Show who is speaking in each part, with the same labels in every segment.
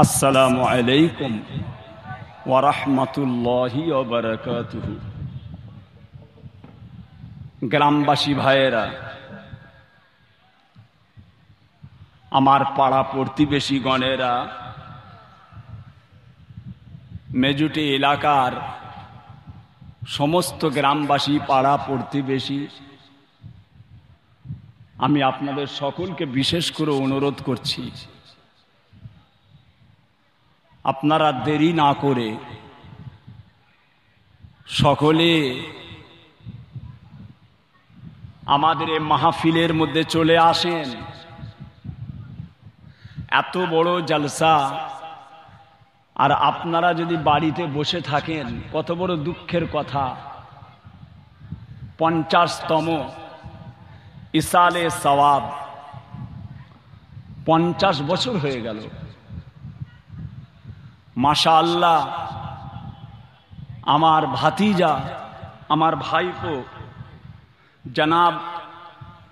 Speaker 1: আসসালামু আলাইকুম ওয়া রাহমাতুল্লাহি ওয়া বারাকাতুহু। গ্রামবাসী ভাইয়েরা, আমার পাড়া প্রতিবেশী গণেরা, মেজুটি এলাকার সমস্ত গ্রামবাসী, পাড়া প্রতিবেশী, আমি আপনাদের সকলকে বিশেষ করে অনুরোধ করছি, আপনারা দেরি না করে সকলে আমাদের এই মাহফিলের মধ্যে চলে আসেন। এত বড় জলসা, আর আপনারা যদি বাড়িতে বসে থাকেন, কত বড় দুঃখের কথা। 50তম ইসালে সওয়াব, 50 বছর হয়ে গেল। মাশাআল্লাহ, আমার ভাতিজা, আমার ভাইপো জনাব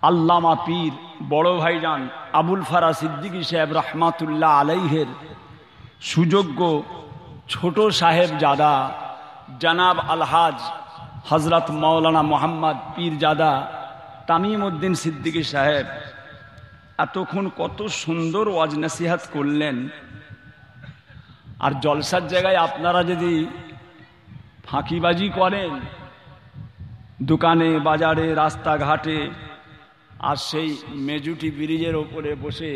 Speaker 1: আল্লামা পীর বড় ভাইজান আবুল ফারা সিদ্দিকী সাহেব রহমাতুল্লাহ আলাইহের সুযোগ্য ছোট সাহেব জাদা জনাব আলহাজ হজরত মৌলানা মোহাম্মদ পীরজাদা তামিম উদ্দিন সিদ্দিকী সাহেব এতক্ষণ কত সুন্দর ওয়াজ নসিহত করলেন। আর জলসার জায়গায় আপনারা যদি ফাঁকিবাজি করেন, দোকানে বাজারে রাস্তাঘাটে, আর সেই মেজুটি ব্রিজের ওপরে বসে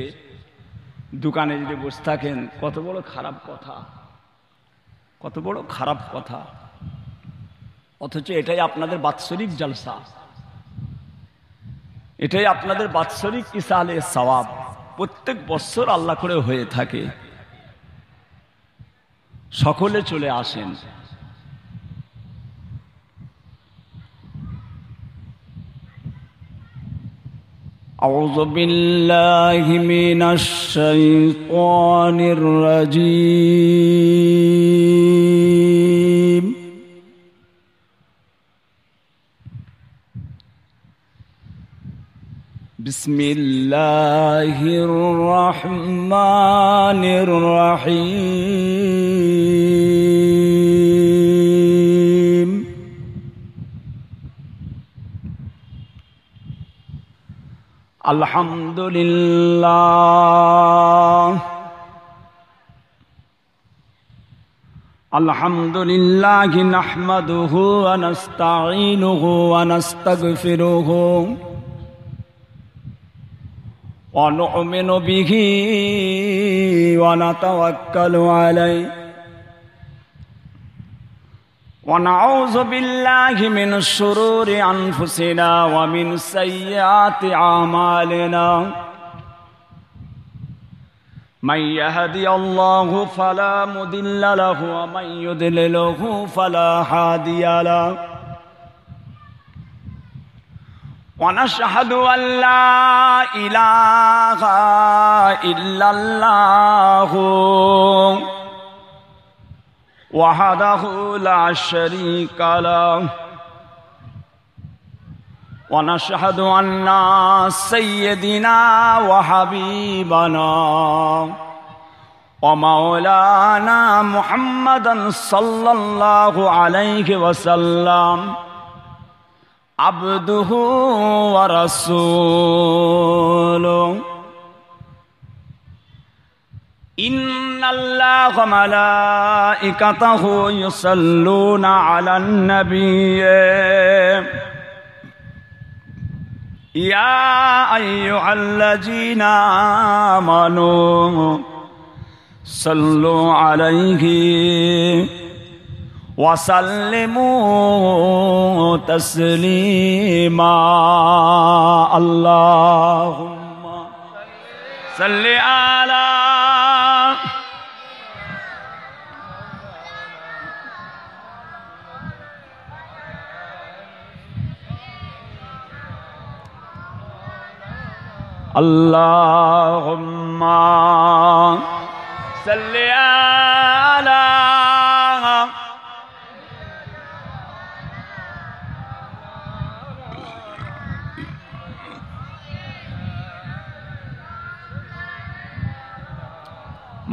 Speaker 1: দোকানে যদি বসে থাকেন, কত বড় খারাপ কথা, কত বড় খারাপ কথা। অথচ এটাই আপনাদের বাৎসরিক জলসা, এটাই আপনাদের বাৎসরিক ইসালে সওয়াব, প্রত্যেক বছর আল্লাহ করে হয়ে থাকে। সকলে চলে আসেন। আউযু বিল্লাহি মিনাশ শাইতানির রাজীম। বিসমিল্লাহির রহমানির রহিম। আলহামদুলিল্লাহ, আলহামদুলিল্লাহি নাহমাদুহু ওয়া নাস্তাঈনুহু ওয়া নাস্তাগফিরুহু ওয়া নু'মিনু বিহি ওয়া নাতাওয়াক্কালু আলাইহি ونعوذ بالله من شرور أنفسنا ومن سيئات أعمالنا من يهدي الله فلا مضل له ومن يضلله فلا هادي له ونشهد أن لا إله إلا الله وحده لا شريك له ونشهد أن سيدنا وحبيبنا ومولانا محمدا صلى الله عليه وسلم عبده ورسوله إن الله وملائكته يصلون على النبي يا أيها الذين آمنوا صلوا عليه وسلموا تسليما اللهم صل على اللهم صل على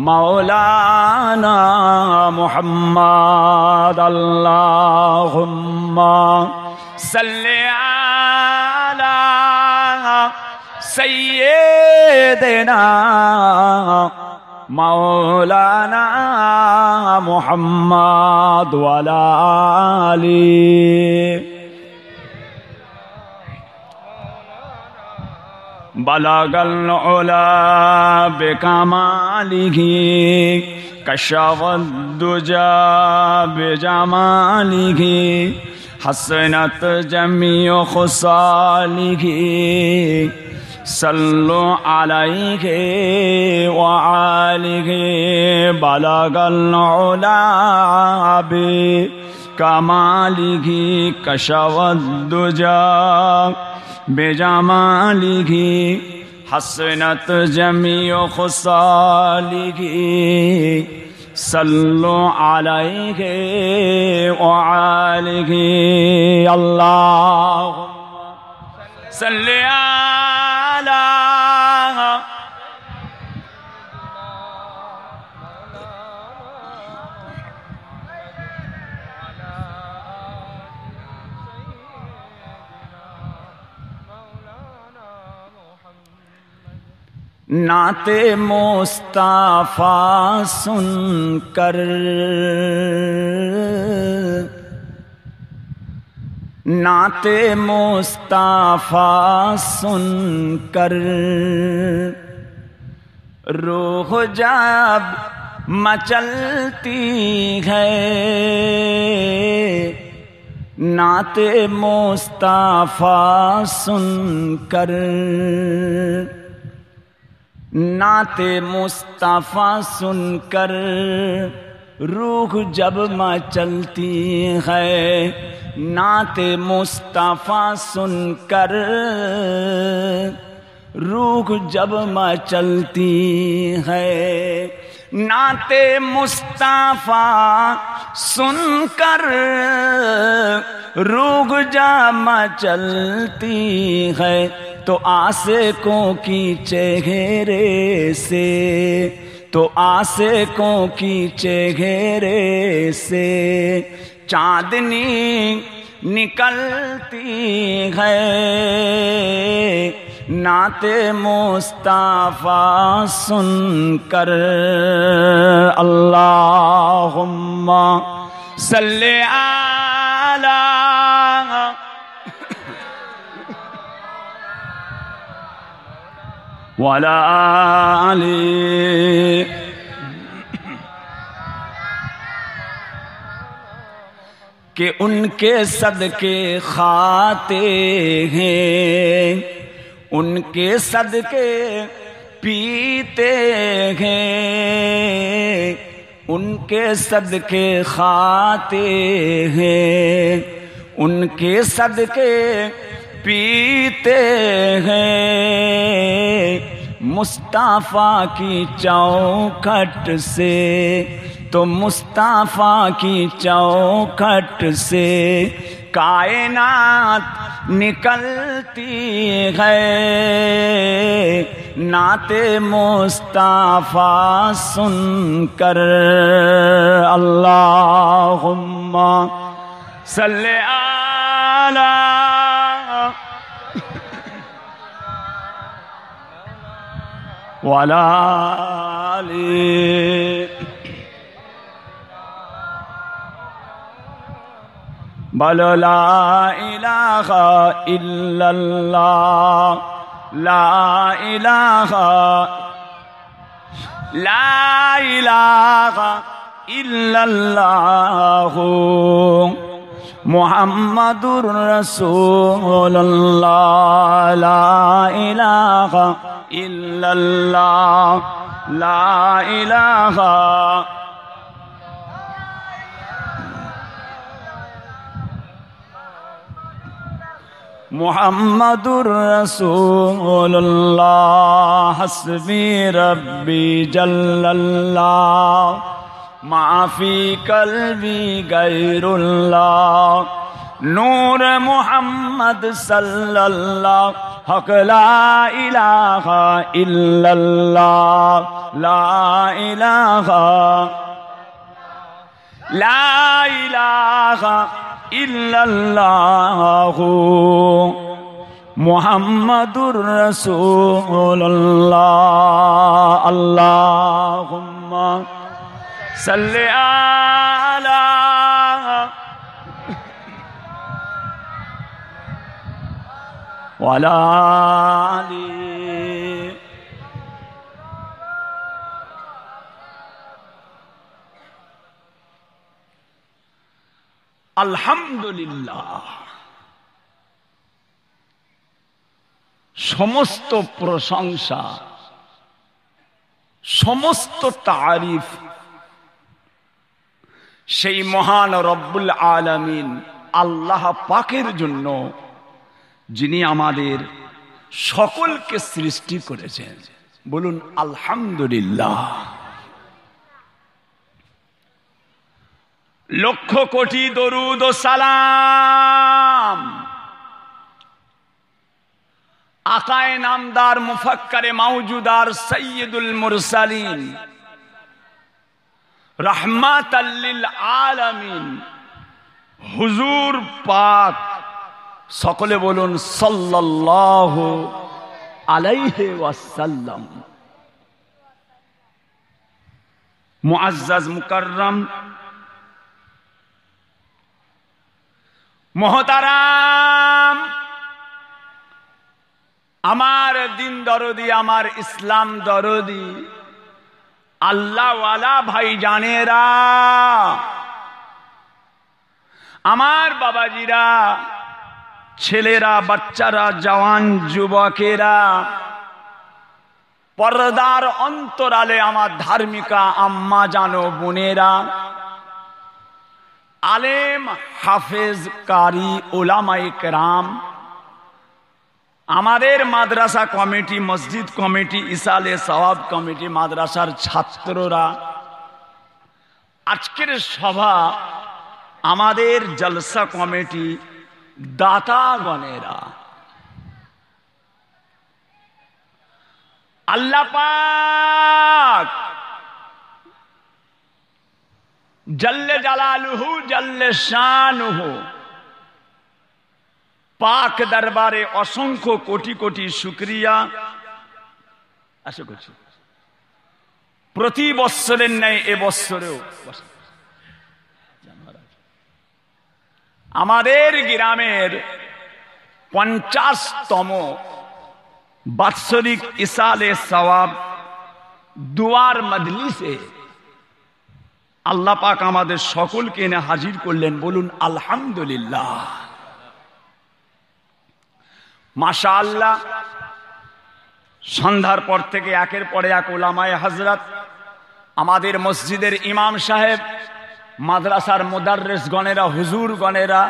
Speaker 1: मौलाना मुहम्मद अल्लाहुम्मा सल्ले अला सय्यिदना मौलाना मुहम्मद वला आली बलगल उला बिकमालिही कशफद्दुजा बिजमालिही हसनत जमीउ खुसालिही सल्लु अलैहि व आलिहि बलगल उला बिकमालिही कशफद्दुजा बेजमालिही हसनत जमीउ खुसालिही सल्लु अलैहि व आलिहि अल्लाहुम्मा सल्लि अला नाते मुस्ताफा सुनकर नाते मुस्ताफा सुनकर रूह जब मचलती है नाते मुस्ताफा सुनकर नाते मुस्तफ़ा सुनकर रूह जब मचलती है नाते मुस्तफ़ा सुनकर रूह जब मचलती है नाते मुस्तफ़ा सुनकर रूह जब मचलती है तो आशिकों की चेहरे से तो आशिकों की चेहरे से चांदनी निकलती है नाते मुस्तफ़ा सुनकर अल्लाहुम्मा सल्ले अला वला आली कि उनके सदके खाते हैं उनके सदके पीते हैं उनके सदके खाते हैं उनके सदके पीते हैं मुस्तफ़ा की चौखट से तो मुस्तफ़ा की चौखट से कायनात निकलती है नाते मुस्तफ़ा सुनकर अल्लाहुम्मा सल्ले अला वला आली बोलो ला इलाहा इल्लल्लाह ला इलाहा इल्लल्लाह मुहम्मदुर रसूलुल्लाह ला इलाहा इल्लल्लाह ला इलाहा मुहम्मदुर रसूलुल्लाह हस्बी रब्बी जल्लल्लाह माफी कल्बी गैरुल्लाह নূর মুহাম্মদ সাল্লাল্লাহ হক লা ইলাহা ইল্লাল্লাহ লা ইলাহা লা ইলাহা ইল্লাল্লাহু মুহাম্মাদুর রাসূলুল্লাহ আল্লাহুম্মা সাল্লি আলা ওয়ালা আলি আলহামদুলিল্লাহ। সমস্ত প্রশংসা, সমস্ত তারিফ সেই মহান রব্বুল আলামিন আল্লাহ পাকের জন্য, যিনি আমাদের সকলকে সৃষ্টি করেছেন। বলুন আলহামদুলিল্লাহ। লক্ষ কোটি দরুদ ও সালাম আকায়ে নামদার মুফাক্কারে মাওজুদার সাইয়্যিদুল মুরসালিন রাহমাতাল লিল আলামিন হুজুর পাক, সকলে বলুন সাল্লাল্লাহু আলাইহি ওয়াসাল্লাম। মুআজ্জাজ মুকাররম মোহতারাম, আমার দিন দরদি, আমার ইসলাম দরদি আল্লাহওয়ালা ভাই জানেরা, আমার বাবাজিরা, ছেলেরা, বাচ্চারা, জওয়ান যুবকেরা, পর্দার অন্তরালে আমার ধার্মিকা আম্মা জানো বোনেরা, আলেম হাফেজ কারি ওলামায়ে কেরাম, আমাদের মাদ্রাসা কমিটি, মসজিদ কমিটি, ইসালে সওয়াব কমিটি, মাদ্রাসার ছাত্ররা, আজকের সভা আমাদের জলসা কমিটি, দাতাগণেরা, আল্লাহ পাক জল্লে জালালুহু জল্লে শানুহু পাক দরবারে অসংখ্য কোটি কোটি শুকরিয়া আশা করছি। প্রতি বৎসরের ন্যায় এবৎসরেও আমাদের গ্রামের 50তম বাৎসরিক ইসালে সওয়াব দুয়ার মজলিসে আল্লাহ পাক আমাদের সকলকে এনে হাজির করলেন। বলুন আলহামদুলিল্লাহ। মাশাআল্লাহ। সন্ধ্যার পর থেকে একের পরে এক উলামায়ে হযরত, আমাদের মসজিদের ইমাম সাহেব, মাদ্রাসার মুদাররিস গণেরা, হুজুর গণেরা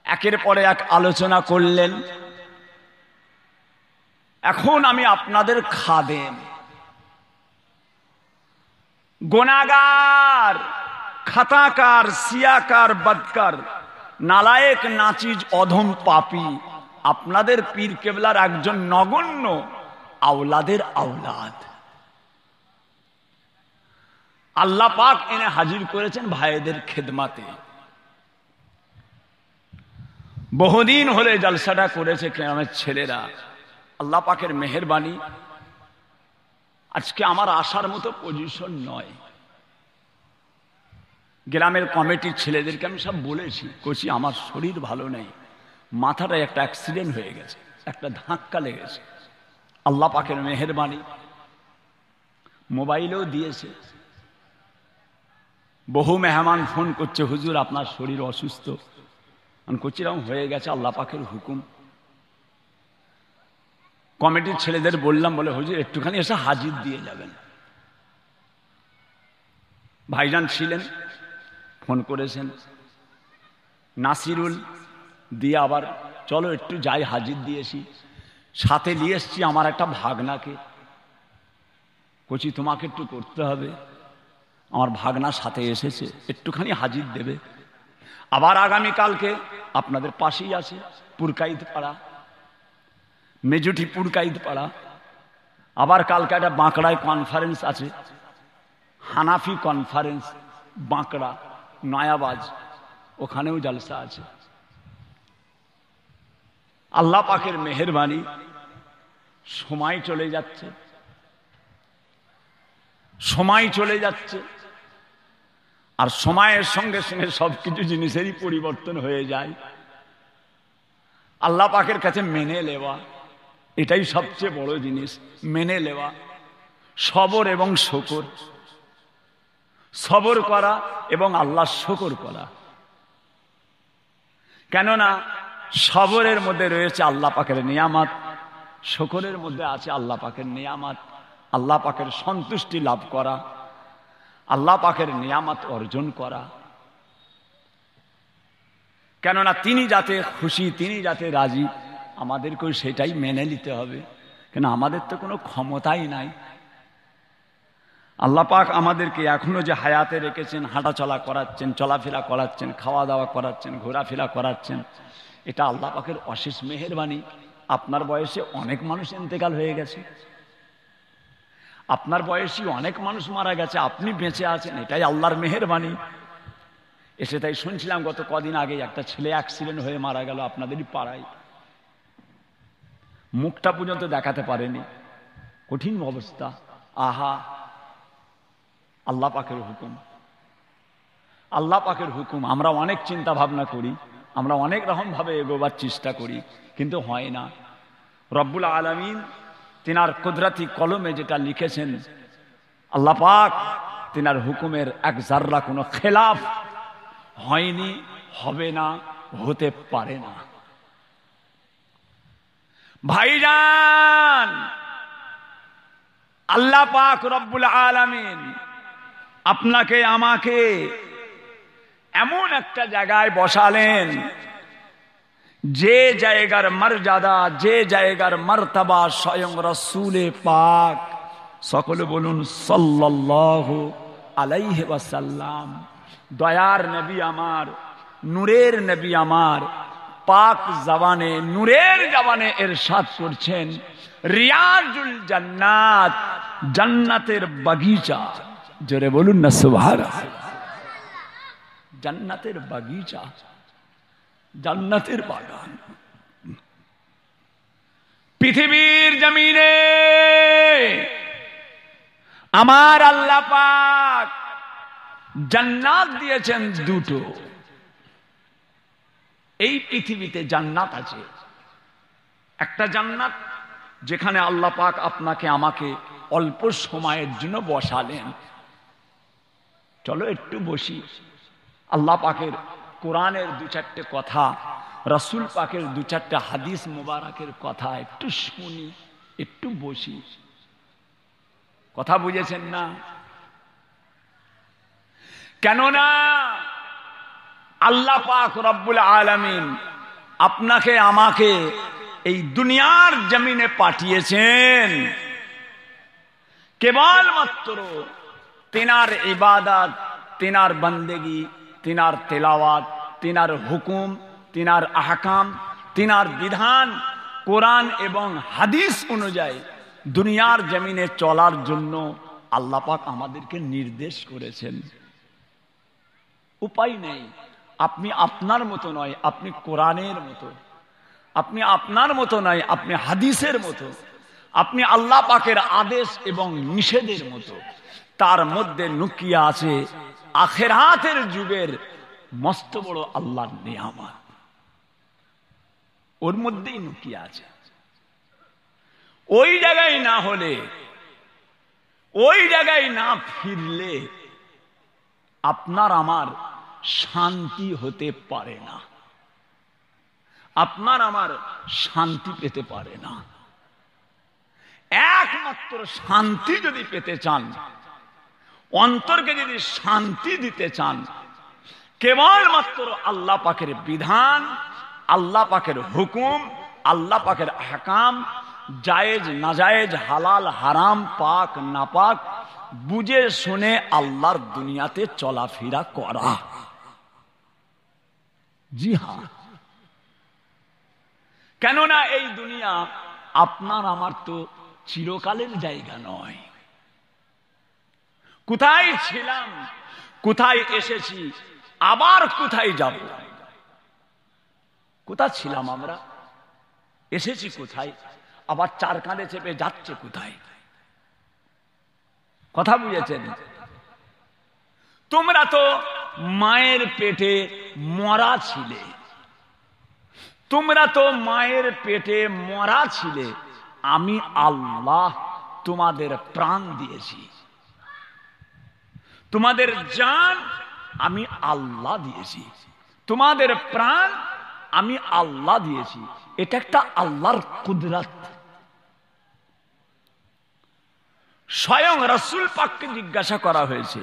Speaker 1: একের পরে এক আলোচনা করলেন। এখন আমি আপনাদের খাদেম, গুনাহগার, খাতাকার, সিয়াকার, বদকার, নালায়েক, নাচিজ, অধম, পাপী, আপনাদের পীর কেবলার একজন নগণ্য আওলাদের আওলাদ আল্লাহ পাক এনে হাজির করেছেন ভাইদের খেদমাতে। বহুদিন হলে জলসাটা করেছে গ্রামের ছেলেরা, আল্লাহ পাকের মেহেরবানি। আজকে আমার আসার মতো পজিশন নয়। গ্রামের কমিটির ছেলেদেরকে আমি সব বলেছি, কইছি আমার শরীর ভালো নেই, মাথাটায় একটা অ্যাক্সিডেন্ট হয়ে গেছে, একটা ধাক্কা লেগেছে। আল্লাহ পাকের মেহেরবানি, মোবাইলেও দিয়েছে। বহু মেহমান ফোন করছে, হুজুর আপনার শরীর অসুস্থ। আমি করছিলাম হয়ে গেছে, আল্লাহ পাকের হুকুম। কমিটির ছেলেদের বললাম, বলে হুজুর একটুখানি এসে হাজির দিয়ে যাবেন। ভাইজান ছিলেন, ফোন করেছেন, নাসিরুল দিয়ে আবার চলো একটু যাই, হাজির দিয়েছি। সাথে নিয়ে এসছি আমার একটা ভাগনাকে, কচি তোমাকে একটু করতে হবে। আমার ভাগনা সাথে এসেছে, একটুখানি হাজির দেবে। আবার আগামীকালকে আপনাদের পাশেই আছে পুরকাইত পাড়া, মেজুটি পুরকাইত পাড়া। আবার কালকে একটা বাঁকড়ায় কনফারেন্স আছে, হানাফি কনফারেন্স বাঁকড়া নয়াবাজ, ওখানেও জলসা আছে। আল্লাহ পাকের মেহেরবানি, সময় চলে যাচ্ছে, সময় চলে যাচ্ছে। আর সময়ের সঙ্গে সঙ্গে সবকিছু জিনিসেরই পরিবর্তন হয়ে যায়। আল্লাহ পাকের কাছে মেনে নেওয়া, এটাই সবচেয়ে বড় জিনিস, মেনে নেওয়া। সবর এবং শুকর, সবর করা এবং আল্লাহর শুকর করা। কেননা সবরের মধ্যে রয়েছে আল্লাহ পাকের নিয়ামত, শুকরের মধ্যে আছে আল্লাহ পাকের নিয়ামত। আল্লাহ পাকের সন্তুষ্টি লাভ করা, আল্লাহ পাকের নিয়ামত অর্জন করা। কেননা তিনি যাতে খুশি, তিনি যাতে রাজি, আমাদেরকেও সেটাই মেনে নিতে হবে। কেন আমাদের তো কোনো ক্ষমতাই নাই। আল্লাহ পাক আমাদেরকে এখনো যে হায়াতে রেখেছেন, হাঁটাচলা করাচ্ছেন, চলাফেরা করাচ্ছেন, খাওয়া দাওয়া করাচ্ছেন, ঘোরাফেরা করাচ্ছেন, এটা আল্লাহ পাকের অশেষ মেহেরবানি। আপনার বয়সে অনেক মানুষ ইন্তেকাল হয়ে গেছে, আপনার বয়সী অনেক মানুষ মারা গেছে, আপনি বেঁচে আছেন, এটাই আল্লাহর মেহেরবানি। এসে তাই শুনছিলাম গত কদিন আগে একটা ছেলে অ্যাক্সিডেন্ট হয়ে মারা গেল আপনাদেরই পাড়ায়, মুখটা পর্যন্ত দেখাতে পারেনি, কঠিন অবস্থা। আহা, আল্লাহ পাকের হুকুম, আল্লাহ পাকের হুকুম। আমরা অনেক চিন্তা ভাবনা করি, আমরা অনেক রকম ভাবে এগোবার চেষ্টা করি, কিন্তু হয় না। রব্বুল আলামিন তিনার কুদরতি কলমে যেটা লিখেছেন, আল্লাহ পাক তিনার হুকুমের এক জাররা কোনো খেলাফ হয়নি, হবে না, হতে পারে না। ভাইজান, আল্লাহ পাক রব্বুল আলামিন আপনাকে আমাকে এমন একটা জায়গায় বসালেন, যে জায়গার মর্যাদা, যে জায়গার মর্তবা স্বয়ং রাসূলে পাক, সকলে বলুন সাল্লাল্লাহু আলাইহি ওয়াসাল্লাম, দয়ার নবী আমার, নূরের নবী আমার, পাক জবানে, নূরের জবানে ইরশাদ করছেন, রিয়াজুল জান্নাত, জান্নাতের বাগিচা। জোরে বলুন না সুবহানাল্লাহ। জান্নাতের বাগিচা, জান্নাতের বাগান। পৃথিবীর জমিনে আমার আল্লাহ পাক জান্নাত দিয়েছেন দুটো। এই পৃথিবীতে জান্নাত আছে, একটা জান্নাত যেখানে আল্লাহ পাক আপনাকে আমাকে অল্প সময়ের জন্য বসালেন, চলো একটু বসি, আল্লাহ পাকের কোরআনের দু চারটে কথা, রাসূল পাকের দু চারটে হাদিস মুবারকের কথা একটু শুনি, একটু বসি। কথা বুঝেছেন না? কেননা আল্লাহ পাক রব্বুল আলামিন আপনাকে আমাকে এই দুনিয়ার জমিনে পাঠিয়েছেন কেবলমাত্র তিনার ইবাদত, তিনার বন্দেগি, তিনার তেলাওয়াত, তিনার হুকুম, তিনার আহকাম, তিনার বিধান, কোরআন এবং হাদিস অনুযায়ী দুনিয়ার জমিনে চলার জন্য আল্লাহ পাক আমাদেরকে নির্দেশ করেছেন। উপায় নেই, আপনি আপনার মতো নয়, আপনি কোরআনের মতো, আপনি আপনার মতো নয়, আপনি হাদিসের মতো, আপনি আল্লাহ পাকের আদেশ এবং নিষেধের মতো। তার মধ্যে লুকিয়ে আছে আখিরাতের যুগের মস্ত বড় আল্লাহর নিয়ামত, ওর মধ্যেই লুকিয়ে আছে। ওই জায়গায় না হলে, ওই জায়গায় না ফিরলে আপনার আমার শান্তি হতে পারে না, আপনার আমার শান্তি পেতে পারে না। একমাত্র শান্তি যদি পেতে চান, অন্তরকে যদি শান্তি দিতে চান, কেবলমাত্র আল্লাহ পাকের বিধান, আল্লাহ পাকের হুকুম, আল্লাহ পাকের আহকাম, জায়েজ নাজায়েজ, হালাল হারাম, পাক নাপাক বুঝে শুনে আল্লাহর দুনিয়াতে চলাফেরা করা। জি হ্যাঁ, কেননা এই দুনিয়া আপনার আমার তো চিরকালের জায়গা নয়। কোথায় ছিলাম, কোথায় এসেছি, আবার কোথায় যাব? কোথায় ছিলাম আমরা, এসেছি কোথায়, আবার চার কাঁধে চেপে যাচ্ছে কোথায়? কথা বুঝেছেন? তোমরা তো মায়ের পেটে মরা ছিলে, তোমরা তো মায়ের পেটে মরা ছিলে, আমি আল্লাহ তোমাদের প্রাণ দিয়েছি, তোমাদের জান আমি আল্লাহ দিয়েছি, তোমাদের প্রাণ আমি আল্লাহ দিয়েছি। এটা একটা আল্লাহর কুদরত। স্বয়ং রাসূল পাককে জিজ্ঞাসা করা হয়েছে,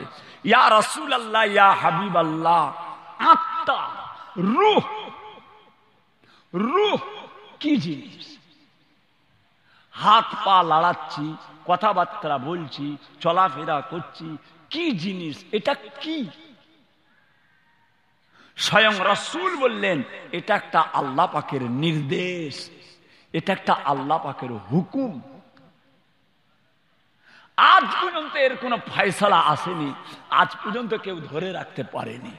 Speaker 1: ইয়া রাসূল আল্লাহ, ইয়া হাবিব আল্লাহ, আত্মা রূহ, রূহ কি জিনিস? হাত পা লাড়াচ্ছি, কথাবার্তা বলছি, চলাফেরা করছি, কি জিনিস এটা, কি? স্বয়ং রাসূল বললেন, এটা একটা আল্লাহ পাকের নির্দেশ, এটা একটা আল্লাহ পাকের হুকুম। আজ পর্যন্ত এর কোনো ফয়সালা আসেনি, আজ পর্যন্ত কেউ ধরে রাখতে পারেনি।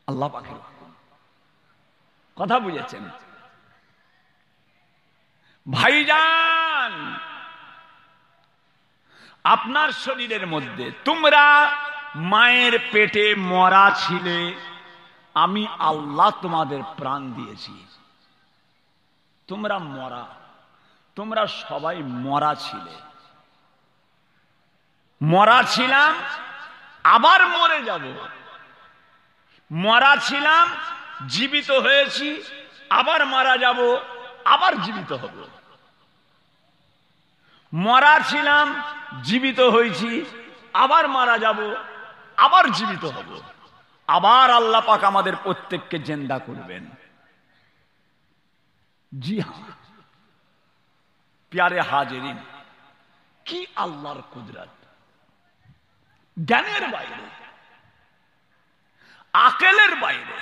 Speaker 1: আল্লাহ পাকের হুকুম। কথা বুঝেছেন ভাইজান? আপনার শরীরের মধ্যে তোমরা মায়ের পেটে মরা ছিলে, আমি আল্লাহ তোমাদের প্রাণ দিয়েছি। তোমরা মরা, তোমরা সবাই মরা ছিলে। মরা ছিলাম, আবার মরে যাব। মরা ছিলাম, জীবিত হয়েছি, আবার মারা যাব, আবার জীবিত হব। মরা ছিলাম, জীবিত হয়েছি, আবার মারা যাব, আবার জীবিত হব। আবার আল্লাহ পাক আমাদের প্রত্যেককে জিন্দা করবেন। জি হ্যাঁ প্যারে হাজিরিন, কি আল্লাহর কুদরত! জ্ঞানের বাইরে, আকেলের বাইরে।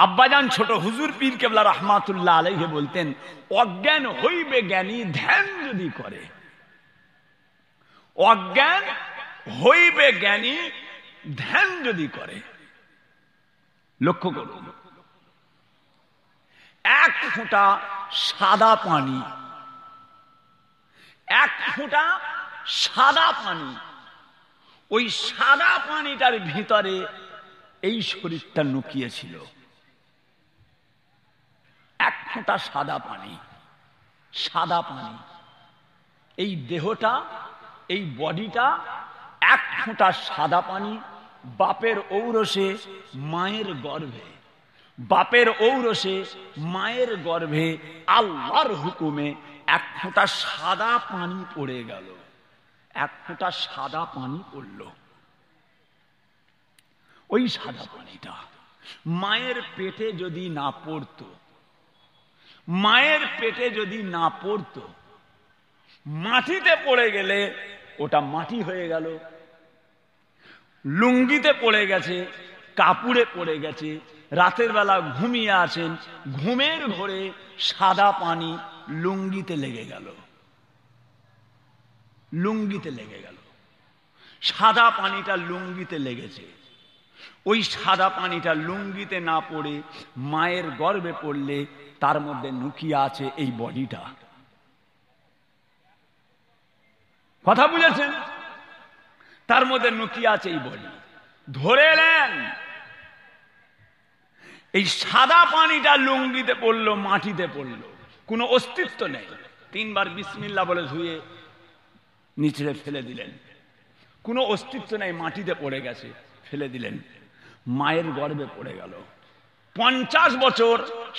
Speaker 1: আব্বাজান ছোট হুজুর পীর কেবলা রহমাতুল্লাহ আলাইহি বলতেন, অজ্ঞান হইবে জ্ঞানী ধ্যান যদি করে। অজ্ঞান হইবে জ্ঞানী ধ্যান যদি করে। লক্ষ্য করুন, এক ফোঁটা সাদা পানি, এক ফোঁটা সাদা পানি, ওই সাদা পানিটার ভিতরে এই শরীরটা লুকিয়েছিল। এক ফোঁটা সাদা পানি, সাদা পানি, এই দেহটা, এই বডিটা এক ফোঁটা সাদা পানি। বাপের ঔরসে মায়ের গর্ভে, বাপের ঔরসে মায়ের গর্ভে আল্লাহর হুকুমে এক ফোঁটা সাদা পানি পড়ে গেল। এক ফোঁটা সাদা পানি পড়ল। ওই সাদা পানিটা মায়ের পেটে যদি না পড়তো, মায়ের পেটে যদি না পড়তো, মাটিতে পড়ে গেলে ওটা মাটি হয়ে গেল। লুঙ্গিতে পড়ে গেছে, কাপড়ে পড়ে গেছে, রাতের বেলা ঘুমিয়ে আছেন, ঘুমের ঘোরে সাদা পানি লুঙ্গিতে লেগে গেল, লুঙ্গিতে লেগে গেল। সাদা পানিটা লুঙ্গিতে লেগেছে। ওই সাদা পানিটা লুঙ্গিতে না পড়ে মায়ের গর্ভে পড়লে তার মধ্যে লুকিয়ে আছে এই বডিটা। কথা বুঝেছেন? তার মধ্যে লুকিয়ে আছে এই বডি। ধরে নেন এই সাদা পানিটা লুঙ্গিতে পড়লো, মাটিতে পড়লো, কোনো অস্তিত্ব নেই। তিনবার বিসমিল্লাহ বলে ধুয়ে নিচে ফেলে দিলেন, কোনো অস্তিত্ব নেই, মাটিতে পড়ে গেছে, ফেলে দিলেন। মায়ের গর্ভে পড়ে গেল। 50 বছর,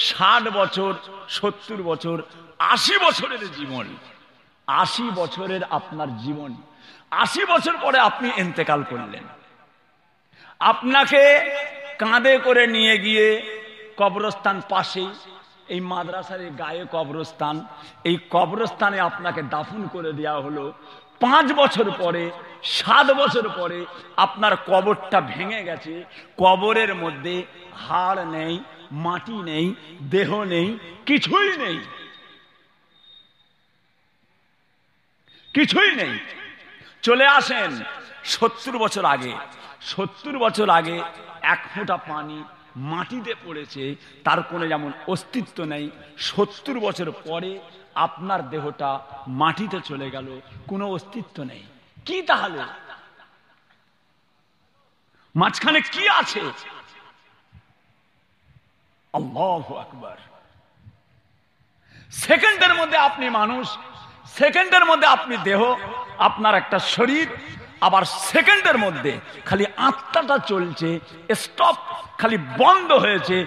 Speaker 1: 60 বছর, 70 বছর, 80 বছরের জীবন, 80 বছরের আপনার জীবন। 80 বছর পরে আপনি ইন্তেকাল করলেন। আপনাকে কাঁধে করে নিয়ে গিয়ে কবরস্থান পাশেই, এই মাদ্রাসার গায়ে কবরস্থান, এই কবরস্থানে আপনাকে দাফন করে দেওয়া হলো। 5 বছর পরে 7 বছর পরে আপনার কবরটা ভেঙে গেছে, কবরের মধ্যে হাড় নেই, মাটি নেই, দেহ নেই, কিছুই নেই, কিছুই নেই। চলে আসেন 70 বছর আগে। 70 বছর আগে 1 ফোঁটা পানি মাটিতে পড়েছে, তার কোনো যেমন অস্তিত্ব নেই। 70 বছর পরে আপনার দেহটা মাটিতে চলে গেল, কোনো অস্তিত্ব নেই। কি তাহলে মাঝখানে কি আছে? আল্লাহু আকবার। সেকেন্ডের মধ্যে আপনি মানুষ, সেকেন্ডের মধ্যে আপনি দেহ, আপনার একটা শরীর, আবার সেকেন্ডের মধ্যে খালি আত্মাটা চলছে, স্টপ, খালি বন্ধ হয়েছে।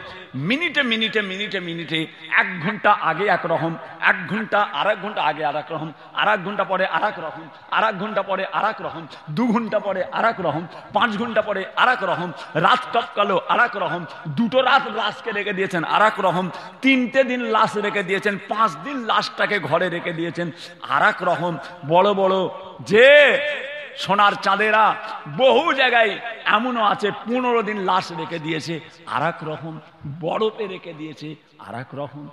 Speaker 1: মিনিটে মিনিটে মিনিটে মিনিটে 1 ঘন্টা আগে একরকম, 1 ঘন্টা আর 1 ঘন্টা আগে আর এক রকম, আর 1 ঘন্টা পরে আর এক রকম, আর 1 ঘন্টা পরে আর এক রকম, 2 ঘন্টা পরে আর এক রকম, 5 ঘন্টা পরে আর এক রকম, রাত টপকালো আর এক রকম, 2টো রাত লাশকে রেখে দিয়েছেন আর এক রকম, 3টে দিন লাশ রেখে দিয়েছেন, 5 দিন লাশটাকে ঘরে রেখে দিয়েছেন আর এক রকম। বড় বড় যে সোনার চাঁদেরা বহু জায়গায় এমনও আছে 15 দিন লাশ রেখে দিয়েছে আর এক রকম, বরফে রেখে দিয়েছে আর এক রকম।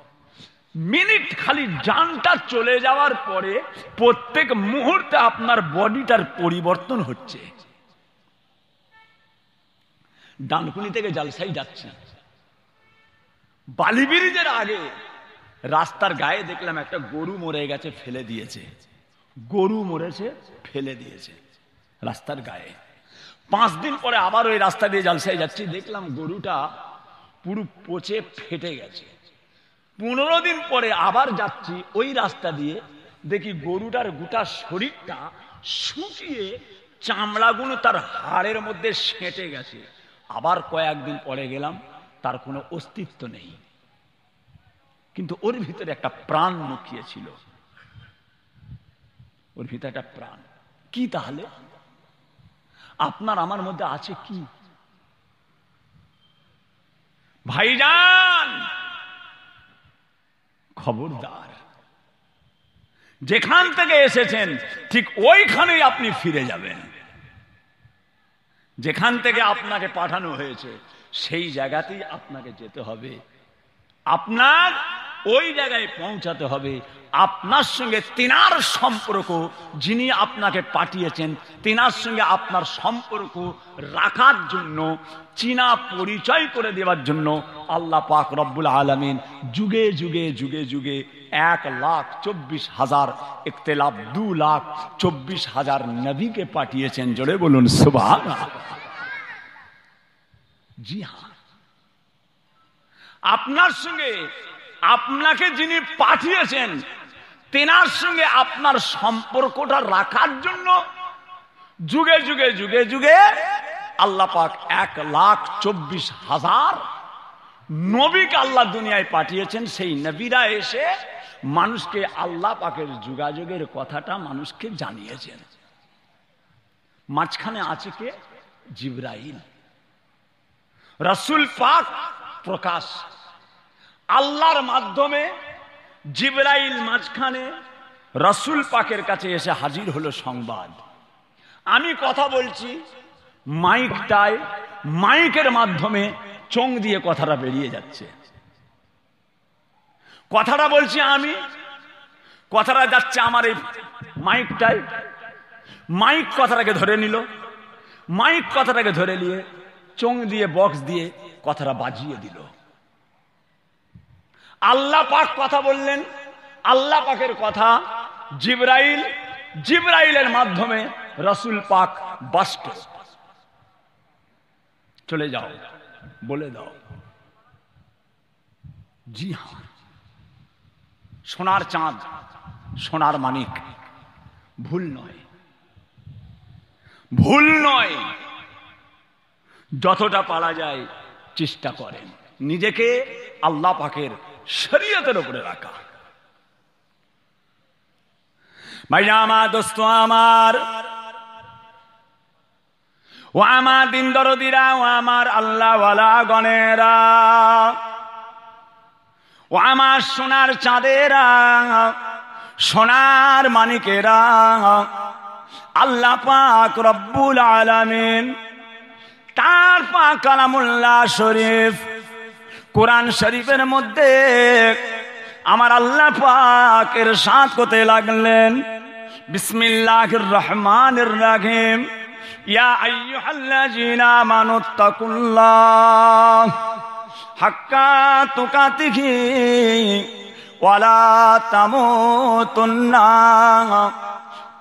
Speaker 1: মিনিট খালি জানটা চলে যাওয়ার পরে প্রত্যেক মুহূর্তে আপনার বডিটার পরিবর্তন হচ্ছে। ডানকুনি থেকে জালসাই যাচ্ছে, বালি ব্রিজের আগে রাস্তার গায়ে দেখলাম একটা গরু মরে গেছে, ফেলে দিয়েছে। গরু মরেছে, ফেলে দিয়েছে রাস্তার গায়ে। 5 দিন পরে আবার ওই রাস্তা দিয়ে জালসায় যাচ্ছি, দেখলাম গরুটা পুরো পচে ফেটে গেছে। 15 দিন পরে আবার যাচ্ছি ওই রাস্তা দিয়ে, দেখি গরুটার গোটা শরীরটা শুকিয়ে চামড়াগুলো তার হাড়ের মধ্যে সেঁটে গেছে। আবার কয়েকদিন পরে গেলাম, তার কোনো অস্তিত্ব নেই, কিন্তু ওর ভিতরে একটা প্রাণ লুকিয়ে ছিল, ওর ভিতরে একটা প্রাণ। কি তাহলে আপনার আমার মধ্যে আছে কি? ভাইজান খবরদার, যেখান থেকে এসেছেন ঠিক ওইখানেই আপনি ফিরে যাবেন। যেখান থেকে আপনাকে পাঠানো হয়েছে সেই জায়গাতেই আপনাকে যেতে হবে, আপনার ওই জায়গায় পৌঁছাতে হবে। আপনার সঙ্গে তিনার সম্পর্ক, যিনি আপনাকে পাঠিয়েছেন তিনার সঙ্গে আপনার সম্পর্ক রাখার জন্য, চীনা পরিচয় করে দেওয়ার জন্য আল্লাহ পাক রব্বুল আলামিন যুগে যুগে যুগে যুগে 1,24,000 ইখতিলাফ 2,24,000 নবীকে পাঠিয়েছেন। জোরে বলুন সুবহানাল্লাহ। জি হ্যাঁ, আপনার সঙ্গে আপনাকে যিনি পাঠিয়েছেন তেনার সঙ্গে আপনার সম্পর্কটা রাখার জন্য যুগে যুগে যুগে যুগে আল্লাহ পাক 1,24,000 নবীকে আল্লাহ দুনিয়ায় পাঠিয়েছেন। সেই নবীরা এসে মানুষকে আল্লাহ পাকের যোগাযোগের কথাটা মানুষকে জানিয়েছেন। মাঝখানে আছে কে? জিবরাইল। রাসূল পাক প্রকাশ, আল্লাহর মাধ্যমে জিবরাইল মাঝখানে রাসূল পাকের কাছে এসে হাজির হলো সংবাদ। আমি কথা বলছি, মাইকটায়, মাইকের মাধ্যমে চোং দিয়ে কথাটা বেরিয়ে যাচ্ছে। কথাটা বলছি আমি, কথাটা যাচ্ছে আমার এই মাইকটায়, মাইক কথাটাকে ধরে নিল, মাইক কথাটাকে ধরে নিয়ে চোং দিয়ে বক্স দিয়ে কথাটা বাজিয়ে দিল। আল্লাহ পাক কথা বললেন, আল্লাহ পাকের কথা জিবরাইল, জিবরাইলের মাধ্যমে রাসূল পাক বাস্ট, চলে যাও, বলে দাও। জি হ্যাঁ, সোনার চাঁদ, সোনার মানিক, ভুল নয়, ভুল নয়। যতটা পারা যায় চেষ্টা করেন নিজেকে আল্লাহ পাকের শরীয়তের উপরে রাখা। ভাইয়া আমার, দোস্ত আমার, ও আমার দিন দরদিরা, ও আমার আল্লাহ ওয়ালা গণেরা, ও আমার সোনার চাঁদেরা, সোনার মানিকেরা, আল্লাহ পাক রব্বুল আলামিন তার পাক কালামুল্লাহ শরীফ কোরআন শরীফের মধ্যে আমার আল্লাহ পাক ইরশাদ করতে লাগলেন, বিসমিল্লাহির রহমানির রহিম, ইয়া আইয়ুহাল্লাযীনা আমানুত্তাকুল্লাহ হাক্কা তুকাতিহি ওয়ালা তামুতুন্না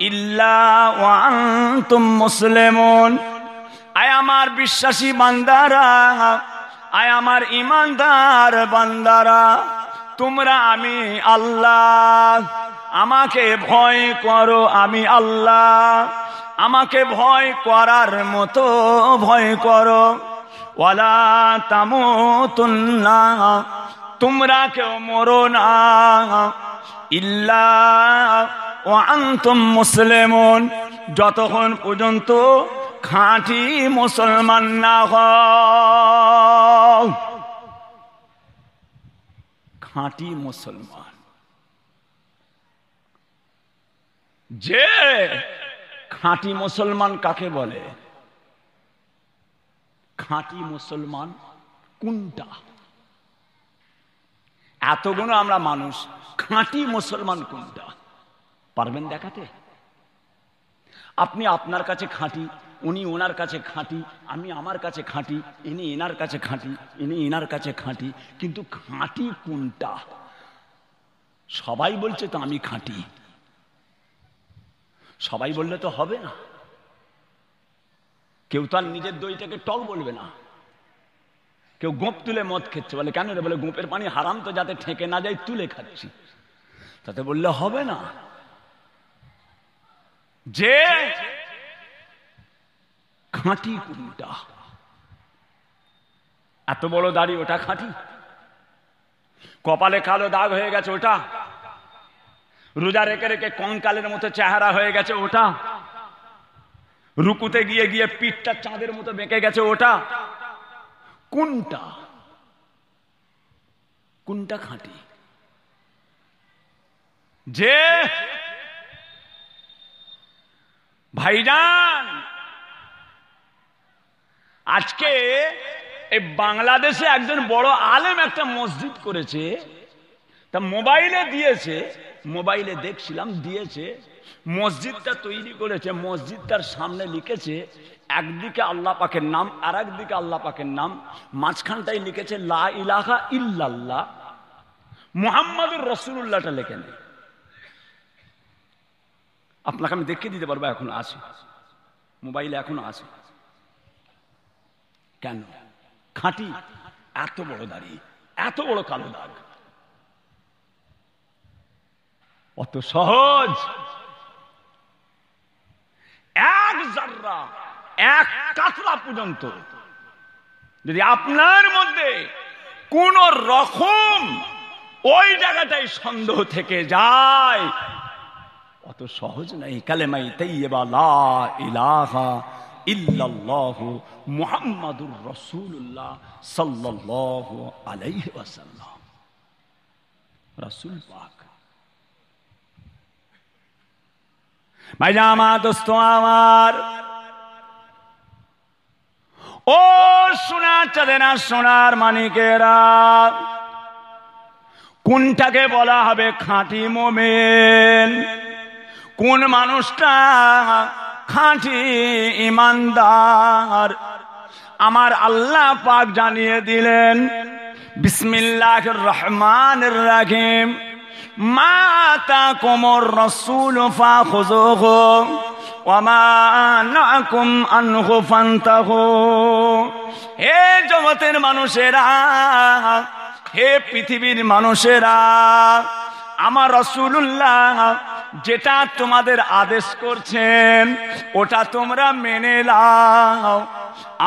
Speaker 1: ইল্লা ওয়া আনতুম মুসলিমুন। আয় আমার বিশ্বাসী বান্দারা, আয় আমার ঈমানদার বান্দারা, তোমরা আমি আল্লাহ, আমাকে ভয় করো, আমি আল্লাহ, আমাকে ভয় করার মতো ভয় করো। ওয়ালা তামুতুন্না, তোমরা কেউ মরো না, ইল্লা ওয়া আনতুম মুসলিমুন, যতক্ষণ পর্যন্ত খাঁটি মুসলমান না হও। খাঁটি মুসলমান যে খাঁটি মুসলমান কাকে বলে? খাঁটি মুসলমান কোনটা? এতগুলো আমরা মানুষ, খাঁটি মুসলমান কোনটা পারবেন দেখাতে? আপনি আপনার কাছে খাঁটি, উনি ওনার কাছে খাঁটি, আমি আমার কাছে খাঁটি, ইনি এনার কাছে খাঁটি, ইনি এনার কাছে খাঁটি, কিন্তু খাঁটি কোনটা? সবাই বলছে তো আমি খাঁটি, সবাই বললে তো হবে না। কেউ তো আর নিজের দইটাকে টক বলবে না। কেউ গোঁপ তুলে মদ খেচ্ছে, বলে কেন রে? বলে গোঁপের পানি হারাম তো, যাতে ঠেকে না যায় তুলে খাচ্ছি। তাতে বললে হবে না যে খাঁটি কোনটা। এত বড় দাড়ি ওটা খাঁটি? কপালে কালো দাগ হয়ে গেছে ওটা? রোজা রেখে রেখে কঙ্কালের মতো চেহারা হয়ে গেছে ওটা? রুকুতে গিয়ে গিয়ে পিঠটা চাঁদের মতো বেঁকে গেছে ওটা? কোনটা? কোনটা খাঁটি? যে ভাইজান আজকে এই বাংলাদেশে একজন বড় আলেম একটা মসজিদ করেছে, তা মোবাইলে দিয়েছে, মোবাইলে দেখছিলাম দিয়েছে, মসজিদটা তৈরি করেছে, মসজিদটার সামনে লিখেছে একদিকে আল্লাহ পাকের নাম আর একদিকে আল্লাহ পাকের নাম, মাঝখানটাই লিখেছে লা ইলাহা ইল্লাল্লাহ মুহাম্মাদুর রাসূলুল্লাহটা লেখেন। আপনাকে আমি দেখিয়ে দিতে পারবো, এখন আছে মোবাইলে, এখন আছে। কেন? খাঁটি। এত বড় দাড়ি, এত বড় কালো দাগ, অত সহজ। এক জাররা, এক কাতরা পর্যন্ত যদি আপনার মধ্যে কোন রকম ওই জায়গাটাই সন্দেহ থেকে যায়, অত সহজ নাই কালেমাই তাইয়্যিবা লা ইলাহা ইল্লাল্লাহু মুহাম্মাদুর রাসূলুল্লাহ সাল্লাল্লাহু আলাইহি ওয়াসাল্লাম। রাসূল পাক। ভাইজামা দোস্ত আমার, ও সোনার চাঁদেরা, সোনার মানিকেরা, কোনটাকে বলা হবে খাঁটি মুমিন? কোন মানুষটা খাঁটি ঈমানদার? আমার আল্লাহ পাক জানিয়ে দিলেন, বিসমিল্লাহির রহমানির রহিম, মা আতাকুমুর রাসূলু ফাখুযুহু ওয়া মা নাহাকুম আনহু ফান্তাহু। হে জগতের মানুষেরা, হে পৃথিবীর মানুষেরা, আমার রাসূলুল্লাহ যেটা তোমাদের আদেশ করছেন ওটা তোমরা মেনে নাও।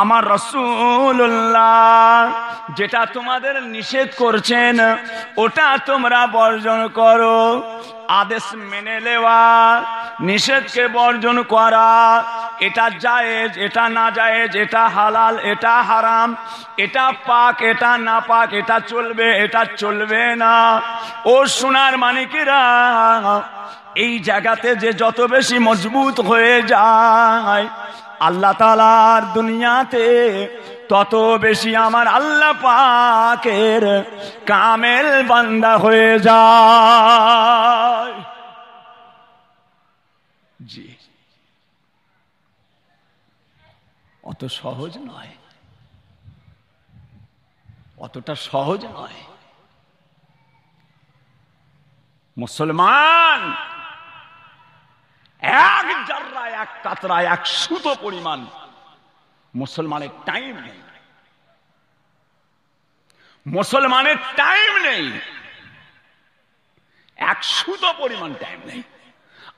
Speaker 1: আমার রাসূলুল্লাহ যেটা তোমাদের নিষেধ করছেন ওটা তোমরা বর্জন করো। আদেশ মেনে নেওয়া, নিষেধকে বর্জন করা, এটা জায়েজ, এটা না জায়েজ, এটা হালাল, এটা হারাম, এটা পাক, এটা না পাক, এটা চলবে, এটা চলবে না। ও সোনার মানিকেরা, এই জায়গাতে যে যত বেশি মজবুত হয়ে যায়, আল্লাহ তাআলার দুনিয়াতে তত বেশি আমার আল্লাহ পাকের কামেল বান্দা হয়ে যায়। জি, অত সহজ নয়, অতটা সহজ নয়। মুসলমান এক জাররা, এক কাতরা, এক সুতো পরিমাণ মুসলমানের টাইম নেই, মুসলমানের টাইম নেই, এক সুতো পরিমাণ টাইম নেই।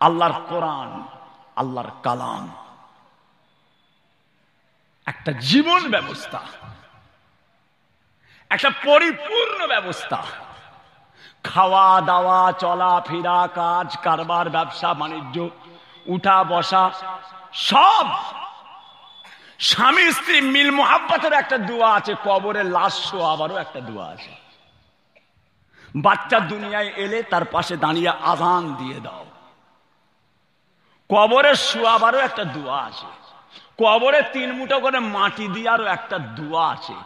Speaker 1: আল্লাহর কোরআন, আল্লাহর কালাম একটা জীবন ব্যবস্থা, একটা পরিপূর্ণ ব্যবস্থা। খাওয়া দাওয়া, চলা ফেরা, কাজ কারবার, ব্যবসা বাণিজ্য, উঠা বসা, সব। স্বামী স্ত্রী মিল মোহাব্বতের একটা দোয়া আছে, কবরে লাশ শোয়াবারও একটা দোয়া আছে। বাচ্চা দুনিয়ায় এলে তার পাশে দাঁড়িয়ে আযান দিয়ে দাও, কবরে শোয়াবারও একটা দোয়া আছে। কবরে 3 মুঠো করে মাটি দিয়ারও একটা দোয়া আছে।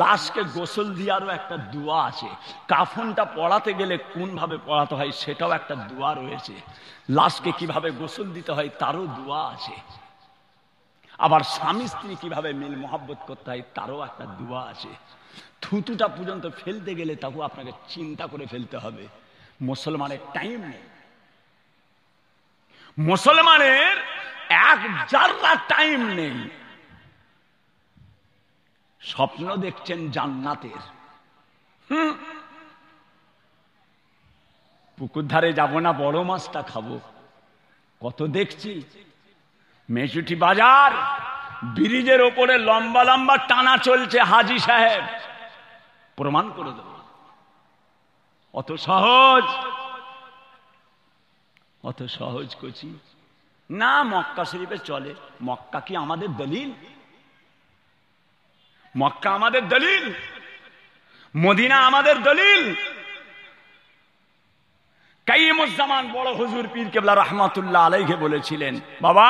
Speaker 1: লাশকে গোসল দিয়ারও একটা দোয়া আছে। কাফনটা পড়াতে গেলে কোন ভাবে পড়াতে হয় সেটাও একটা দোয়া রয়েছে। লাশকে কিভাবে গোসল দিতে হয় তারও দোয়া আছে। আবার স্বামী স্ত্রী কিভাবে মিল মোহাব্বত করতে হয় তারও একটা দোয়া আছে। থুতুটা পর্যন্ত ফেলতে গেলে তাও আপনাকে চিন্তা করে ফেলতে হবে। মুসলমানের টাইম নেই, মুসলমানের এক জাররা টাইম নেই। স্বপ্ন দেখছেন জান্নাতের, পুকুর ধারে যাব না, বড় মাছটা খাবো, কত দেখছি। মেচুটি বাজার ব্রিজের ওপরে লম্বা লম্বা টানা চলছে, হাজী সাহেব প্রমাণ করে দেব। অত সহজ, অত সহজ কচি না। মক্কা শরীফে চলে। মক্কা কি আমাদের দলিল? মক্কা আমাদের দলিল? মদিনা আমাদের দলিল? কাইয়ুমুজ্জামান বড় হুজুর পীর কেবলা রাহমাতুল্লাহ আলাইহি বলেছিলেন, বাবা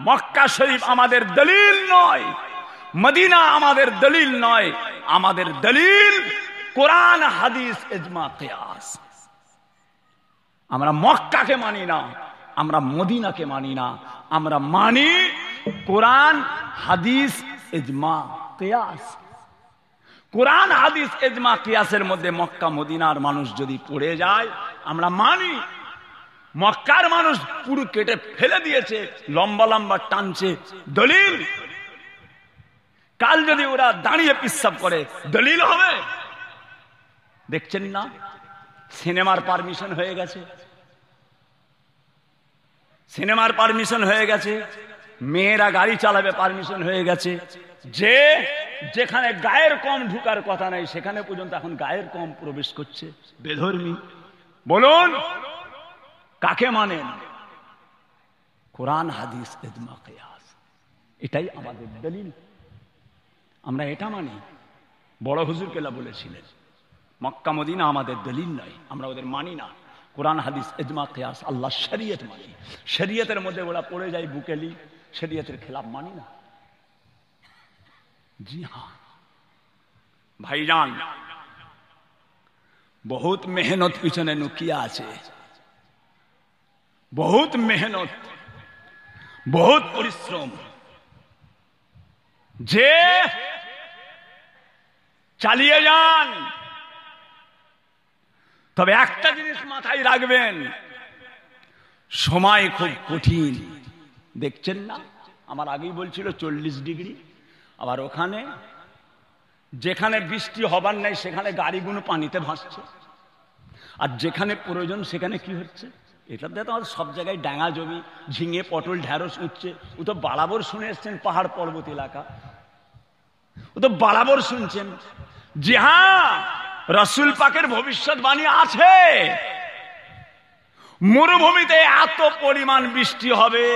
Speaker 1: মক্কা শরীফ আমাদের দলিল নয়, মদিনা আমাদের দলিল নয়, আমাদের দলিল কোরআন, হাদিস, ইজমা, কিয়াস। আমরা মক্কাকে মানি না, আমরা মদিনাকে মানি না, আমরা মানি কোরআন, হাদিস, ইজমা, কিয়াস। কোরআন, হাদিস, ইজমা, কিয়াসের মধ্যে মক্কা মদিনার মানুষ যদি পড়ে যায় আমরা মানি। মক্কার মানুষ পুরো কেটে ফেলে দিয়েছে, লম্বা লম্বা টানছে, দলিল। কাল যদি ওরা দাঁড়িয়ে পিশাব করে দলিল হবে? দেখছেন না সিনেমার পারমিশন হয়ে গেছে, সিনেমার পারমিশন হয়ে গেছে, মেয়েরা গাড়ি চালাবে পারমিশন হয়ে গেছে। যে যেখানে গায়ের কম ঢুকার কথা নাই সেখানে পর্যন্ত এখন গায়ের কম প্রবেশ করছে। বেধর্মী বলুন কাকে মানেন? কোরআন, হাদিস, ইজমা, কিয়াস, এটাই আমাদের দলিল। আমরা এটা মানি। বড় হুজুর কেলা বলেছিলেন মক্কা মদিনা আমাদের দলিল নয়, আমরা ওদের মানি না। কোরআন, হাদিস, ইজমা, কিয়াস, আল্লাহ শরীয়ত মানি। শরীয়তের মধ্যে ওরা পড়ে যায় বুকেলি, শরীয়তের খেলাফ মানি না। জি हाँ ভাইজান, বহুত মেহনত পিছনে নুকিয়া আছে, বহুত মেহনত, বহুত পরিশ্রম। যে চালিয়ে যান, তবে একটা জিনিস মাথায় রাখবেন, সময় খুব কঠিন। দেখছেন না আমার আগেই বলছিল 40 ডিগ্রি, আবার ওখানে যেখানে বৃষ্টি হবার নাই সেখানে গাড়িগুলো পানিতে ভাসছে, আর যেখানে প্রয়োজন সেখানে কি হচ্ছে? এটাতে তো আমাদের সব জায়গায় ডাঙা জমি, ঝিঙে, পটল, ঢেঁড়স উঠছে। ও তো বরাবর শুনে এসছেন পাহাড় পর্বত এলাকা, ও তো বরাবর শুনছেন। জি হ্যাঁ, রাসূল পাকের ভবিষ্যৎবাণী আছে, মরুভূমিতে এত পরিমাণ বৃষ্টি হবে,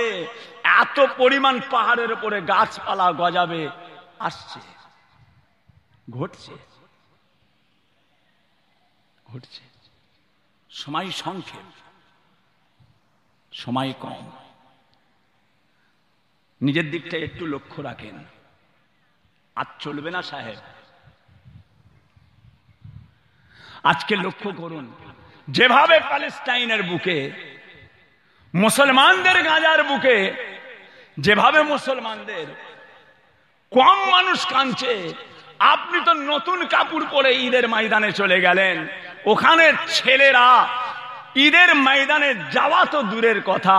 Speaker 1: এত পরিমাণ পাহাড়ের উপরে গাছপালা গজাবে, আসছে, ঘটছে, ঘটছে। সময় সংক্ষেপ, সময় কম, নিজের দিকটা একটু লক্ষ্য রাখেন। আজ চলবে না সাহেব, আজকে লক্ষ্য করুন যেভাবে প্যালেস্টাইনের বুকে, মুসলমানদের গাজার বুকে যেভাবে মুসলমানদের কম মানুষ কাঁদছে, আপনি তো নতুন কাপড় পরে ঈদের ময়দানে চলে গেলেন, ওখানে ছেলেরা ঈদের ময়দানে যাওয়া তো দূরের কথা,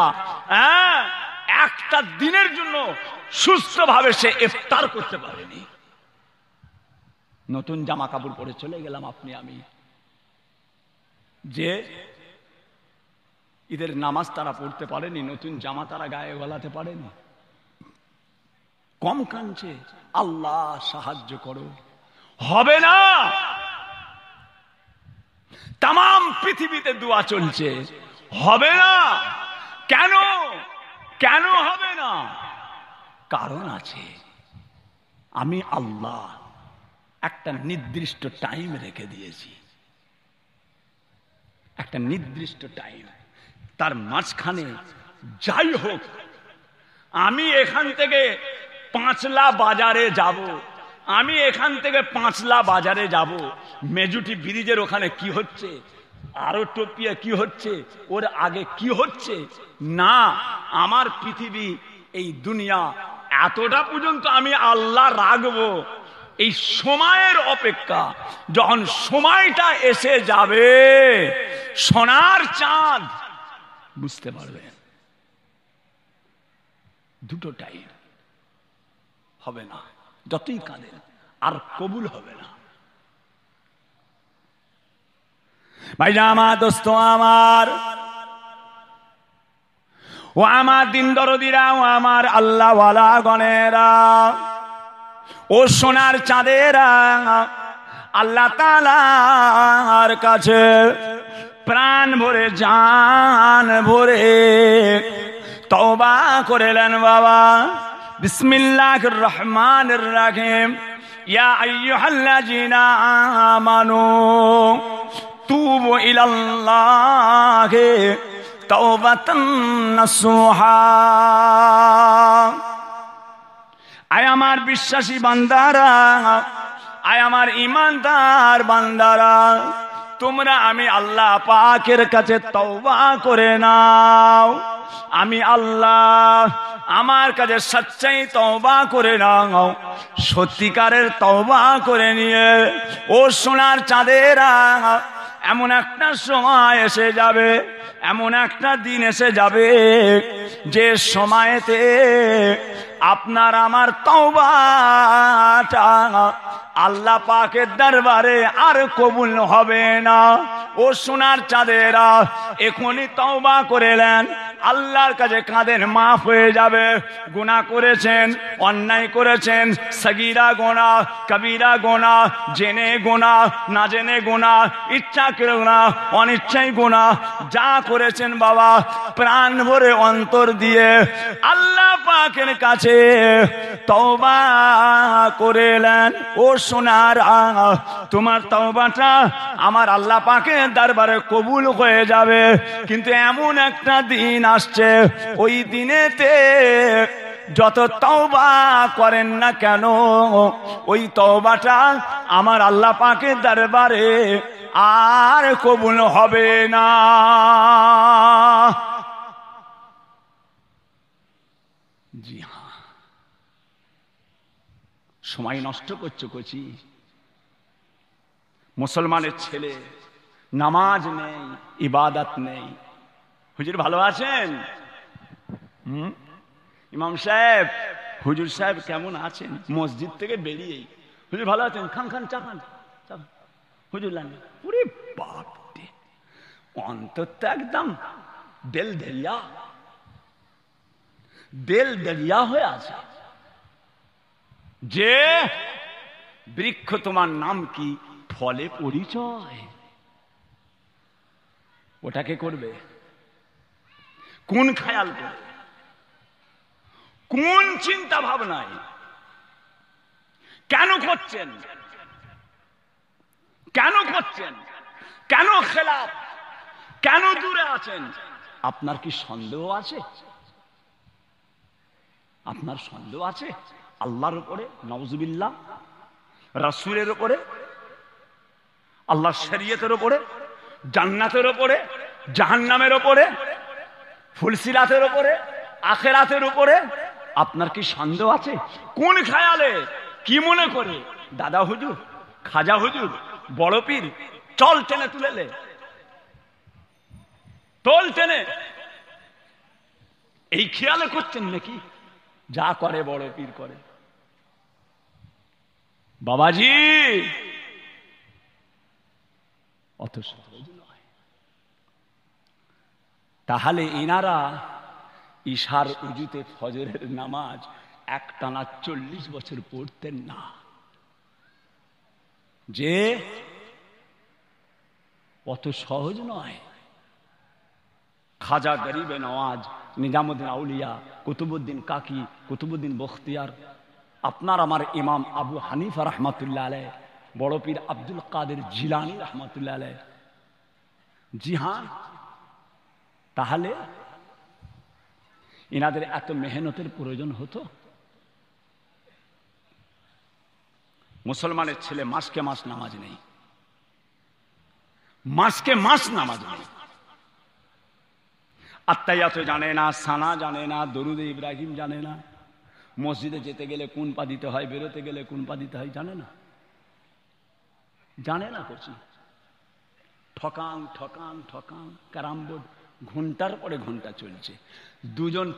Speaker 1: একটা দিনের জন্য সুস্থভাবে সে ইফতার করতে পারেনি। নতুন জামা কাপড় পরে চলে গেলাম আপনি আমি, যে ঈদের নামাজ তারা পড়তে পারেনি, নতুন জামা তারা গায়ে গলাতে পারেনি, কম কাঁদছে। আল্লাহ সাহায্য করো, হবে না। তাম পৃথিবীতে দোয়া চলছে, হবে না। কেন কেন হবে না? কারণ আছে। আমি আল্লাহ একটা নির্দিষ্ট টাইম রেখে দিয়েছি, একটা নির্দিষ্ট টাইম, তার মাঝখানে যাই হোক, আমি এখান থেকে পাঁচলা বাজারে যাব, আমি এখান থেকে পাঁচলা বাজারে যাব, মেজুটি ব্রিজের ওখানে কি হচ্ছে, আরো টোপিয়া কি হচ্ছে, ওর আগে কি হচ্ছে না, আমার পৃথিবী এই দুনিয়া এতটা পর্যন্ত আমি আল্লাহ রাখবো। এই সময়ের অপেক্ষা, যখন সময়টা এসে যাবে সোনার চাঁদ বুঝতে পারবেন, দুটো টাইম হবে না, যতই কাঁদেন আর কবুল হবে না। ভাইরা আমার, দোস্ত আমার, ও আমার দিন দরদিরা, ও আমার আল্লাহ ওয়ালা গণেরা, ও সোনার চাঁদেরা, আল্লাহ তাআলার কাছে প্রাণ ভরে জান ভরে তওবা করেলেন বাবা। বিসমিল্লাহির রহমানির রহিম। ইয়া আইয়ুহাল্লাযীনা আমানু তুবু ইলাল্লাহি তাওবাতান নাসুহা। আয় আমার বিশ্বাসী বান্দারা, আয় আমার ঈমানদার বান্দারা, তোমরা আমি আল্লাহ পাকের কাছে তওবা করে নাও। আমি আল্লাহ আমার কাছে সচ্চাই তওবা করে নাও, সত্যিকারের তওবা করে নিয়ে ও সোনার চাঁদেরা, এমন একটা সময় এসে যাবে, এমন একটা দিন এসে যাবে যে সময়তে আপনার আমার তওবাটা আল্লাহ পাকের দরবারে আর কবুল হবে না। ও সোনার চাঁদেরা, এখনই তওবা করেলেন, আল্লাহর কাছে কাঁদেন, মাফ হয়ে যাবে। গুনাহ করেছেন, অন্যায় করেছেন, সগীরা গুনাহ, কবিরা গুনাহ, জেনে গুনাহ, না জেনে গুনাহ, ইচ্ছা করে গুনাহ, অনিচ্ছায় গুনাহ, যা করেছেন বাবা প্রাণ ভরে অন্তর দিয়ে আল্লাহ পাকের কাছে তওবা করেলেন। ও সোনার, তোমার তওবাটা আমার আল্লাহ পাকের দরবারে কবুল হয়ে যাবে। কিন্তু এমন একটা দিন আসছে, ওই দিনেতে যত তওবা করেন না কেন, ওই তওবাটা আমার আল্লাহ পাকের দরবারে আর কবুল হবে না। জি হ্যাঁ, সময় নষ্ট করছো কচি। মুসলমানের ছেলে, নামাজ নেই, ইবাদত নেই। হুজুর ভালো আছেন? ইমাম সাহেব, হুজুর সাহেব কেমন আছেন? মসজিদ থেকে বেরিয়েই হুজুর ভালো আছেন, খান খান চা খান, হুজুর লান। ওরে বাপ রে, অন্তত একদম দেল দরিয়া, দেল দরিয়া হয়ে আছে। যে বৃক্ষ তোমার নাম কি, ফলে পরিচয়, ওটাকে করবে কোন খেয়াল করে, কোন চিন্তা ভাবনায়, কেন করছেন, কেন করছেন, কেন খেলাফ, কেন দূরে আছেন, আপনার কি সন্দেহ আছে? আপনার সন্দেহ আছে আল্লাহর উপরে? নাউজুবিল্লাহ। রাসূলের উপরে, আল্লাহর শরীয়তের উপরে, জান্নাতের উপরে, জাহান্নামের উপরে, ফুলসিরাতের উপরে, আখিরাতের উপরে আপনার কি সন্দেহ আছে? কোন খেয়ালে, কি মনে করে দাদা হুজুর, খাজা হুজুর, বড় পীর চল টেনে তুলেলে, তোল টেনে, এই খেয়ালে করছেন নাকি? যা করে বড় পীর করে। বাবাজি অত সহজ নয়। তাহলে ইনারা ঈশার উজুতে ফজরের নামাজ একটানা 40 বছর পড়তেন না, যে অত সহজ নয়। খাজা গরিবে নওয়াজ, নিজামুদ্দিন আউলিয়া, কুতুবুদ্দিন কাকি, কুতুবুদ্দিন বখতিয়ার, আপনার আমার ইমাম আবু হানিফা রহমাতুল্লাহ আলাইহ, বড় পীর আব্দুল কাদের জিলানী রহমাতুল্লাহ আলাইহ। জি হ্যাঁ, তাহলে ইনাদের এত মেহনতের প্রয়োজন হতো? মুসলমানের ছেলে মাসকে মাস নামাজ নেই, মাসকে মাস নামাজ নেই, আত্তাহিয়াত জানে না, সানা জানে না, দরুদ ইব্রাহিম জানে না, মসজিদে যেতে গেলে কোন পা দিতে হয়, বেরোতে গেলে কোন পা দিতে হয় জানে না, জানে না করছি। ঠকাং ঠকাং ঠকাং ক্যারাম বোর্ড ঘন্টার পরে ঘন্টা চলছে, দুজন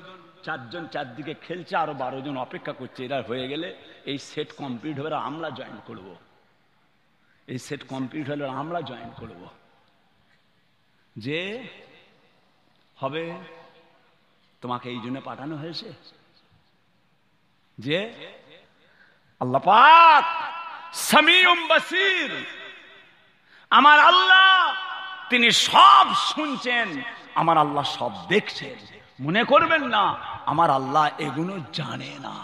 Speaker 1: চারজন চারদিকে খেলছে, আরো 12 জন অপেক্ষা করছে। এরা হয়ে গেলে এই সেট কমপ্লিট হবে, আমরা জয়েন করব। এই সেট কমপ্লিট হলে আমরা জয়েন করব। যে হবে তোমাকে এই জন্য পাঠানো হয়েছে যে আল্লাহ পাক সামিউম বাসির, আমার আল্লাহ তিনি সব শুনছেন, আমার আল্লাহ সব দেখছেন। মনে করবেন না আমার আল্লাহ এগুলো জানে না।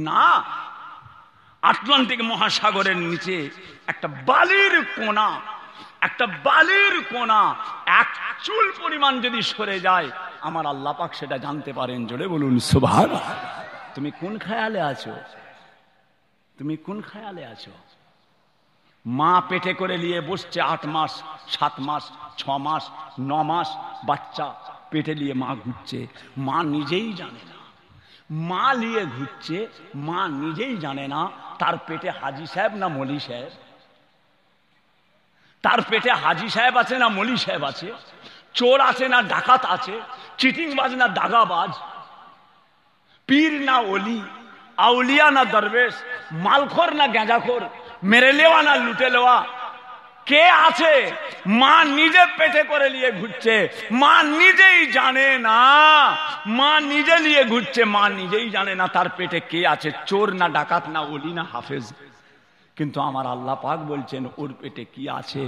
Speaker 1: না, আটলান্টিক মহাসাগরের নিচে একটা বালির কোনা, একটা বালির কোনা এক চুল পরিমাণ যদি সরে যায়, আমার আল্লাহ পাক সেটা জানতে পারেন। জোরে বলুন সুবহানাল্লাহ। তুমি কোন খেয়ালে আছো? তুমি কোন খেয়ালে আছো? মা পেটে করে নিয়ে বসছে 8 মাস, 7 মাস, 6 মাস, 9 মাস বাচ্চা পেটে নিয়ে মা ঘুরছে, মা নিজেই জানে না। মা নিয়ে ঘুরছে, মা নিজেই জানে না তার পেটে হাজি সাহেব না মলি সাহেব, তার পেটে হাজি সাহেব আছে না মলি সাহেব আছে, চোর আছে না ডাকাত আছে, চিটিংবাজ না দাগাবাজ, পীর না ওলি, আউলিয়া না দরবেশ, মালখোর না গাঁজাখোর, মেরে লেওয়া না লুটে লেওয়া, কে আছে? মা নিজে পেটে করে নিয়ে ঘুরছে, মা নিজেই জানে না। মা নিজে নিয়ে ঘুরছে, মা নিজেই জানে না তার পেটে কে আছে, চোর না ডাকাত না ওলি না হাফেজ। কিন্তু আমার আল্লাহ পাক বলছেন ওর পেটে কি আছে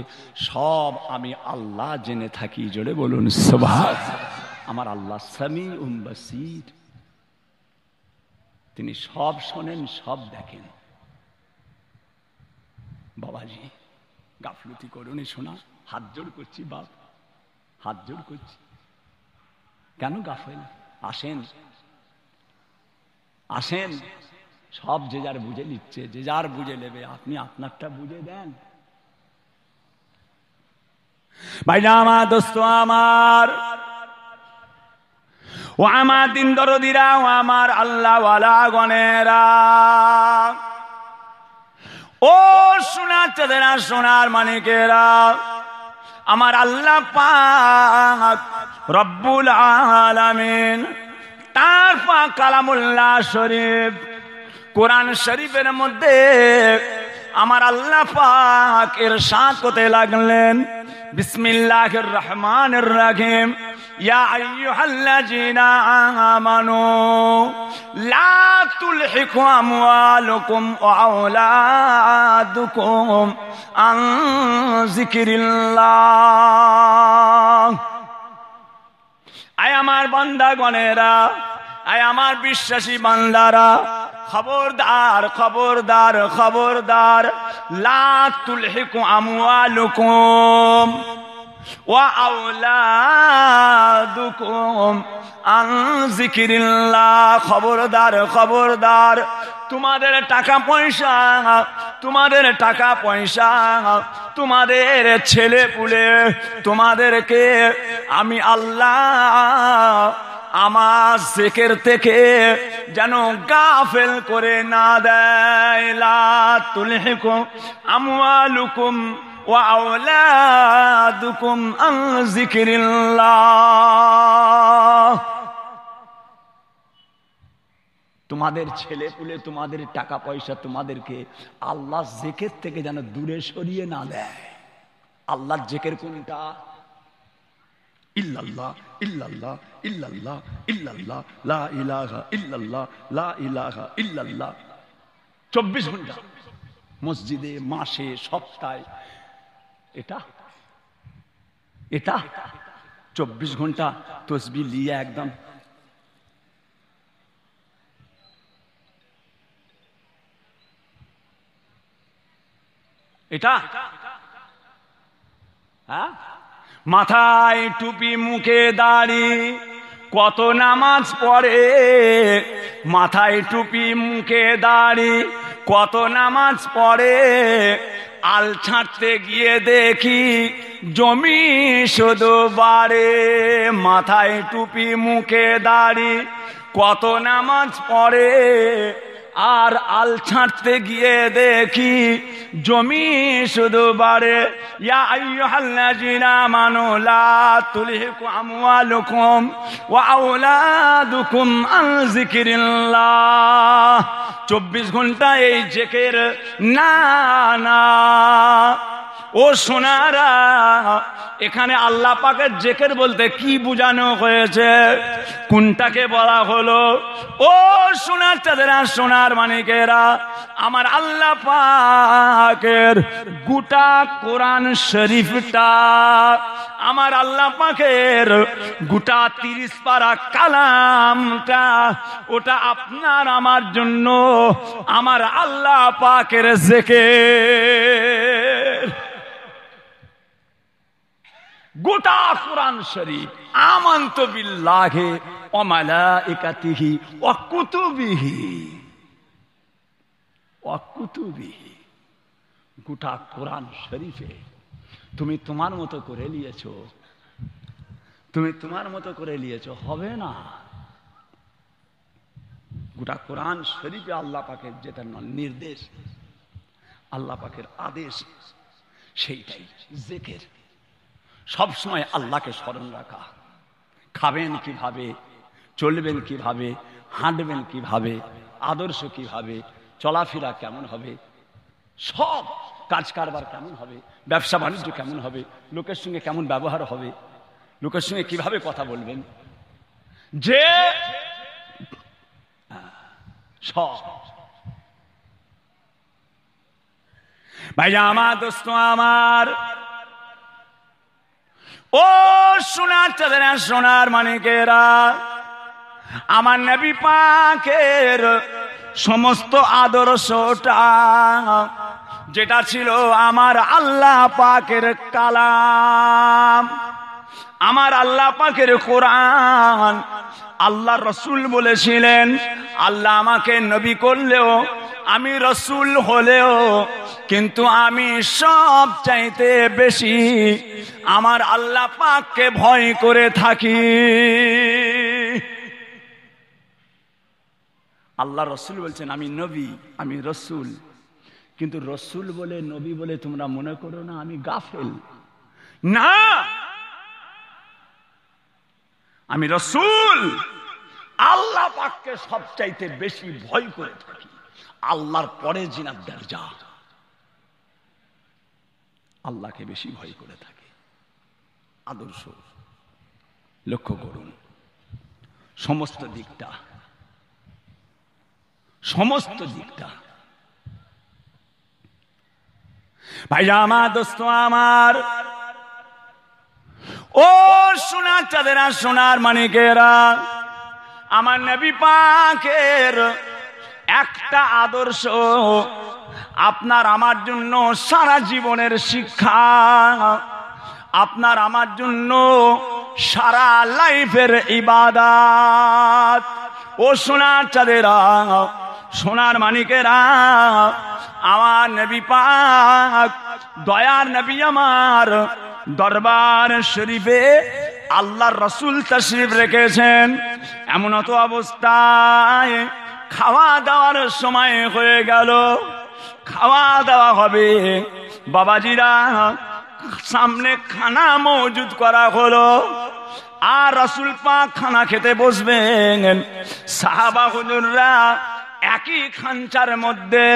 Speaker 1: সব আমি আল্লাহ জেনে থাকি। জোরে বলুন সুবহানাল্লাহ। আমার আল্লাহ সামিউম বাসীর, তিনি সব শোনেন, সব দেখেন। বাবাজি গাফলতি করুনি শোনা, হাত জোড় করছি বাপ, হাত জোড় করছি। কেন গাফেল? আসেন আসেন, সব যে যার বুঝে নিচ্ছে, যে যার বুঝে নেবে। আপনি আপনারটা বুঝে দেন। ভাইরা আমার, দোস্ত আমার, ও আমার দিন দরদিরা, ও আমার আল্লাহ ওয়ালা গনেরা, ও সোনার চাঁদেরা, সোনার মানিকেরা, আমার আল্লাহ পাক রব্বুল আলামিন তার পাক কালামুল্লাহ শরীফ কোরআন শরীফের মধ্যে আমার আল্লাহ পাক ইরশাদ করতে লাগলেন, বিসমিল্লাহির রহমানির রহিম, ইয়া আইয়ুহাল্লাযীনা আমানু লা তুলহিকু আমওয়ালুকুম ওয়া আওলাদুকুম আন যিকরিল্লাহ। আয় আমার বান্দাগণেরা, আয় আমার বিশ্বাসী বান্দারা, খবরদার খবরদার খবরদার, লা তুলহিকু আমওয়ালুকুম, ওয়া আওলাদুকুম আন যিকিরিল্লাহ। খবরদার খবরদার, তোমাদের টাকা পয়সা, তোমাদের টাকা পয়সা, তোমাদের ছেলে পুলে, তোমাদেরকে আমি আল্লাহ আমার জিকির থেকে যেন গাফেল করে না দেয়। লা তুলহিকুম আমওয়ালুকুম ওয়া আওলাদুকুম আন যিকিরিল্লাহ। তোমাদের ছেলে পুলে, তোমাদের টাকা পয়সা তোমাদেরকে আল্লাহ জিকির থেকে যেন দূরে সরিয়ে না দেয়। আল্লাহর জিকির কোনটা? ইল্লাল্লাহ ইল্লাল্লাহ ইল্লাল্লাহ ইল্লাল্লাহ লা ইলাহা ইল্লাল্লাহ লা ইলাহা ইল্লাল্লাহ। 24 ঘন্টা মসজিদে, মাসে, সপ্তাহে, এটা 24 ঘন্টা তসবিহ লিয়ে একদম এটা, হ্যাঁ, মাথায় টুপি, মুখে দাড়ি, কত নামাজ পড়ে, মাথায় টুপি, মুখে দাড়ি, কত নামাজ পড়ে, আল ছাড়তে গিয়ে দেখি জমি শুধু বাড়ে। মাথায় টুপি, মুখে দাড়ি, কত নামাজ পড়ে, আর আল ছাড়তে গিয়ে দেখি জমি শুধু বাড়ে। ইয়া আইয়ুহাল্লাযীনা আমানু লা তুলহিকুম আমওয়ালুকুম ওয়া আওলাদুকুম আন যিকিরিল্লাহ। 24 ঘন্টা এই জিকির না না। ও সোনারা, এখানে আল্লাহ পাকের জিকির বলতে কি বোঝানো হয়েছে, কোনটাকে বলা হলো? ও সোনার চাঁদেরা, সোনার মানিকেরা, আমার আল্লাহ পাকের গোটা কোরআন শরীফটা, আমার আল্লাহ পাকের গোটা 30 পারা কালামটা, ওটা আপনার আমার জন্য আমার আল্লাহ পাকের জিকির। গোটা কোরআন শরীফ, আমানতু বিল্লাহি ওয়া মালাইকাতিহি ওয়া কুতুবিহি ওয়া কুতুবিহি। গোটা কোরআন শরীফে তুমি তোমার মতো করে নিয়েছো, তুমি তোমার মতো করে নিয়েছো, হবে না। গোটা কোরআন শরীফে আল্লাহ পাকের যেটা নির্দেশ, আল্লাহ পাকের আদেশ, সেইটাই জিকির। সবসময় আল্লাহকে স্মরণ রাখা। খাবেন কিভাবে, চলবেন কিভাবে, হাঁটবেন কিভাবে, আদর্শ কিভাবে, চলাফেরা কেমন হবে, সব কাজ কারবার কেমন হবে, ব্যবসা বাণিজ্য কেমন হবে, লোকের সঙ্গে কেমন ব্যবহার হবে, লোকের সঙ্গে কিভাবে কথা বলবেন, যে সব। ভাইয়া আমার, দোস্ত আমার, ও সোনার চাঁদেরা, সোনার মানিকেরা, আমার নবী পাকের সমস্ত আদর্শটা যেটা ছিল আমার আল্লাহ পাকের কালাম, আমার আল্লাহ পাকের কোরআন। আল্লাহ রসুল বলেছিলেন, আল্লাহ আমাকে নবী করলেও, আমি রসুল হলেও, কিন্তু আমি সব চাইতে বেশি আমার আল্লাহ পাককে ভয় করে থাকি। আল্লাহ রসুল বলছেন, আমি নবী, আমি রসুল, কিন্তু রসুল বলে, নবী বলে তোমরা মনে করো না আমি গাফেল। না, আমি রসুল, আল্লাহ পাককে সবচাইতে বেশি ভয় করে থাকি। আল্লাহর পরে জিনার দরজা, আল্লাহকে বেশি ভয় করে থাকে। আদর্শ লক্ষ্য করুন, সমস্ত দিকটা, সমস্ত দিকটা। ভাইয়া আমার, দোস্ত আমার, ও সোনার চাঁদেরা, সোনার মানিকেরা, আমার নবী পাকের একটা আদর্শ আপনার আমার জন্য সারা জীবনের শিক্ষা। আপনার আমার জন্য সারা লাইফের ইবাদত। ও সোনার চাঁদেরা, সোনার মানিকেরা, আমার নবী পাক, দয়ার নবী আমার দরবার শরীফে আল্লাহর রাসূল তাশরীফ রেখেছেন। এমন তো অবস্থায় খাওয়া দাওয়ার সময় হয়ে গেল, খাওয়া দাওয়া হবে। বাবাজিরা, সামনে খানা মজুদ করা হলো, আর রাসূল পাক খানা খেতে বসবেন। সাহাবা হুজুররা একই খাঞ্চার মধ্যে,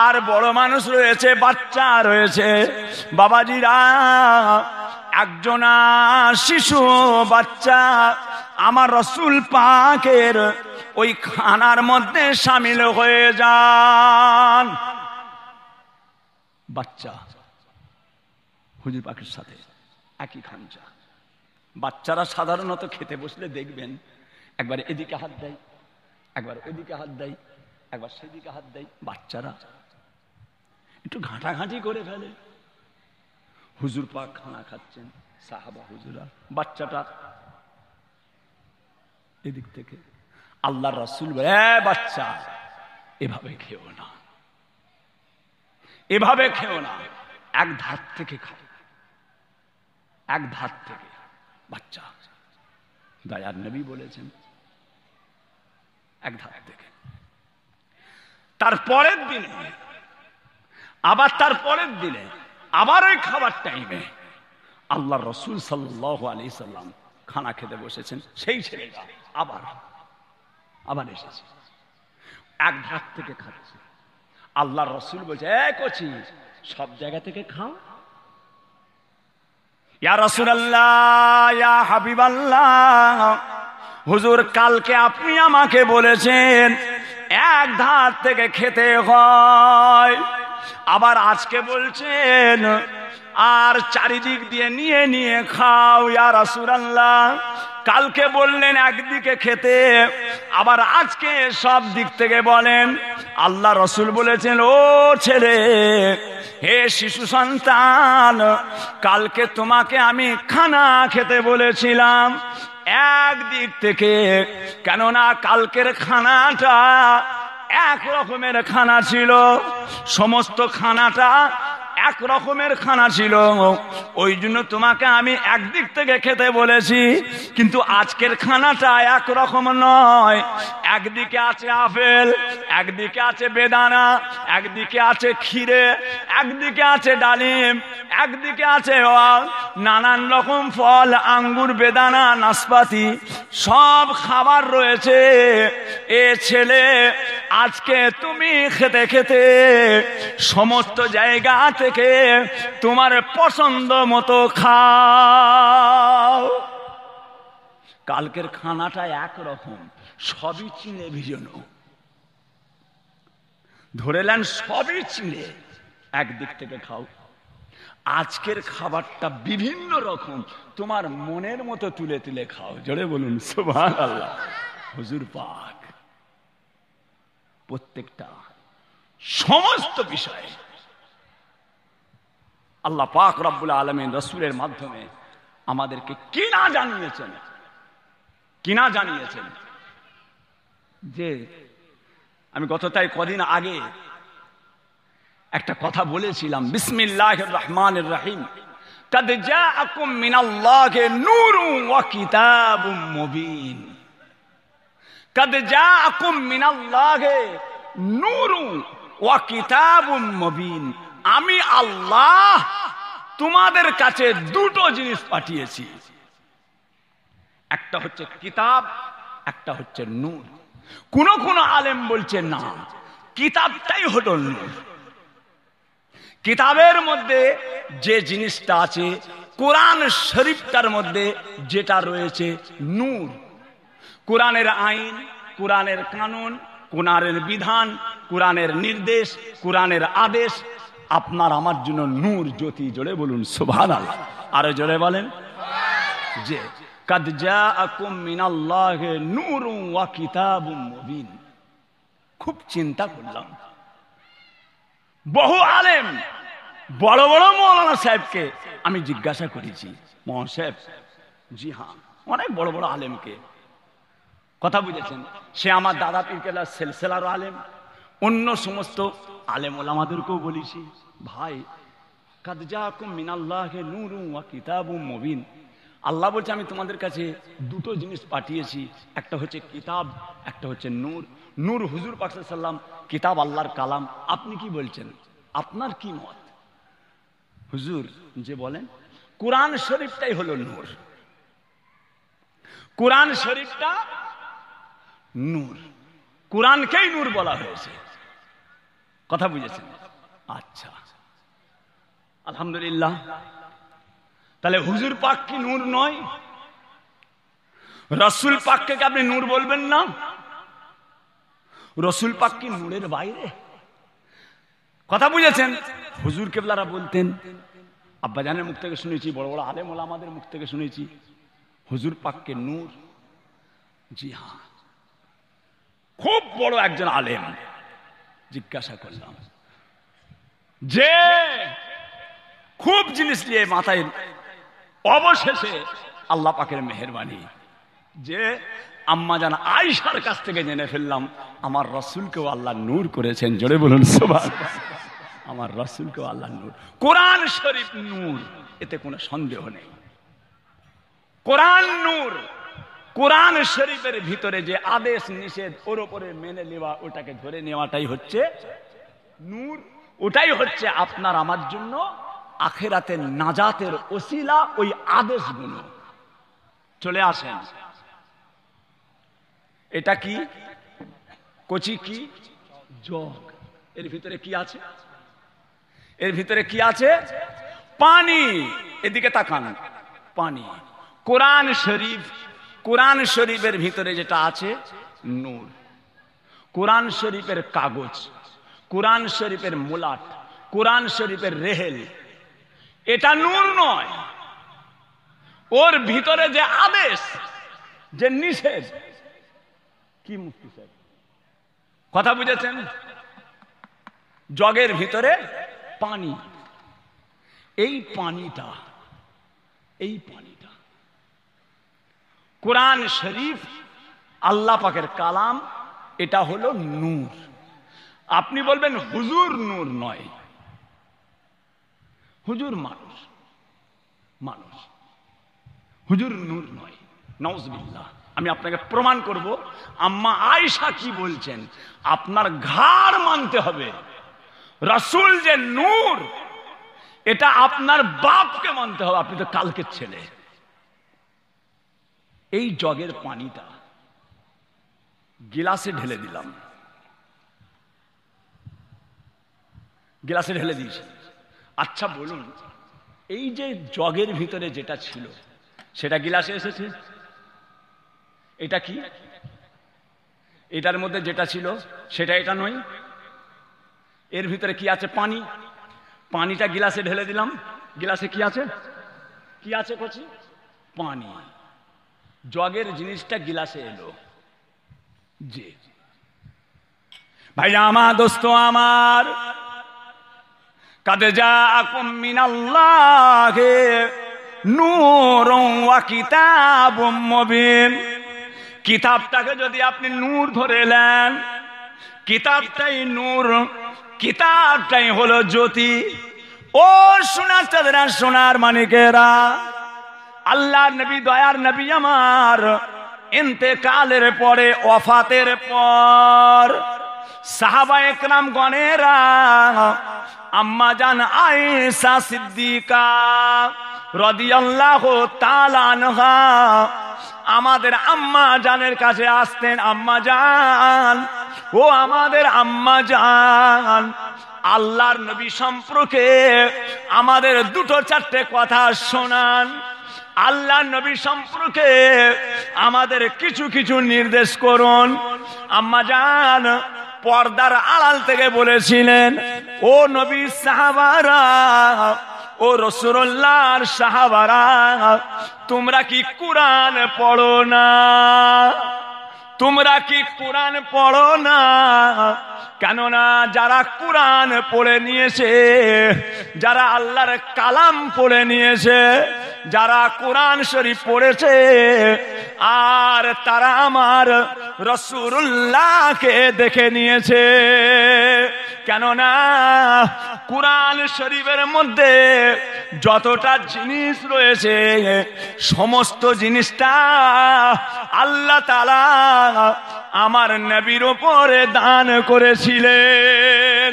Speaker 1: আর বড় মানুষ রয়েছে, বাচ্চা রয়েছে। বাবাজিরা, একজনা শিশু বাচ্চা আমার রাসূল পাকের ওই খানার মধ্যে শামিল হয়ে যান। বাচ্চা হুজুর পাকের সাথে একই খাঞ্চা। বাচ্চারা সাধারণত খেতে বসলে দেখবেন একবার এদিকে হাত দেয়, একবার ওইদিকে হাত দেয়, একবার সেদিকে হাত দেয়। বাচ্চারা একটু ঘাঁটাঘাঁটি করে ফেলে। হুজুর পাক খানা খাচ্ছেন, সাহাবা হুজুরা, বাচ্চাটা এদিক থেকে। আল্লাহর রাসূল বলে, বাচ্চা এভাবে খেও না, এভাবে খেও না, এক ধার থেকে খাও, এক ধার থেকে। বাচ্চা, দয়ার নবী বলেছেন এক ধার থেকে। তারপরের দিনে আবার, তারপরের দিনে আবার ওই খাবার টাইমে আল্লাহর রাসূল সাল্লাল্লাহু আলাইহি সাল্লাম খানা খেতে বসেছেন। সেই ছেলেটা আবার আবার এসেছে, এক ধার থেকে খাচ্ছে। আল্লাহর রাসূল বলছে, কচি, সব জায়গা থেকে খাও। ইয়া রাসূলুল্লাহ, ইয়া হাবিবাল্লাহ, হুজুর কালকে আপনি আমাকে বলেছেন এক ধার থেকে খেতে হয়, আবার আজকে বলছেন আর চারিদিক দিয়ে নিয়ে নিয়ে খাও। ইয়া রাসূলুল্লাহ, কালকে বললেন একদিকে খেতে, আবার আজকে সব দিক থেকে বলেন। আল্লাহ রাসূল বলেছেন, ও ছেলে, হে শিশু সন্তান, কালকে তোমাকে আমি খানা খেতে বলেছিলাম একদিক থেকে, কেননা কালকের খানাটা এক রকমের খানা ছিল, সমস্ত খানাটা এক রকমের খানা ছিল, ওই জন্য তোমাকে আমি একদিক থেকে খেতে বলেছি। কিন্তু আজকের খানাটা এক রকম নয়, একদিকে আছে আপেল, একদিকে আছে বেদানা, একদিকে আছে ক্ষীরে, একদিকে আছে ডালিম, একদিকে আছে নানান রকম ফল, আঙ্গুর, বেদানা, নাশপাতি, সব খাবার রয়েছে। এ ছেলে, আজকে তুমি খেতে খেতে সমস্ত জায়গা থেকে তোমার পছন্দ মতো খাও। কালকের খানাটা একরকম, সবই চিনে ভিজানো, ধরে নেন সবই চিনে, একদিক থেকে খাও। আজকের খাবারটা বিভিন্ন রকম, তোমার মনের মতো তুলে তুলে খাও। জোরে বলুন সুবহানাল্লাহ। হুজুর পাক প্রত্যেকটা সমস্ত বিষয়ে আল্লাহ পাক রব্বুল আলামিন রাসূলের মাধ্যমে আমাদেরকে কিনা জানিয়েছেন যে, আমি গতটাই কদিন আগে একটা কথা বলেছিলাম, বিসমিল্লাহির রহমানির রহিম, কাদ জাআকুম মিনাল্লাহি নূরুন ওয়া কিতাবুম মুবিন। কাদ জাআকুম মিনাল্লাহি নূরুন ওয়া কিতাবুম মুবিন। আমি আল্লাহ তোমাদের কাছে দুটো জিনিস পাঠিয়েছি, একটা হচ্ছে কিতাব, একটা হচ্ছে নূর। কোন কোন আলেম বলছে না, কিতাবটাই হলো নূর। কিতাবের মধ্যে যে জিনিসটা আছে, কোরআন শরীফটার মধ্যে যেটা রয়েছে নূর, কোরআনের আইন, কোরআনের কানুন, কোরআনের বিধান, কোরআনের নির্দেশ, কোরআনের আদেশ আপনার আমার জন্য নূর, জ্যোতি। জোরে বলুন সুবহানাল্লাহ। আরো জোরে বলেন যে, কাদ জাআকুম মিনাল্লাহি নূরুন ওয়া কিতাবুম মুবিন। খুব চিন্তা করলাম, বহু আলেম বড় বড় মৌলানা সাহেবকে আমি জিজ্ঞাসা করেছি, মৌলানা সাহেব, জি হ্যাঁ, অনেক বড় বড় আলেমকে, কথা বুঝেছেন, সে আমার দাদা পীর কেবলার সিলসিলার আলেম, অন্য সমস্ত আলেম ওলামাদেরকেও বলেছি, ভাই কাদ জাকুম মিনাল্লাহি নূরুন ওয়া কিতাবুম মুবিন, আল্লাহ বলছে আমি তোমাদের কাছে দুটো জিনিস পাঠিয়েছি, একটা হচ্ছে কিতাব, একটা হচ্ছে নূর। নূর হুজুর পাক সাল্লাল্লাহু আলাইহি ওয়াসাল্লাম, কিতাব আল্লাহর কালাম। আপনি কি বলছেন, আপনার কি মত? হুজুর যে বলেন কোরআন শরীফটাই হলো নূর, কোরআন শরীফটা নূর, কোরআনকেই নূর বলা হয়েছে, কথা বুঝেছেন? আচ্ছা, আলহামদুলিল্লাহ। তাহলে হুজুর পাক কি নূর নয়? রসুল পাককে কি আপনি নূর বলবেন না? রসুল পাক কি নূরের বাইরে? কথা বুঝেছেন? হুজুর কেবলারা বলতেন, আব্বাজানের মুখ থেকে শুনেছি, বড় বড় আলেম ওলামাদের মুখ থেকে শুনেছি, হুজুর পাককে নূর। জি হ্যাঁ, খুব বড় একজন আলেম জিজ্ঞাসা করলাম, যে খুব জিনিস নিয়ে মাথায়, অবশেষে আল্লাহ পাকের মেহেরবানি যে আম্মা জান আয়েশার কাছ থেকে জেনে ফেললাম আমার রাসূলকেও আল্লাহ নূর করেছেন। জোরে বলুন সুবহানাল্লাহ। আমার রাসূলকেও আল্লাহ নূর, কোরআন শরীফ নূর, এতে কোনো সন্দেহ নেই। কোরআন নূর, কোরআন শরীফের ভিতরে যে আদেশ নিষেধ ওর উপরে মেনে নেওয়া, ওটাকে ধরে নেওয়াটাই হচ্ছে নূর, ওটাই হচ্ছে আপনার আমার জন্য আখিরাতের নাজাতের ওসিলা। ওই আদেশগুলো চলে আসেন। এটা কি কচি, কি জগ, এর ভিতরে কি আছে? এর ভিতরে কি আছে? পানি। এদিকে তাকান, পানি। কোরআন শরীফ, কোরআন শরীফের ভিতরে যেটা আছে নূর। কোরআন শরীফের কাগজ, কোরআন শরীফের মুলাট, কোরআন শরীফের রেহেল, এটা নূর নয়। ওর ভিতরে যে আদেশ, যে নিষেধ, কি মুফতি সাহেব কথা বুঝেছেন? জগের ভিতরে পানি, এই পানিটা, এই পানিটা কোরআন শরীফ আল্লাহ পাকের কালাম, এটা হলো নূর। আপনি বলবেন হুজুর নূর নয়, হুজুর মানুষ, মানুষ, হুজুর নূর নয়। নাউজুবিল্লাহ। আমি আপনাকে প্রমাণ করব আম্মা আয়েশা কি বলছেন, আপনার ঘাড় মানতে হবে। রাসূল যে নূর, এটা আপনার বাপকে মানতে হবে, আপনি তো কালকের ছেলে। এই জগের পানিটা গিলাসে ঢেলে দিলাম, গিলাসে ঢেলে দিয়েছি। আচ্ছা বলুন, এই যে জগের ভিতরে যেটা ছিল সেটা গিলাসে এসেছে? এটা কি? এটার মধ্যে যেটা ছিল সেটা এটা নয়। এর ভিতরে কি আছে? পানি। পানিটা গিলাসে ঢেলে দিলাম, গিলাসে কি আছে? কি আছে কচি? পানি। জগের জিনিসটা গিলাসে এলো। জি ভাই আমার, দোস্ত আমার, কাদ জাআকুম মিনাল্লাহি নূরুন ওয়া কিতাবুম মুবিন। কিতাবটাকে যদি আপনি নূর ধরে নেন, কিতাবটাই নূর, কিতাবটাই হলো জ্যোতি। ও সোনার চাঁদেরা, সোনার মানিকেরা, আল্লাহর নবী, দয়ার নবী আমার ইন্তেকালের পরে, ওয়াফাতের পর সাহাবায়ে কেরাম গণেরা আম্মা জান আয়েশা সিদ্দিকা রাদিয়াল্লাহু তাআলা আনহা আমাদের আম্মা জানের কাছে আসতেন। আম্মা জান, ও আমাদের আম্মা জান, আল্লাহর নবী সম্পর্কে আমাদের দুটো চারটে কথা শোনান। আল্লাহর নবী সম্পর্কে আমাদের কিছু কিছু নির্দেশ করুন। আম্মা জান পর্দার আড়াল থেকে বলেছিলেন, ও নবী সাহাবারা, ও রাসূলুল্লাহর সাহাবারা, তোমরা কি কোরআন পড়ো না? তোমরা কি কোরআন পড়ো না? কেননা যারা কোরআন পড়ে নিয়েছে, যারা আল্লাহর কালাম পড়ে নিয়েছে, যারা কোরআন শরীফ পড়েছে, আর তারা আমার রাসূলুল্লাহকে দেখে নিয়েছে। কেননা কোরআন শরীফের মধ্যে যতটা জিনিস রয়েছে সমস্ত জিনিসটা আল্লাহ তাআলা আমার নবীর উপরে দান করেছিলেন।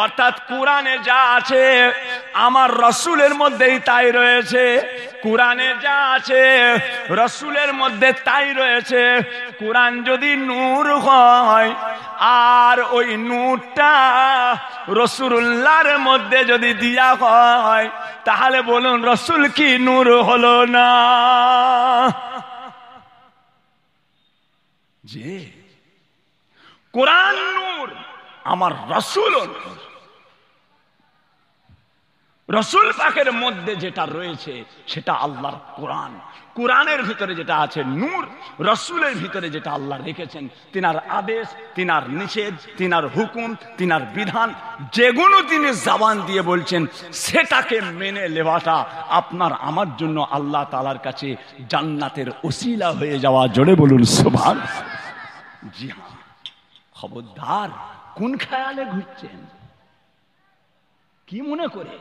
Speaker 1: অর্থাৎ কোরআনে যা আছে আমার রাসূলের মধ্যেই তাই রয়েছে, কোরআনে যা আছে রাসূলের মধ্যে তাই রয়েছে। কোরআন যদি নূর হয় আর ওই নূরটা রাসূলুল্লাহর মধ্যে যদি দিয়া হয়, তাহলে বলুন রাসূল কি নূর হলো না? যে কোরআন নূর, আমার রাসূল নূর। রাসূল পাকের মধ্যে যেটা রয়েছে সেটা আল্লাহর কোরআন। কোরআনের ভিতরে যেটা আছে নূর, রাসূলের ভিতরে যেটা আল্লাহ রেখেছেন, তিনার আদেশ, তিনার নিষেধ, তিনার হুকুম, তিনার বিধান, যেগুলো তিনি জবান দিয়ে বলছেন সেটাকে মেনে নেওয়াটা আপনার আমার জন্য আল্লাহ তাআলার কাছে জান্নাতের ওসিলা হয়ে যাওয়া। জোরে বলুন সুবহানাল্লাহ। জি হ্যাঁ, খবরদার, কোন খেয়ালে ঘুরছেন? কি মনে করে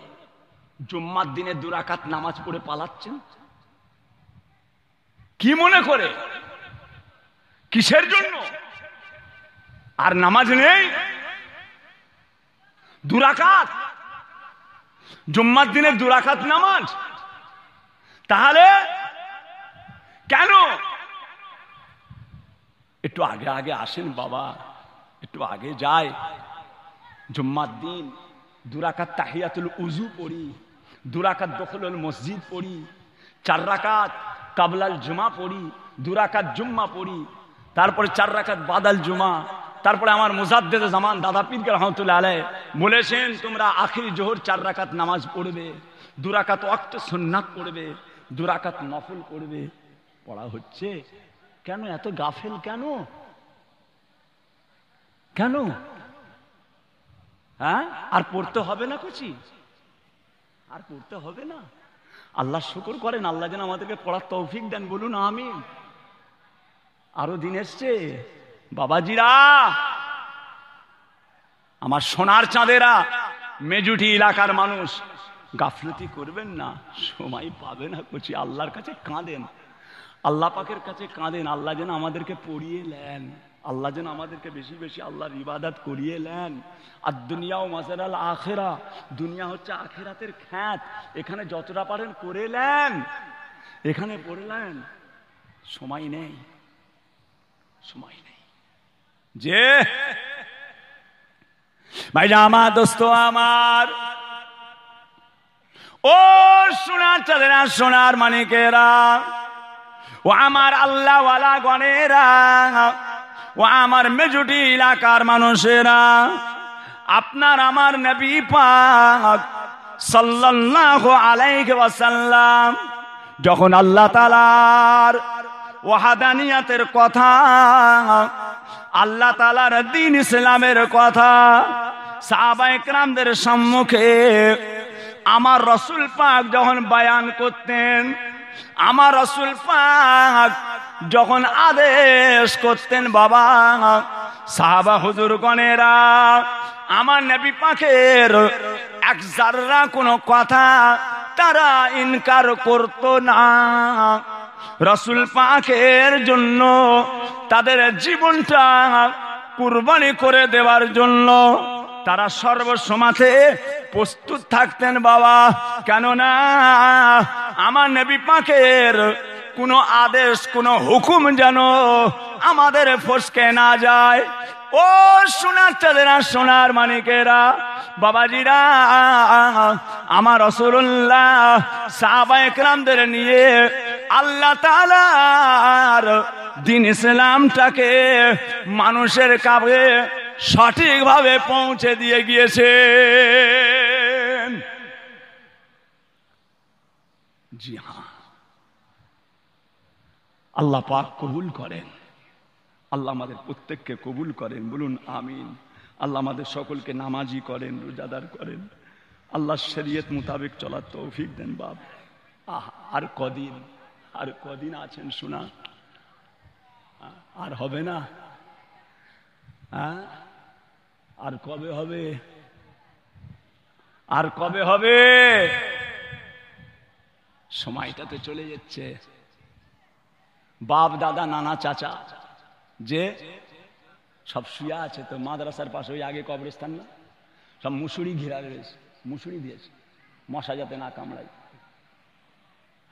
Speaker 1: জুম্মার দিনে 2 রাকাত নামাজ পড়ে পালাচ্ছেন? কি মনে করে? কিসের জন্য? আর নামাজ নেই? 2 রাকাত জুম্মার দিনে 2 রাকাত নামাজ, তাহলে কেন? একটু আগে আগে আসেন বাবা, একটু আগে যায়। জুম্মার দিন 2 রাকাত তাহিয়াতুল উযু পড়ি, 2 রাকাত দখলুল মসজিদ পড়ি, 4 রাকাত কাবলাল জুমা পড়ি, 2 রাকাত জুম্মা পড়ি, তারপরে 4 রাকাত বাদাল জুমা। তারপরে আমার মুজাদ্দেদে জামান দাদা পীর রহমাতুল্লাহ আলাইহি বলেছেন তোমরা আখিরি জোহর 4 রাকাত নামাজ পড়বে, 2 রাকাত ওয়াক্ত সুন্নাত পড়বে, 2 রাকাত নফল পড়বে। পড়া হচ্ছে কেন? এত গাফেল কেন? কেন? হ্যাঁ, আর পড়তে হবে না কুচি? আর পড়তে হবে না? আল্লাহ শুকর করেন, আল্লাহ যেন আমাদেরকে পড়ার তৌফিক দেন। বলুন আমিন। আরো দিন এসছে বাবাজিরা, আমার সোনার চাঁদেরা, মেজুটি এলাকার মানুষ, গাফলতি করবেন না, সময় পাবে না কুচি। আল্লাহর কাছে কাঁদেন, আল্লাহ পাকের কাছে কাঁদেন, আল্লাহ যেন আমাদেরকে পড়িয়ে নেন, আল্লাহ যেন আমাদেরকে বেশি বেশি আল্লাহর ইবাদত করিয়ে নেন। আর দুনিয়া ও মাজারাল আখিরা, দুনিয়া হচ্ছে আখিরাতের খ্যাত, এখানে যতটা পারেন করে নেন, এখানে পড়ে নেন। সময় নেই, সময় নেই। যে ভাইরা আমার, দোস্ত আমার, ও সোনার চাঁদেরা, সোনার মানিকেরা, ও আমার আল্লাহ ওয়ালা গণেরা, ও আমার মেজুটি এলাকার মানুষেরা, আপনার আমার নবী পাক সাল্লাল্লাহু আলাইহি ওয়াসাল্লাম যখন আল্লাহ তাআলার ওয়াহদানিয়াতের কথা, আল্লাহ তাআলার দ্বীন ইসলামের কথা সাহাবায়ে কেরামদের সম্মুখে আমার রাসূল পাক যখন বয়ান করতেন, আমার রাসূল পাক যখন আদেশ করতেন, বাবা সাহাবা হুজুরগণেরা আমার নবী পাকের এক যাররা কোনো কথা তারা ইনকার করত না। রাসূল পাকের জন্য তাদের জীবনটা কুরবানি করে দেওয়ার জন্য তারা সর্বসময়ে প্রস্তুত থাকতেন বাবা। কেননা আমার নবী পাকের কোনো আদেশ, কোনো হুকুম যেন আমাদের ফসকে না যায়। ও সোনার চাঁদেরা, সোনার মানিকেরা, বাবাজিরা, আমার রাসূলুল্লাহ সাহাবায়ে কেরামদের নিয়ে আল্লাহ তাআলার দ্বীন ইসলামটাকে মানুষের কাছে সঠিকভাবে পৌঁছে দিয়ে গিয়েছেন। জি হ্যাঁ, আল্লাহ পাক কবুল করেন, আল্লাহ আমাদের প্রত্যেককে কবুল করেন। বলুন আমিন। আল্লাহ আমাদের সকলকে নামাজি করেন, রোজাদার করেন, আল্লাহ শরীয়ত মোতাবেক চলার তৌফিক দেন। বাপ আর কদিন আছেন শোনা, আর হবে না? আর কবে হবে? আর কবে হবে? সময়টা তো চলে যাচ্ছে। বাপ দাদা নানা চাচা যে সব শুয়ে আছে, তো মাদ্রাসার পাশে ওই আগে কবরস্থান না, সব মুসুরি ঘেরা রয়েছে, মুসুরি দিয়েছে মশা যাতে না কামড়ায়।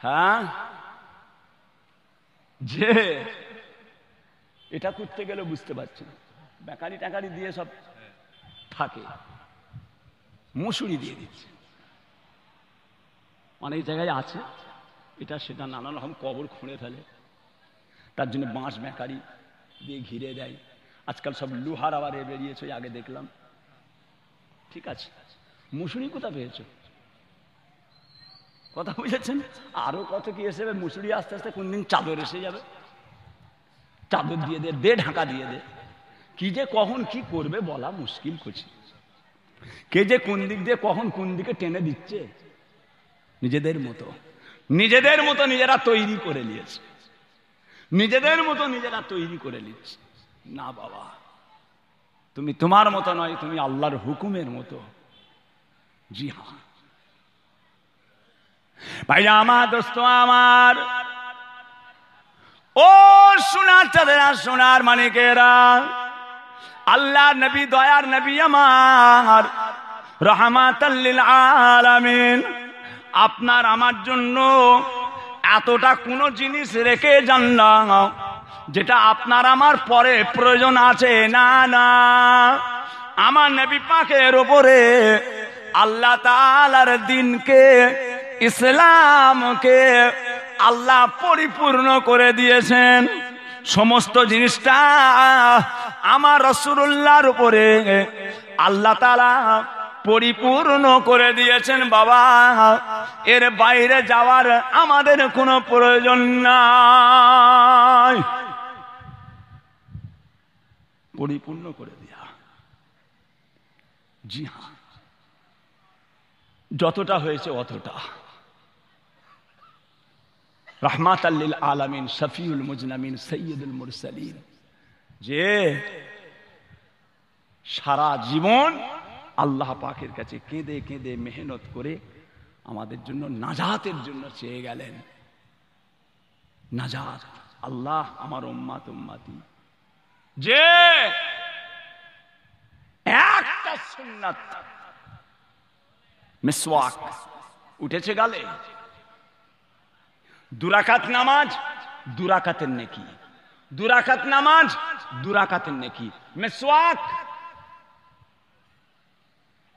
Speaker 1: হ্যাঁ, যে এটা করতে গেলে বুঝতে পারছি না, বেকারি টাকারি দিয়ে সব থাকে, মুসুরি দিয়ে দিচ্ছে। অনেক জায়গায় আছে এটা সেটা নানা রকম কবর খুঁড়ে ফেলে, তার জন্য বাঁশ বেকারি দিয়ে ঘিরে দেয়। আজকাল সব লোহার আবার বেরিয়েছে, আগে দেখলাম। ঠিক আছে, মুসুরি কোথা পেয়েছ? কথা বুঝেছেন? আরো কত কি এসে মুসুরি আস্তে আস্তে কোন দিন চাদর এসে যাবে, চাদর দিয়ে দে, ঢাকা দিয়ে দে। কি যে কখন কি করবে বলা মুশকিল করছে। কে যে কোন দিক দিয়ে কখন কোন দিকে টেনে দিচ্ছে, নিজেদের মতো নিজেরা তৈরি করে নিয়েছে, নিজেদের মতো নিজেরা তৈরি করে নিচ্ছে। না বাবা, তুমি তোমার মতো নয়, তুমি আল্লাহর হুকুমের মতো। জি হ্যাঁ ভাই আমার, দোস্ত আমার, ও সোনার চাঁদেরা, সোনার মানিকেরা, আল্লাহ নবী, দয়ার নবী আমার, রাহমাতাল লিল আলামিন, আপনার আমার জন্য এতটা কোনো জিনিস রেখে যান না যেটা আপনার আমার পরে প্রয়োজন আছে। না না, আমার নবী পাকের ওপরে আল্লাহ তাআলার দ্বীনকে, ইসলামকে আল্লাহ পরিপূর্ণ করে দিয়েছেন। সমস্ত জিনিসটা আমার রাসূলুল্লাহর উপরে আল্লাহ তাআলা পরিপূর্ণ করে দিয়েছেন। বাবা, এর বাইরে যাওয়ার আমাদের কোনো প্রয়োজন নাই। পরিপূর্ণ করে দিয়া। জি হ্যাঁ, যতটা হয়েছে অতটা। রাহমাতাল লিল আলামিন, শফিউল মুজনামিন, সাইয়্যিদুল মুরসালিন, যে সারা জীবন আল্লাহ পাকের কাছে কেঁদে কেঁদে মেহনত করে আমাদের জন্য নাজাতের জন্য চেয়ে গেলেন। নাজাত, আল্লাহ আমার উম্মাত উম্মাতি, যে একটা সুন্নাত মিসওয়াক উঠেছে গালে, দুরাকাত নামাজ, দুরাকাতের নেকি, দুরাকাত নামাজ, দুরাকাতের নেকি। মিসওয়াক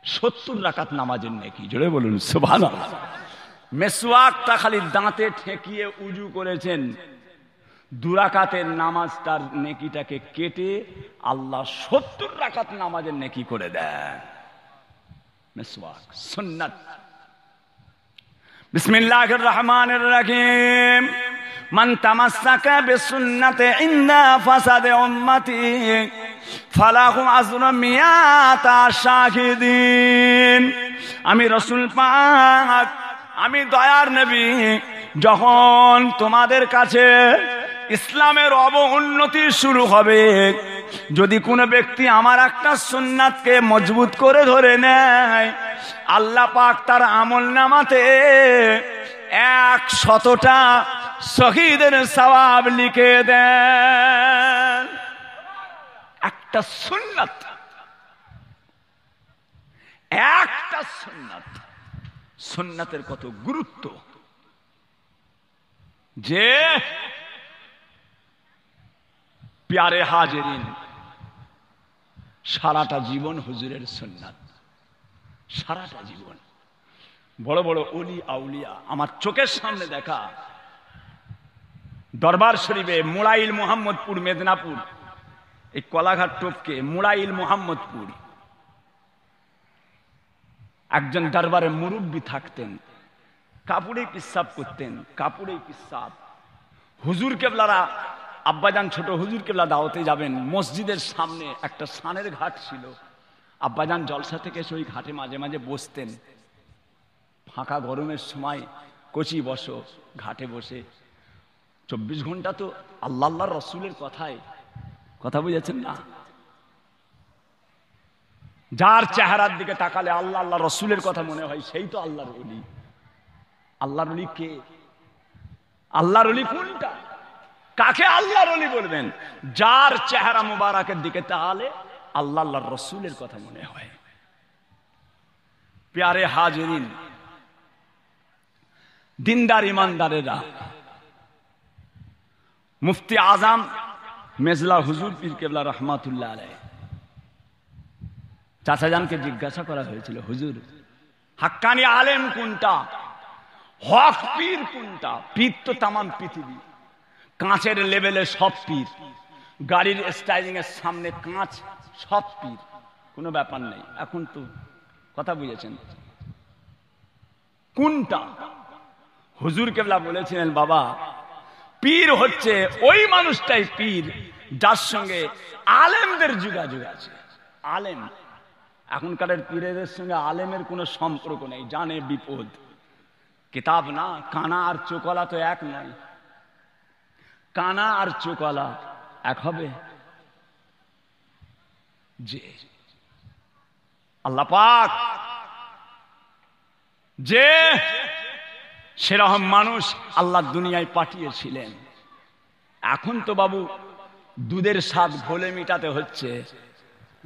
Speaker 1: 70 রাকাত নামাজের নেকি। জোরে বলুন সুবহানাল্লাহ। মিসওয়াকটা খালি দাঁতে ঠেকিয়ে উজু করেছেন, দুরাকাতের নামাজটার নেকিটাকে কেটে আল্লাহ 70 রাকাত নামাজের নেকি করে দেন। মিসওয়াক সুন্নাত। বিসমিল্লাহির রহমানির রহিম। মান তামাসসাকা বিসুন্নতি ইনদা ফাসাদি উম্মতি ফালাহু আজরু মিয়াতা শাহিদিন। আমি রাসূল পাক, আমি দয়ার নবী, যখন তোমাদের কাছে ইসলামের অবউন্নতি শুরু হবে, যদি কোনো ব্যক্তি আমার একটা সুন্নাতকে মজবুত করে ধরে নেয়, আল্লাহ পাক তার আমলনামাতে 100টা শহীদের সওয়াব লিখে দেন। একটা সুন্নাত, একটা সুন্নাত, সুন্নাতের কত গুরুত্ব, যে প্যারে হাজেরিন, সারাটা জীবন হুজুরের সুন্নাত, সারাটা জীবন। বড় বড় ওলি আউলিয়া আমার চোখের সামনে দেখা। দরবার শরীফে মুড়াইল মোহাম্মদপুর, মেদিনীপুর, এই কলাঘাট টপকে মুড়াইল মোহাম্মদপুর, একজন দরবারে মুরব্বী থাকতেন, কাপড়ে পিসাব করতেন, কাপড়ে পিসাব। হুজুর কেবলারা, আব্বাজান ছোট হুজুর কেবলা দাওয়াতে যাবেন, মসজিদের সামনে একটা সানের ঘাট ছিল, আব্বাজান জলসা থেকে এসে ওই ঘাটে মাঝে মাঝে বসতেন, ফাঁকা গরমের সময় কচি বসো ঘাটে বসে 24 ঘন্টা তো আল্লাহ আল্লাহ রসুলের কথায়, কথা বুঝেছেন না? যার চেহারার দিকে তাকালে আল্লাহ আল্লাহ রসুলের কথা মনে হয় সেই তো আল্লাহর ওলি। আল্লাহর ওলি কে? আল্লাহর ওলি কোনটা? কাকে আল্লাহর ওলি বলবেন? যার চেহারা মুবারকের দিকে তাকালে আল্লাহ আল্লাহর রসুলের কথা মনে হয়। প্যারে হাজিরিন, দিনদার ইমানদারেরা, মুফতি আজম মেজলা হুজুর পীর কেবলা রহমাতুল্লাহ আলাইহ চাচাজানকে জিজ্ঞাসা করা হয়েছিল, হুজুর হাক্কানি আলেম কোনটা, হক পীর কোনটা? পীর তো তামাম পৃথিবী, কাঁচের লেভেলে সব পীর, গাড়ির স্টাইরিং এর সামনে কাঁচ, সব পীর, কোনো ব্যাপার নেই। এখন তো কথা বুঝেছেন কোনটা? হুজুর কেবলা বলেছিলেন, বাবা পীর হচ্ছে ওই মানুষটাই পীর যার সঙ্গে আলেমদের যোগাযোগ আছে। আলেম, এখনকার পীরের সঙ্গে আলেমের কোনো সম্পর্ক নেই, জানে বিপদ। কিতাব না, কানা আর চোকলা তো এক নয়। কানা আর চোকলা এক হবে? যে আল্লাহ পাক যে সেরকম মানুষ আল্লাহ দুনিয়ায় পাঠিয়েছিলেন। এখন তো বাবু দুধের স্বাদ ঘোলে মিটাতে হচ্ছে,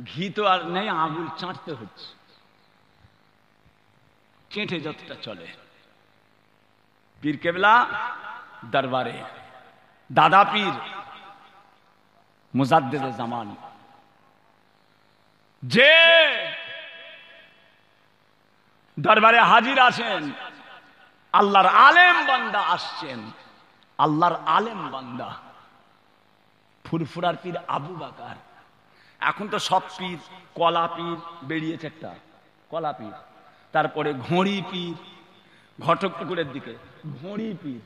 Speaker 1: ঘি তো আর নেই, আঙুল চাটতে হচ্ছে, চেটে যতটা চলে। পীর কেবলা দরবারে দাদা পীর মুজাদ্দেদে জামান, যে দরবারে হাজির আছেন, আল্লাহর আলেম বান্দা আসছেন, আল্লাহর আলেম বান্দা ফুরফুরার পীর আবু বাকার। এখন তো সব পীর, কলা পীর বেরিয়েছে একটা, কলা পীর, তারপরে ঘড়ি পীর, ঘটকপুকুরের দিকে ঘড়ি পীর,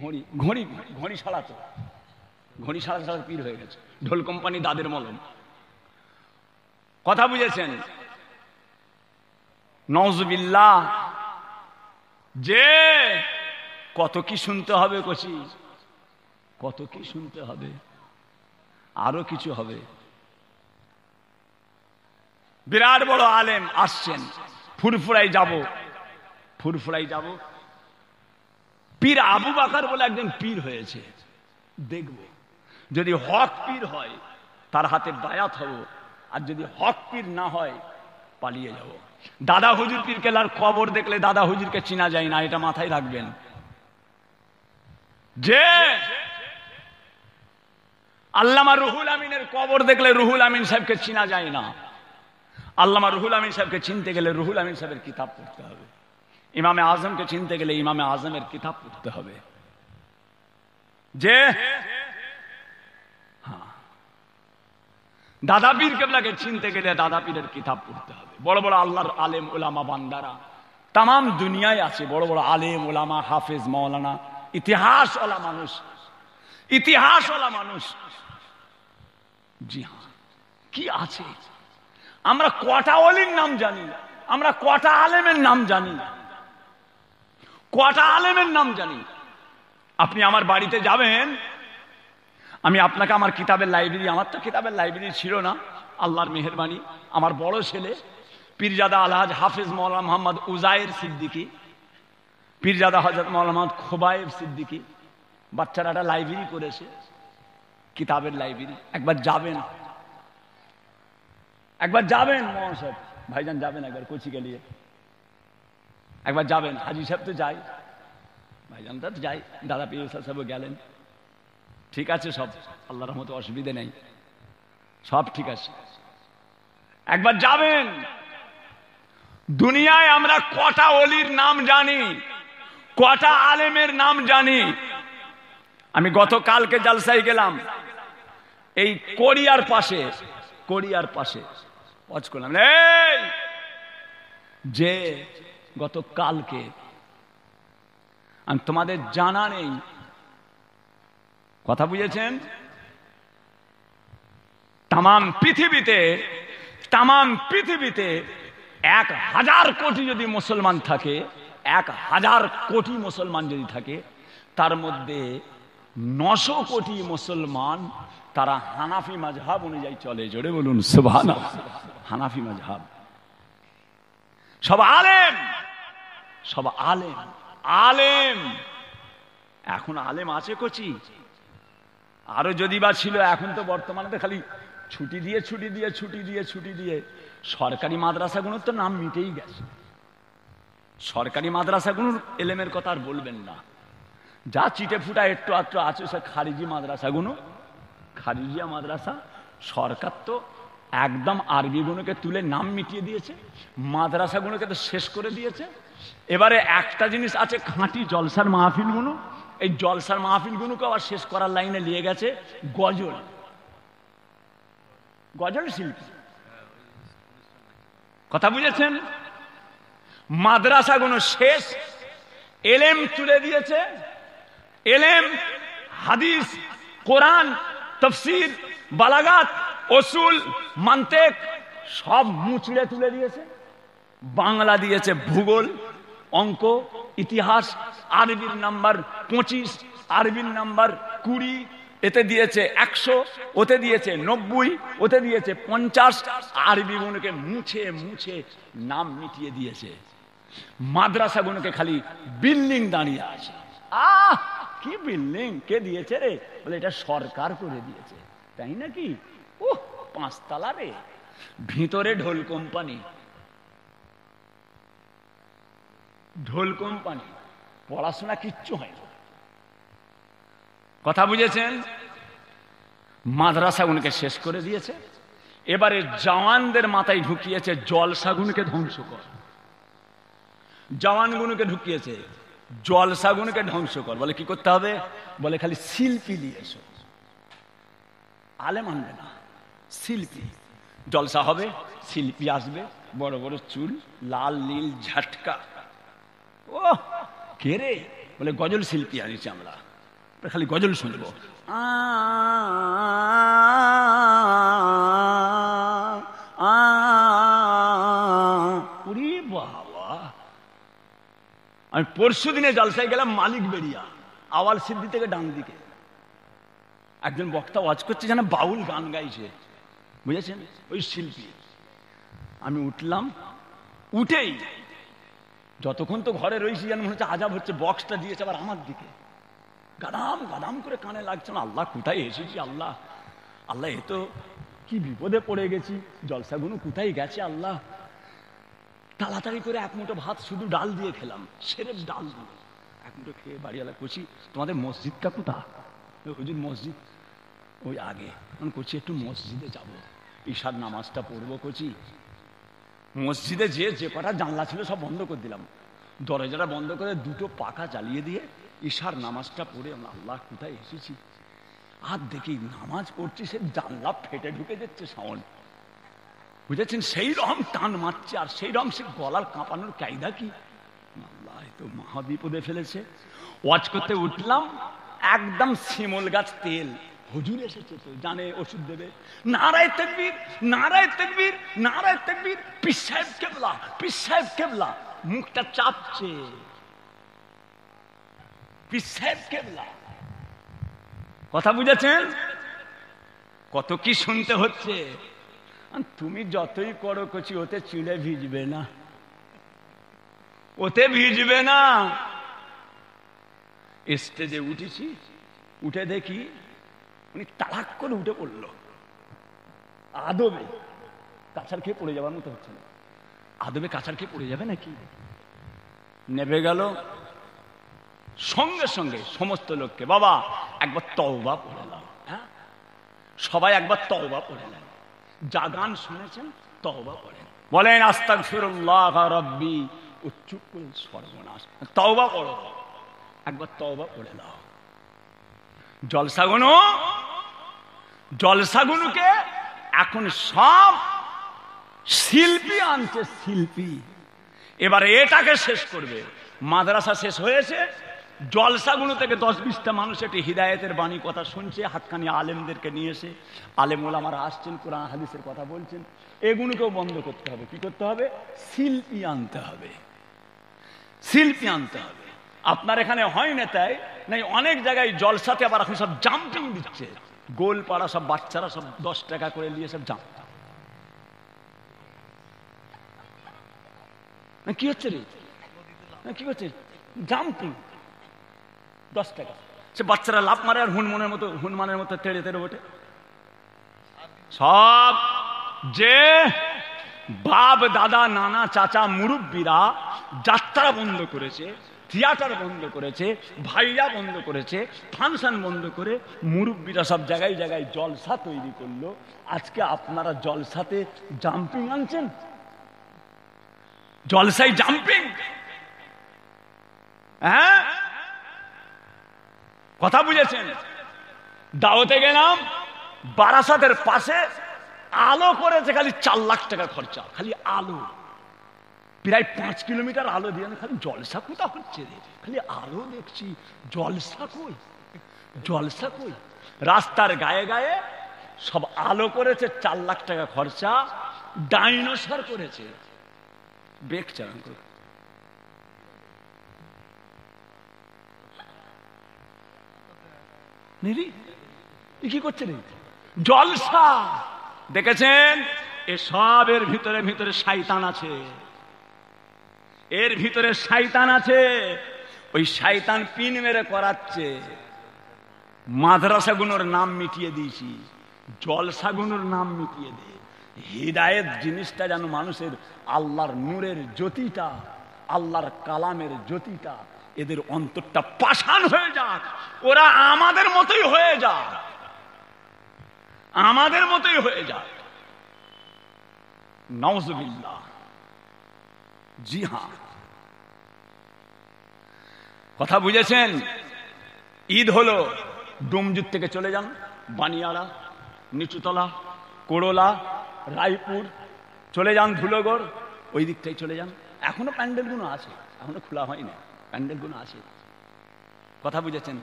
Speaker 1: ঘড়ি ঘড়ি ঘড়ি সারা, তো ঘড়ি সারা সারা পীর হয়ে গেছে, ঢোল কোম্পানি দাদের মলম। কথা বুঝেছেন? নওজুবিল্লাহ। যে কত কি শুনতে হবে কচি, কত কি শুনতে হবে, আরো কিছু হবে। বিরাট বড় আলেম আসছেন, ফুরফুরাই যাব, ফুরফুরাই যাব। পীর আবু বাকার বলে একজন পীর হয়েছে, দেখব যদি হক পীর হয় তার হাতে বায়াত হব, আর যদি হক পীর না হয় পালিয়ে যাব। দাদা হুজুর পীর কেবলার কবর দেখলে দাদা হুজুরকে চিনা যায় না, এটা মাথায় রাখবেন। যে আল্লামা রুহুল আমিনের কবর দেখলে রুহুল আমিন সাহেবকে চিনা যায় না, আল্লামা রুহুল আমিন সাহেবকে চিনতে গেলে রুহুল আমিন সাহেবের কিতাব পড়তে হবে, ইমামে আজমকে চিনতে গেলে ইমামে আজমের কিতাব পড়তে হবে। যে দাদা পীর কেবলাকে চিনতে গেলে দাদা পীরের কিতাব পড়তে হবে। বড় বড় আল্লাহর আলেম ওলামা বান্দারা তাম দুনিয়ায় আছে, বড় বড় আলেম ওলামা, হাফেজ, মাওলানা, ইতিহাস ওলা মানুষ, ইতিহাস ওলা মানুষ। জি হ্যাঁ, কি আছে? আমরা কটা ওলির নাম জানি, আমরা কটা আলেমের নাম জানি, কটা আলেমের নাম জানি। আপনি আমার বাড়িতে যাবেন, আমি আপনাকে আমার কিতাবের লাইব্রেরি, আমার তো কিতাবের লাইব্রেরি ছিল না, আল্লাহর মেহেরবানি, আমার বড় ছেলে পীরজাদা আলহাজ হাফিজ মৌলানা মোহাম্মদ উজায়ের সিদ্দিকী, পীরজাদা হযরত মৌলানা মোহাম্মদ খোবায়েব সিদ্দিকী, বাচ্চারা একটা লাইব্রেরি করেছে, কিতাবের লাইব্রেরি। একবার যাবেন, একবার যাবেন মহাশয়, ভাইজান যাবেন একবার কোচি গেলিয়ে, একবার যাবেন। হাজি সাহেব তো যাই, ভাইজান তো যাই, দাদা পীর সাহেব গেলেন, ঠিক আছে, সব আল্লাহর রহমতে অসুবিধে নেই, সব ঠিক আছে। একবার যাবেন। দুনিয়ায় আমরা কটা ওলির নাম জানি, কটা আলেমের নাম জানি। আমি গতকালকে জালসায় গেলাম, এই কোরিয়ার পাশে, কোরিয়ার পাশে ওয়াজ করলাম। এই যে গতকালকে, আমি তোমাদের জানা নেই, কথা বুঝেছেন? তাম পৃথিবীতে তামাম পৃথিবীতে 1000 কোটি যদি মুসলমান থাকে, 1000 কোটি মুসলমান যদি থাকে, তার মধ্যে 900 কোটি মুসলমান তারা হানাফি মাযহাব অনুযায়ী চলে। জোরে বলুন সুবহানাল্লাহ। হানাফি মাযহাব, সব আলেম, সব আলেম। আলেম এখন আলেম আছে কচি, আরো যদি বা ছিল। এখন তো বর্তমানে তো খালি ছুটি দিয়ে ছুটি দিয়ে ছুটি দিয়ে ছুটি দিয়ে সরকারি মাদ্রাসাগুলোর তো নাম মিটেই গেছে। সরকারি মাদ্রাসাগুলোর এলেমের কথা আর বলবেন না, যা চিটে ফুটা একটু আধটু আছে সে খারিজি মাদ্রাসাগুলো, খারিজিয়া মাদ্রাসা। সরকার তো একদম আরবিগুলোকে তুলে নাম মিটিয়ে দিয়েছে, মাদ্রাসাগুলোকে তো শেষ করে দিয়েছে। এবারে একটা জিনিস আছে, খাঁটি জলসার মাহফিলগুলো, এই জলসার মাহফিলগুলোকে আবার শেষ করার লাইনে নিয়ে গেছে গজল, গজল শিল্পী। কথা বুঝেছেন? মাদ্রাসাগুলো শেষ, এলেম তুলে দিয়েছে। এলেম, হাদিস, কোরআন, তাফসীর, বালাগাত, উসুল, মান্তিক সব মুচড়ে তুলে দিয়েছে। বাংলা দিয়েছে ভূগোল, অঙ্ক, ইতিহাস। আরবির নাম্বার 25, আরবির নাম্বার 20, এতে দিয়েছে 100, ওতে দিয়েছে 90, ওতে দিয়েছে 50। আরবিগুলোকে মুছে মুছে নাম মিটিয়ে দিয়েছে। মাদ্রাসাগুলোকে খালি বিল্ডিং দাঁড়িয়ে আছে। কি বিল্ডিং কে দিয়েছে রে? বলে এটা সরকার করে দিয়েছে। তাই নাকি? 5 তলা রে, ভিতরে ঢোল কোম্পানি, ঢোল কোম্পানি, পড়াশোনা কিচ্ছু হয় না। কথা বুঝেছেন? মাদ্রাসাগুলোকে শেষ করে দিয়েছে। এবারে জওয়ানদের মাথায় ঢুকিয়েছে জলসাগুলোকে ধ্বংস কর। জওয়ানগুলোকে ঢুকিয়েছে জলসাগুলোকে ধ্বংস কর। বলে কি করতে হবে? বলে খালি শিল্পী নিয়ে এসো। আলেম আনবে না, শিল্পী। জলসা হবে, শিল্পী আসবে, বড় বড় চুল, লাল নীল ঝাটকা। ও কে রে? বলে গজল শিল্পী আনিছি আমরা, খালি গজল শুনবো। বাবা, আমি পরশু দিনে জলসায় গেলাম মালিক বেরিয়া, আওয়াল সিদ্ধি থেকে ডান দিকে একজন বক্তা ওয়াজ করছে, যেন বাউল গান গাইছে, বুঝেছেন? ওই শিল্পী। আমি উঠলাম, উঠেই যতক্ষণ তো ঘরে রয়েছি যেন মনে হচ্ছে আজাব হচ্ছে। বক্সটা দিয়েছে আবার আমার দিকে, গাদাম গাদাম করে কানে লাগছে না। আল্লাহ কোথায় এসেছি, আল্লাহ আল্লাহ, এ তো কি বিপদে পড়ে গেছি, জলসাগুলো কোথায় গেছে আল্লাহ। তাড়াতাড়ি করে 1 মুঠো ভাত শুধু ডাল দিয়ে খেলাম, সেরেফ ডাল দিয়ে 1 মুঠো খেয়ে বাড়িওয়ালা কচি, তোমাদের মসজিদটা কোথা? হুজুর মসজিদ ওই আগে। আমি কচি একটু মসজিদে যাব, ঈশার নামাজটা পড়বো। কচি মসজিদে যে কটা জানলা ছিল সব বন্ধ করে দিলাম, দরজাটা বন্ধ করে 2টো পাখা চালিয়ে দিয়ে ঈশার নামাজটা পড়ে আল্লাহ কোথায় এসেছি। আর দেখি নামাজ পড়ছি, সে জানলা ফেটে ঢুকে যাচ্ছে সাউন্ড, বুঝেছেন? সেই রকম টান মারছে, আর সেই রকম সে গলার কাঁপানোর কায়দা কি। আল্লাহ তো মহা বিপদে ফেলেছে। ওয়াজ করতে উঠলাম, একদম শিমল গাছ তেল। হুজুর এসেছে তো, জানে ওষুধ দেবে। নারায়ে তাকবীর, নারায়ে তাকবীর, নারায়ে তাকবীর। পীর সাহেব কেবলা, পীর সাহেব কেবলা। মুখটা চাপছে, পীর সাহেব কেবলা। কথা বুঝেছেন? কত কি শুনতে হচ্ছে। তুমি যতই করো কচি, ওতে চুলে ভিজবে না, ওতে ভিজবে না। স্টেজে উঠেছি, উঠে দেখি উনি তাড়াক করে উঠে পড়লো। আদবে কাছার খেয়ে পড়ে যাবার মতো হচ্ছে না। আদবে কাছার খেয়ে পড়ে যাবে নাকি? নেবে গেল, সঙ্গে সঙ্গে সমস্ত লোককে, বাবা একবার তওবা পড়ে নাও। হ্যাঁ, সবাই একবার তওবা পড়ে নেন। যা গান শুনেছেন তওবা পড়েন, বলেন আস্তাগফিরুল্লাহ রাব্বি। চুপ করে সর্বনাশ, তওবা পড়ো, একবার তওবা পড়ে নাও। জলসাগুলোকে এখন সব শিল্পী আনছে, শিল্পী। এবারে এটাকে শেষ করবে। মাদ্রাসা শেষ হয়েছে, জলসাগুলো থেকে 10-20টা মানুষ একটি হিদায়েতের বাণী কথা শুনছে, হাতখানি আলেমদেরকে নিয়ে এসে আলেম ওলামারা আসছেন, কোরআন হাদিসের কথা বলছেন, এগুলোকেও বন্ধ করতে হবে। কি করতে হবে? শিল্পী আনতে হবে, শিল্পী আনতে হবে। আপনার এখানে হয় না তাই নাই, অনেক জায়গায় জলসাতে আবার এখন সব জাম্পিং দিচ্ছে, গোল পাড়া সব বাচ্চারা সব 10 টাকা করে নিয়ে সব জাম্প। কি হচ্ছে রে, কি হচ্ছে? জাম্পিং 10 টাকা, সে বাচ্চারা লাফ মারে আর হুনমানের মতো তেড়ে তেড়ে ওঠে। সব যে বাপ দাদা নানা চাচা মুরব্বীরা যাত্রা বন্ধ করেছে, থিয়েটার বন্ধ করেছে, ভাইয়া বন্ধ করেছে, ফাংশন বন্ধ করে মুরব্বীরা সব জায়গায় জায়গায় জলসা তৈরি করলো। আজকে আপনারা জলসাতে জাম্পিং আনছেন, জলসায় জাম্পিং। হ্যাঁ, কথা বুঝেছেন? দাওয়াতে গেলাম, বারাসাতের পাশে আলো করেছে, খালি 4 লাখ টাকা খরচা, খালি আলো, প্রায় 5 কিলোমিটার আলো দিয়ে। খালি জলসা কোথা হচ্ছে রে, খালি আলো দেখছি, জলসা কই, জলসা কই? রাস্তার গায়ে গায়ে সব আলো করেছে, 4 লাখ টাকা খরচা, ডাইনোসর করেছে, বেক চালান করে। কি করছে রে? জলসা দেখেছেন? এসবের ভিতরে ভিতরে শয়তান আছে, এর ভিতরে শয়তান আছে। ওই শয়তান পিন মেরে করাচ্ছে। মাদ্রাসাগুলোর নাম মিটিয়ে দিয়েছি, জলসাগুলোর নাম মিটিয়ে দে। হিদায়েত জিনিসটা যেন মানুষের, আল্লাহর নূরের জ্যোতিটা, আল্লাহর কালামের জ্যোতিটা এদের অন্তরটা পাষাণ হয়ে যাক, ওরা আমাদের মতোই হয়ে যাক, আমাদের মতোই হয়ে যাক। নাউজুবিল্লাহ। জি হ্যাঁ, কথা বুঝেছেন? ঈদ হলো, ডোমজুর থেকে চলে যান বানিয়াড়া, নিচুতলা, কোড়লা, রায়পুর, চলে যান ধুলোগড়, ওই দিকটাই চলে যান। এখনো প্যান্ডেলগুলো আছে, এখনো খোলা হয় না, প্যান্ডেলগুলো আছে। কথা বুঝেছেন?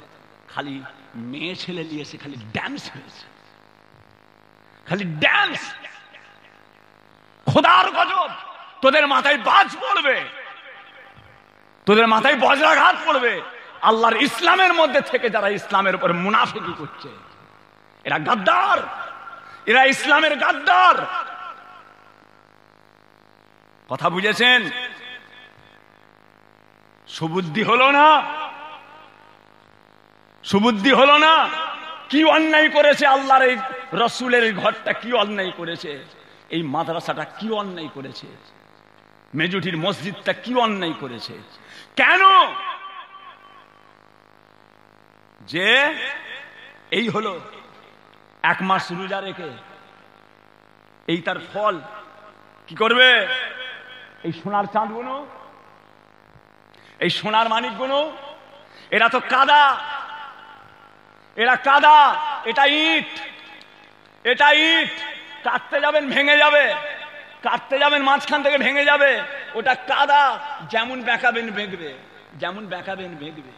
Speaker 1: খালি মেয়ে ছেলে নিয়েছে, খালি ড্যান্স হয়েছে, খালি ড্যান্স। খোদার গজব, তোদের মাথায় বাজ পড়বে, তোদের মাথায় বজ্রাঘাত পড়বে। আল্লাহর ইসলামের মধ্যে থেকে যারা ইসলামের উপর মুনাফিকি করছে, এরা গাদ্দার, এরা ইসলামের গাদ্দার। কথা বুঝেছেন? সুবুদ্ধি হলো না, সুবুদ্ধি হলো না। কি অন্যায় করেছে আল্লাহর এই রসুলের ঘরটা, কি অন্যায় করেছে এই মাদ্রাসাটা, কি অন্যায় করেছে মেজুটির মসজিদটা, কি অন্যায় করেছে? কেন? যে এই হলো 1 মাস রোজা রেখে, এই তার ফল। কি করবে? এই সোনার চাঁদগুলো, এই সোনার মানিকগুলো, এরা তো কাদা, এরা কাদা, এটা ইট, এটা ইট। কাটতে যাবেন ভেঙে যাবে, কাটতে যাবেন মাঝখান থেকে ভেঙে যাবে। ওটা কাদা, যেমন বেঁকাবেন ভেঙবে, যেমন বেঁকাবেন ভেঙবে।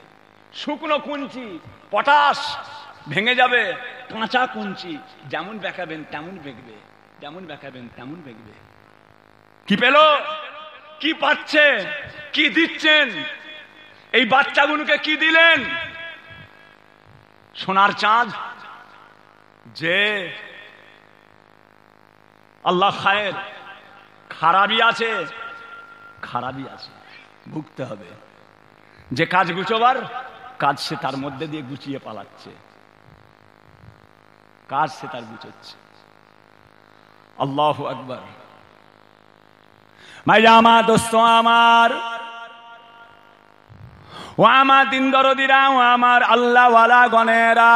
Speaker 1: শুকনো কুঞ্চি, পটাশ, ভেঙে যাবে। কাঁচা কুঞ্চি, যেমন বেঁকাবেন তেমন ভেঙবে, যেমন বেঁকাবেন তেমন ভেঙবে। কি পেল? কি পাচ্ছে? কি দিচ্ছেন? এই বাচ্চাগুলোকে কি দিলেন? সোনার চাঁদ। যে আল্লাহ খায়ের, খারাপই আছে, খারাপই আছে, ভুগতে হবে। যে কাজ গুছোবার কাজ, সে তার মধ্যে দিয়ে গুছিয়ে পালাচ্ছে, কাজ সে তার গুছোচ্ছে। আল্লাহু আকবার। ভাইয়া আমার, দোস্ত আমার, ও আমার দিন দরদিরা, ও আমার আল্লাহওয়ালা গণেরা,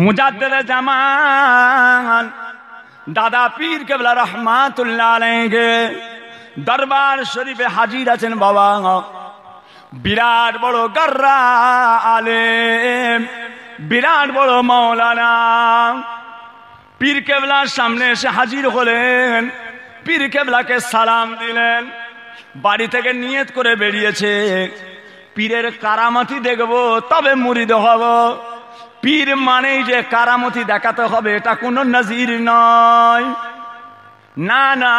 Speaker 1: মুজাদ্দেদ জামান দাদা পীর কেবলা রহমাতুল্লাহ আলাইহি দরবার শরীফে হাজির আছেন বাবা। বিরাট বড় গর্রা আলেম, বিরাট বড় মাওলানা পীর কেবলার সামনে এসে হাজির হলেন। পীর কেবলাকে সালাম দিলেন। বাড়ি থেকে নিয়ত করে বেরিয়েছে, পীরের কারামতি দেখব তবে মুরিদ হব। পীর মানেই যে কারামতি দেখাতে হবে এটা কোনো নজির নয়। না না,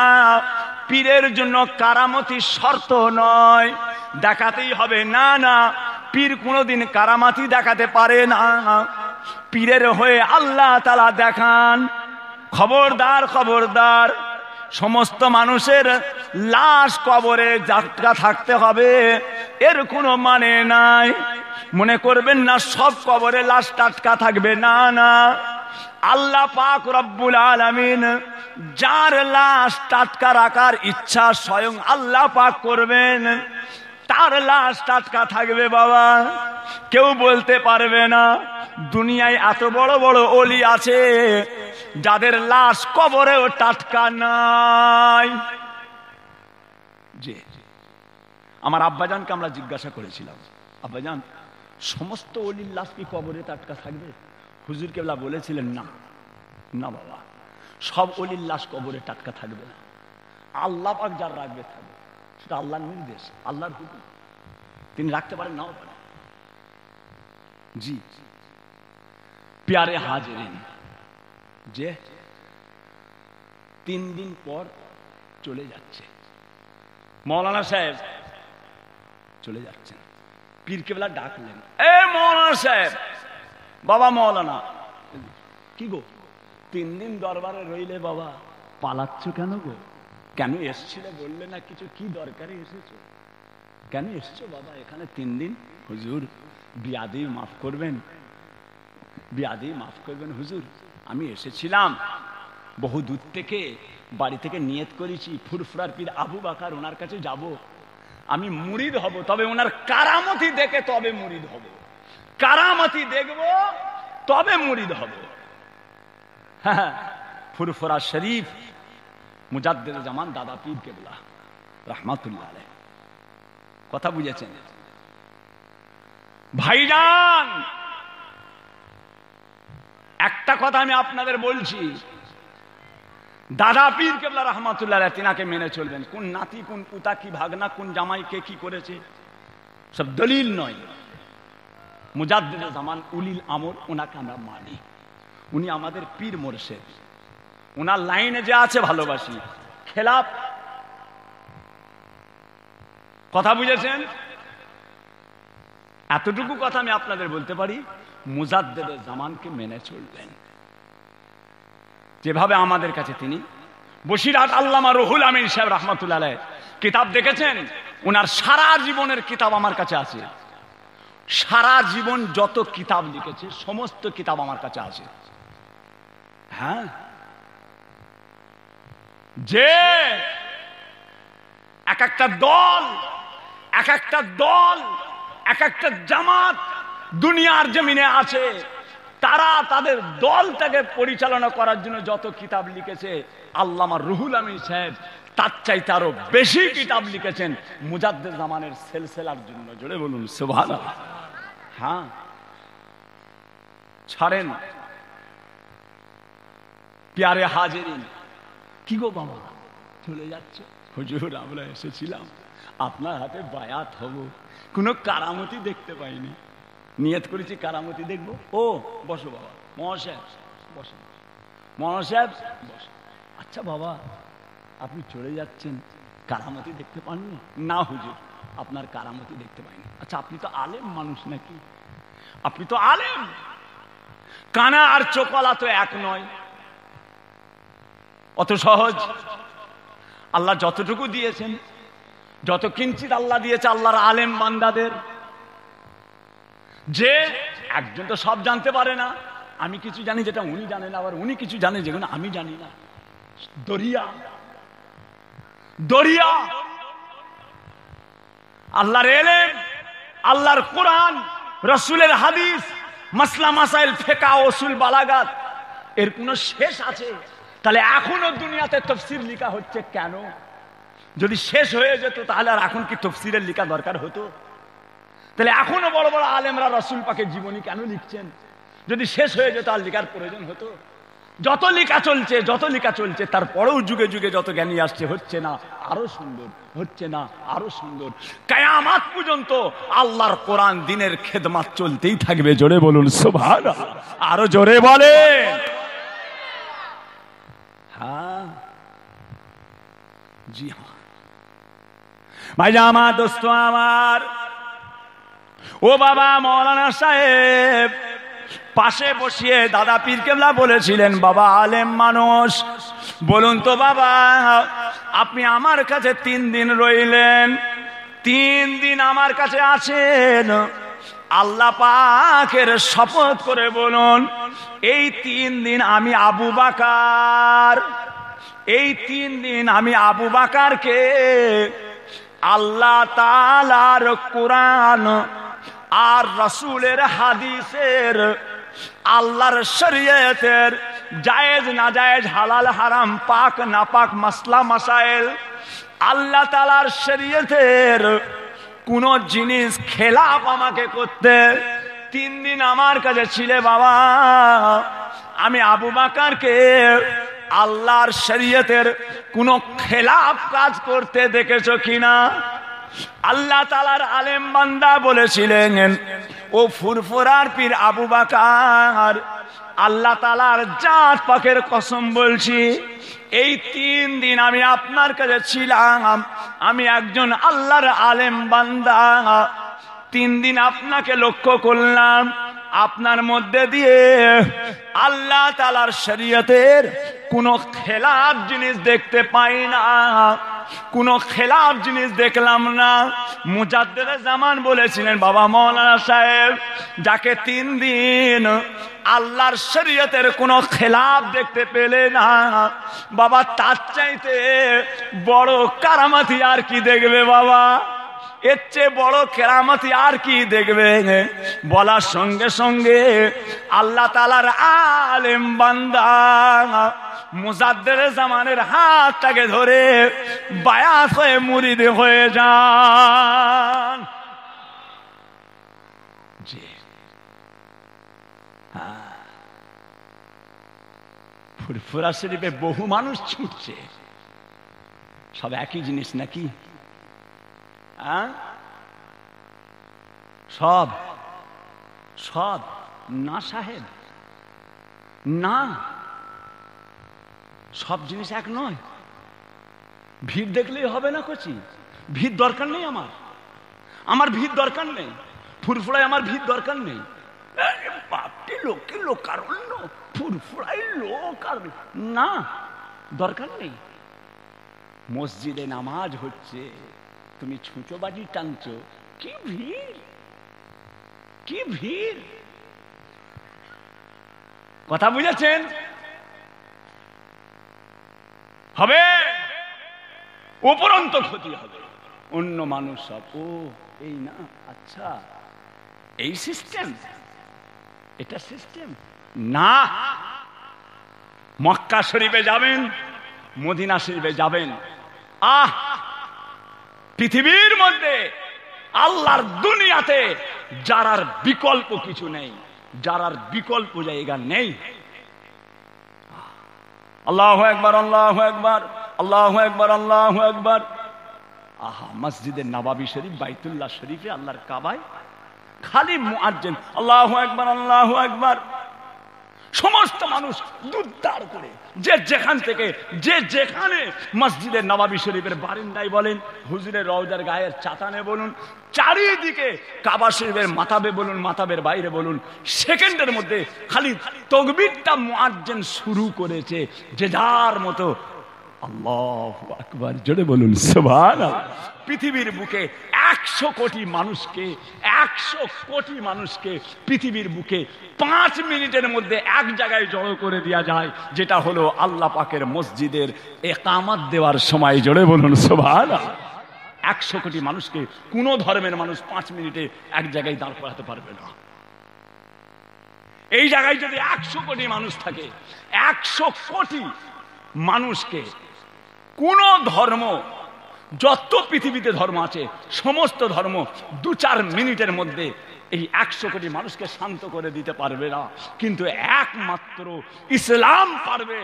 Speaker 1: পীরের জন্য কারামতি শর্ত নয়, দেখাতেই হবে। না না, পীর কোনোদিন কারামতি দেখাতে পারে না। পীরের হয়ে আল্লাহ তাআলা দেখান। খবরদার খবরদার, সমস্ত মানুষের লাশ কবরে জাটকা থাকতে হবে এর কোনো মানে নাই। মনে করবেন না সব কবরে লাশ টাটকা থাকবে, না না। আল্লাহ পাক রব্বুল আলামিন যার লাশ টাটকা রাখার ইচ্ছা স্বয়ং আল্লাহ পাক করবেন, তার লাশ টাটকা থাকবে বাবা, কেউ বলতে পারবে না। দুনিয়ায় এত বড় বড় ওলি আছে যাদের লাশ কবরেও টাটকা নাই। যে আমার আব্বাজানকে আমরা জিজ্ঞাসা করেছিলাম, আব্বাজান সমস্ত ওলির লাশ কি কবরে টাটকা থাকবে? হুজুর কেবলা বলেছিলেন না না বাবা, সব ওলির লাশ কবরে টাটকা থাকবে না। আল্লাহ পাক যার রাখবে থাকবে, সেটা আল্লাহর নির্দেশ, আল্লাহর হুকুম। তিনি রাখতে পারেন নাও পারেন। জি প্যারে হাজরিন, যে 3 দিন পর চলে যাচ্ছে মৌলানা সাহেব, চলে যাচ্ছেন। পীর কেবলা ডাকলেন, এ মৌলানা সাহেব, বাবা মৌলানা। কি গো 3 দিন দরবারে রইলে বাবা, পালাচ্ছ কেন গো? কেন এসছিলে বললে না কিছু? কি দরকারে এসেছো? কেন এসছো বাবা এখানে 3 দিন? হুজুর বিয়াদি মাফ করবেন, বিয়াদি মাফ করবেন হুজুর, আমি এসেছিলাম বহু দূর থেকে, বাড়ি থেকে নিয়ত করেছি ফুরফুরার পীর আবু বাকার, ওনার কাছে যাব, আমি মুরিদ হব, তবে ওনার কারামতি দেখে তবে মুরিদ হব, কারামতি দেখব তবে মুরিদ হব। হ্যাঁ, ফুরফুরা শরীফ মুজাদ্দিদ জামান দাদা পীর কেবলা রাহমাতুল্লাহ আলাইহি, কথা বুঝেছেন ভাইজান? একটা কথা আমি আপনাদের বলছি, দাদা পীর কেবলা রাহমাতুল্লাহ আলাইহি তিনাকে মেনে চলবেন। কোন নাতি, কোন পুতা, কি ভাগনা, কোন জামাই কে কি করেছে সব দলিল নয়। মুজাদ্দিদ জামান উলিল আমর, ওনাকে আমরা মানি, উনি আমাদের পীর মুর্শিদ, ওনার লাইনে যে আছে ভালোবাসি। খেলাফ, কথা বুঝেছেন? এতটুকু কথা আমি আপনাদের বলতে পারি, মুজাদ্দিদ জামানকে মেনে চলবেন যেভাবে আমাদের কাছে তিনি। বসিরহাট আল্লামা রুহুল আমিন সাহেব রাহমাতুল্লাহ আলাইহি কিতাব দেখেছেন, ওনার সারা জীবনের কিতাব আমার কাছে আছে। সারা জীবন যত কিতাব লিখেছে সমস্ত কিতাব আমার কাছে আছে। হ্যাঁ, যে এক একটা দল, এক একটা দল, এক একটা জামাত দুনিয়ার জমিনে আছে, তারা তাদের দলটাকে পরিচালনা করার জন্য যত কিতাব লিখেছে, আল্লামা রুহুল আমিন সাহেব তার চাইতে আরো বেশি কিতাব লিখেছেন মুজাদ্দিদ জামানের সিলসিলার জন্য। জোরে বলুন সুবহানাল্লাহ। হ্যাঁ, ছাড়েন। প্যারে হাজিরিন, কি গো বাবা চলে যাচ্ছে? হুজুর আমরা এসেছিলাম আপনার হাতে বায়াত হব, কোনো কারামতি দেখতে পাইনি, নিয়ত করেছি কারামতি দেখব। ও বসো বাবা, মহাসাহেব বসো, মহাসাহেব বসো। আচ্ছা বাবা আপনি চলে যাচ্ছেন, কারামতি দেখতে পাননি? না হুজুর, আপনার কারামতি দেখতে পাইনি। আচ্ছা আপনি তো আলেম মানুষ নাকি? আপনি তো আলেম, কানা আর চোখওয়ালা তো এক নয়, অত সহজ। আল্লাহ যতটুকু দিয়েছেন, যত কিঞ্চিত আল্লাহ দিয়েছে আল্লাহর আলেম বান্দাদের, যে একজন তো সব জানতে পারে না। আমি কিছু জানি যেটা উনি জানেন, আবার উনি কিছু জানে যেগুলো আমি জানি না। দরিয়া দরিয়া, আল্লাহর এলেম, আল্লাহর কোরআন, রাসূলের হাদিস, মাসলা মাসাইল, ফিকহ, উসুল, বালাগাত, এর কোনো শেষ আছে? তাহলে এখনো দুনিয়াতে তাফসীর লেখা হচ্ছে কেন? যদি শেষ হয়ে যেত তাহলে আর এখন কি তাফসীরের লেখা দরকার হতো? তাহলে এখনো বড় বড় আলেমরা রাসূল পাকের জীবনী কেন লিখছেন? যদি শেষ হয়ে যেত আর লেখার প্রয়োজন হতো? যত লেখা চলছে তারপরেও যুগে যুগে যত জ্ঞানী আসছে, হচ্ছে না আরো সুন্দর, হচ্ছে না আরো সুন্দর। কিয়ামত পর্যন্ত আল্লাহর কোরআন দিনের খেদমত চলতেই থাকবে। জোরে বলুন সুবহানাল্লাহ, আরো জোরে বলে। হ্যাঁ জি হ্যাঁ ভাইজা আমার, দোস্ত আমার, ও বাবা মৌলানা সাহেব পাশে বসিয়ে দাদা পীর কেবলা বলেছিলেন, বাবা আলেম মানুষ, বলুন তো বাবা, আপনি আমার কাছে 3 দিন রইলেন, 3 দিন আমার কাছে আছেন, আল্লাহ পাকের শপথ করে বলুন, এই 3 দিন আমি আবু বকর, এই 3 দিন আমি আবু বকরকে আল্লাহ তাআলার কোরআন আর রাসূলের হাদিসের, আল্লাহর শরীয়তের জায়েজ না জায়েজ, হালাল হারাম, পাক না পাক মাসলা মাসাইল, আল্লাহ তাআলার শরীয়তের কোন জিনিস খেলাফ আমাকে করতে 3 দিন আমার কাছে ছিলে বাবা, আমি আবু বকরকে আল্লাহর শরীয়তের কোন খেলাফ কাজ করতে দেখেছো কিনা? আল্লাহ তাআলার আলেম বান্দা বলেছিলেন, ও ফুরফুরার পীর আবু বকর, আল্লাহ তাআলার জাত পাকের কসম বলছি, এই 3 দিন আমি আপনার কাছে ছিলাম, আমি একজন আল্লাহর আলেম বান্দা, 3 দিন আপনাকে লক্ষ্য করলাম, আপনার মধ্যে দিয়ে আল্লাহ তাআলার শরীয়তের কোন খেলাফ জিনিস দেখতে পাই না, কোন খেলাফ জিনিস দেখলাম না। মুজাদ্দিদে জামান বলেছিলেন, বাবা মৌলানা সাহেব, যাকে 3 দিন আল্লাহর শরীয়তের কোন খেলাফ দেখতে পেলে না, বাবা তার চাইতে বড় কারামতি আর কি দেখবে বাবা? এর চেয়ে বড় কেরামতি আর কি দেখবে? বলার সঙ্গে সঙ্গে আল্লাহ তাআলার আলেম বান্দা মুজাদ্দিদে জামানের হাতটাকে ধরে বায়াত হয়ে মুরিদ হয়ে যান। জি ফুরফুরা শরীফে বহু মানুষ ছুটছে, সব একই জিনিস নাকি? সব সব না সাহেব, না, সব জিনিস এক নয়। ভিড় দেখলেই হবে না কচি, ভিড় দরকার নেই, আমার ভিড় দরকার নেই, ফুরফুরায় আমার ভিড় দরকার নেই। বাপটি লোকে লোকারণ্য, ফুরফুরাই লোক আর না, দরকার নেই। মসজিদে নামাজ হচ্ছে, তুমি ছুঁচো বাজি টানছো, কি ভিড়, কি ভিড়! কথা বুঝেছেন? হবে উপরন্ত ক্ষতি হবে, অন্য মানুষ সব ও এই না, আচ্ছা এই সিস্টেম, এটা সিস্টেম না। মক্কা শরীফে যাবেন, মদিনা শরীফে যাবেন, পৃথিবীর মধ্যে আল্লাহর দুনিয়াতে যারার বিকল্প কিছু নেই, যারার বিকল্প জায়গা নেই। আল্লাহু আকবার, আল্লাহু আকবার, আল্লাহু আকবার, আল্লাহু আকবার। আহা, মসজিদে নববী শরীফ, বাইতুল্লাহ শরীফে, আল্লাহর কাবায় খালি মুয়াজ্জিন আল্লাহু আকবার, আল্লাহু আকবার। সমস্ত মানুষ দুধদার করে যে যেখান থেকে যে যেখানে, মসজিদে নববী শরীফের বারান্দায় বলেন, হুজুরের রওজার গায়ের চাতানে বলুন, চারিদিকে কাবা শরীফের মাতাবে বলুন, মাতাবের বাইরে বলুন, সেকেন্ডের মধ্যে খালি তাকবীরটা মুয়াজ্জিন শুরু করেছে, যে যার মতো আল্লাহু আকবার, জোরে বলুন সুবহানাল্লাহ। পৃথিবীর বুকে 100 কোটি মানুষকে, 100 কোটি মানুষকে পৃথিবীর বুকে 5 মিনিটের মধ্যে এক জায়গায় জড়ো করে দেওয়া যায়, যেটা হলো আল্লাহ পাকের মসজিদের ইকামত দেওয়ার সময়। জোরে বলুন সুবহানাল্লাহ। 100 কোটি মানুষকে কোন ধর্মের মানুষ 5 মিনিটে এক জায়গায় দাঁড় করাতে পারবে না। এই জায়গায় যদি 100 কোটি মানুষ থাকে, 100 কোটি মানুষকে কোন ধর্ম, যত পৃথিবীতে ধর্ম আছে সমস্ত ধর্ম 2-4 মিনিটের মধ্যে এই 100 কোটি মানুষকে শান্ত করে দিতে পারবে না, কিন্তু একমাত্র ইসলাম পারবে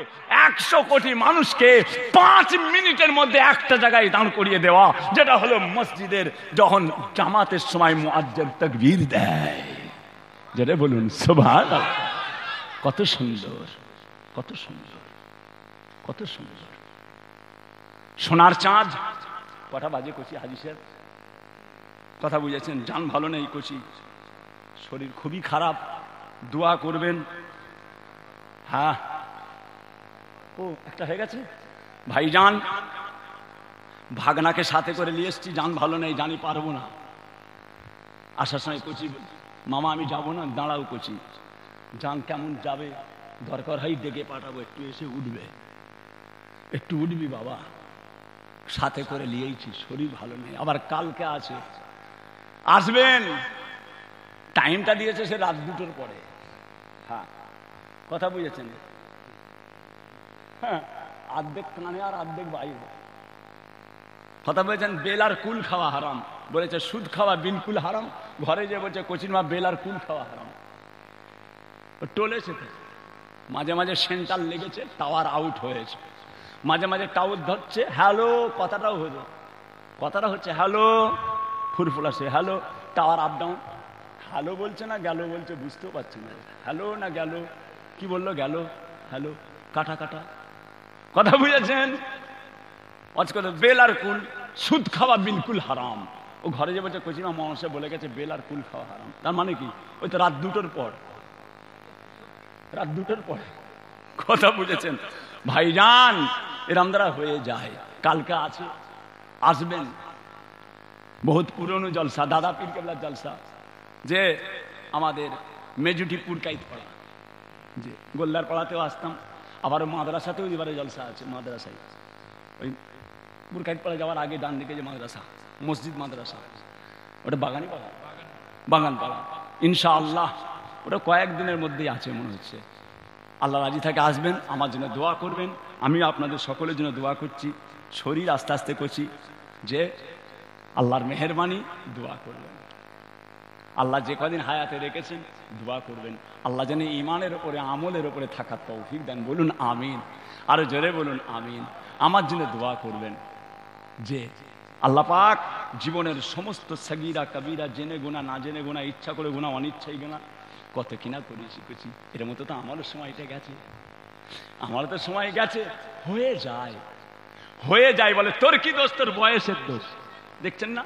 Speaker 1: 100 কোটি মানুষকে 5 মিনিটের মধ্যে একটা জায়গায় দাঁড় করিয়ে দেওয়া, যেটা হলো মসজিদের যখন জামাতের সময় মুয়াজ্জিন তাকবীর দেয়, যেটা বলুন সুবহানাল্লাহ। কত সুন্দর, কত সুন্দর, কত সুন্দর। সোনার চাঁদ কটা বাজে কচি হাজি সাহেব? কথা বুঝেছেন? জান ভালো নেই কচি, শরীর খুবই খারাপ, দোয়া করবেন। হ্যাঁ, ও একটা হয়ে গেছে ভাইজান, ভাগনাকে সাথে করে নিয়ে এসছি, জান ভালো নেই, জানি পারবো না। আসার সময় কচি, মামা আমি যাবো না, দাঁড়াও কচি, জান কেমন যাবে, দরকার হয় ডেকে পাঠাবো, একটু এসে উঠবে, একটু উঠবি বাবা, সাথে করে নিয়েইছি, শরীর ভালো নেই, আবার কালকে আছে, আসবেন। টাইমটা দিয়েছে সে রাত 2টোর পরে। হ্যাঁ, কথা বুঝেছেন? হ্যাঁ, অর্ধেক কানে আর অর্ধেক বাইরে। কথা বলেছেন বেল আর কুল খাওয়া হারাম, বলেছে সুদ খাওয়া বিলকুল হারাম। ঘরে যে বলছে কচির মা বেল আর কুল খাওয়া হারাম। টলেছে, মাঝে মাঝে সেন্টার লেগেছে, টাওয়ার আউট হয়েছে, মাঝে মাঝে টাওয়ার ধরছে, হ্যালো কথাটাও হলো, কথাটা হচ্ছে হ্যালো, ফুরফুলাছে hello, tower up down, hello বলছে না গেল বলছে, বুঝতেও পারছি না, হ্যালো না গেল, কি বললো গেল, হ্যালো, কাটা কাটা। কথা বুঝেছেন? বেল আর কুল, সুদ খাওয়া বিলকুল হারাম। ও ঘরে যে বলছে কচিমা মানুষে বলে গেছে বেল আর কুল খাওয়া হারাম, তার মানে কি? ওই তো রাত 2টোর পর, রাত 2টোর পরে। কথা বুঝেছেন? ভাইজান এরম দ্বারা হয়ে যায়। কালকে আছে, আসবেন। বহুত পুরনো জলসা, দাদা পীর কেবলার জলসা, যে আমাদের মেজুটি পুরকাইত পাড়া, যে গোল্লার পাড়াতেও আসতাম, আবার মাদ্রাসাতেও এবারে জলসা আছে। মাদ্রাসায় ওই পুরকাইত পাড়া যাওয়ার আগে ডান দিকে যে মাদ্রাসা, মসজিদ মাদ্রাসা, ওটা বাগানি পাড়া, বাগান পাড়া, ইনশাআল্লাহ ওটা কয়েকদিনের মধ্যেই আছে মনে হচ্ছে। আল্লাহ রাজি থাকে, আসবেন, আমার জন্য দোয়া করবেন। আমিও আপনাদের সকলের জন্য দোয়া করছি। শরীর আস্তে আস্তে করছি, যে আল্লাহর মেহেরবানি, দোয়া করবেন। আল্লাহ যে কদিন হায়াতে রেখেছেন দোয়া করবেন, আল্লাহ যেন ইমানের ওপরে আমলের ওপরে থাকার তৌফিক দেন। বলুন আমিন, আরো জোরে বলুন আমিন। আমার জন্য দোয়া করবেন, যে আল্লাহ পাক জীবনের সমস্ত সগীরা কবিরা, জেনে গোনা না জেনে গোনা, ইচ্ছা করে গোনা অনিচ্ছাই গোনা, কত কিনা করি শিখেছি। এর মতো তো আমারও সময়টা গেছে, আমারও তো সময় গেছে। হয়ে যায়, হয়ে যায়। বলে তোর কি দোষ? তোর বয়সের দোষ। দেখছেন না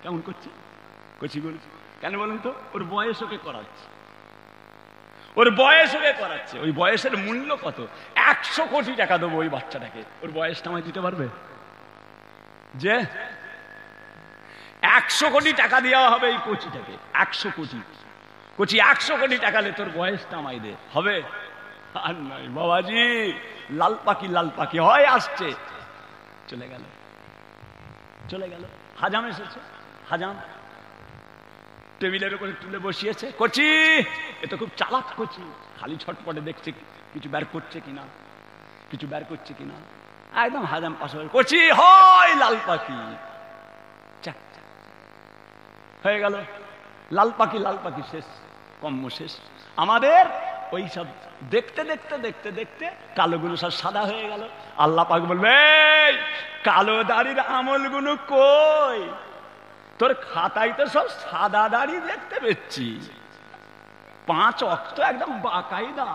Speaker 1: কেমন করছি, কচি বলছি কেন বলুন তো? ওর বয়স ওকে করাচ্ছে, ওর বয়স ওকে করাচ্ছে। ওই বয়সের মূল্য কত? 100 কোটি টাকা দেবো ওই বাচ্চাটাকে, ওর বয়সটা আমায় দিতে পারবে? যে 100 কোটি টাকা দেওয়া হবে এই কচিটাকে, 100 কোটি। কচি 100 কোটি টাকা লে তোর বয়সটা আমায় দে, হবে? আর নয় বাবাজি, লাল পাখি, লাল পাখি হয় আসছে, চলে গেল, চলে গেল। হাজাম এসেছে, হাজাম টেবিলের উপরে তুলে বসিয়েছে। কচি এ তো খুব চালাক কচি, খালি ছটপটে দেখছে কিছু বের করছে কিনা, কিছু বের করছে কিনা। একদম হাজাম পাশে, কচি হয় লাল পাখি, হয়ে গেল লাল পাখি, লাল পাখি শেষ, কম্ম শেষ। আমাদের ওই সব দেখতে দেখতে দেখতে দেখতে কালোগুলো সব সাদা হয়ে গেল। আল্লাহ পাক বলবে, কালো দাড়ির আমলগুলো কই? তোর খাতায় তো সব সাদা দাড়ি দেখতে পেয়েছি। 5 ওয়াক্ত একদম বাকায়দা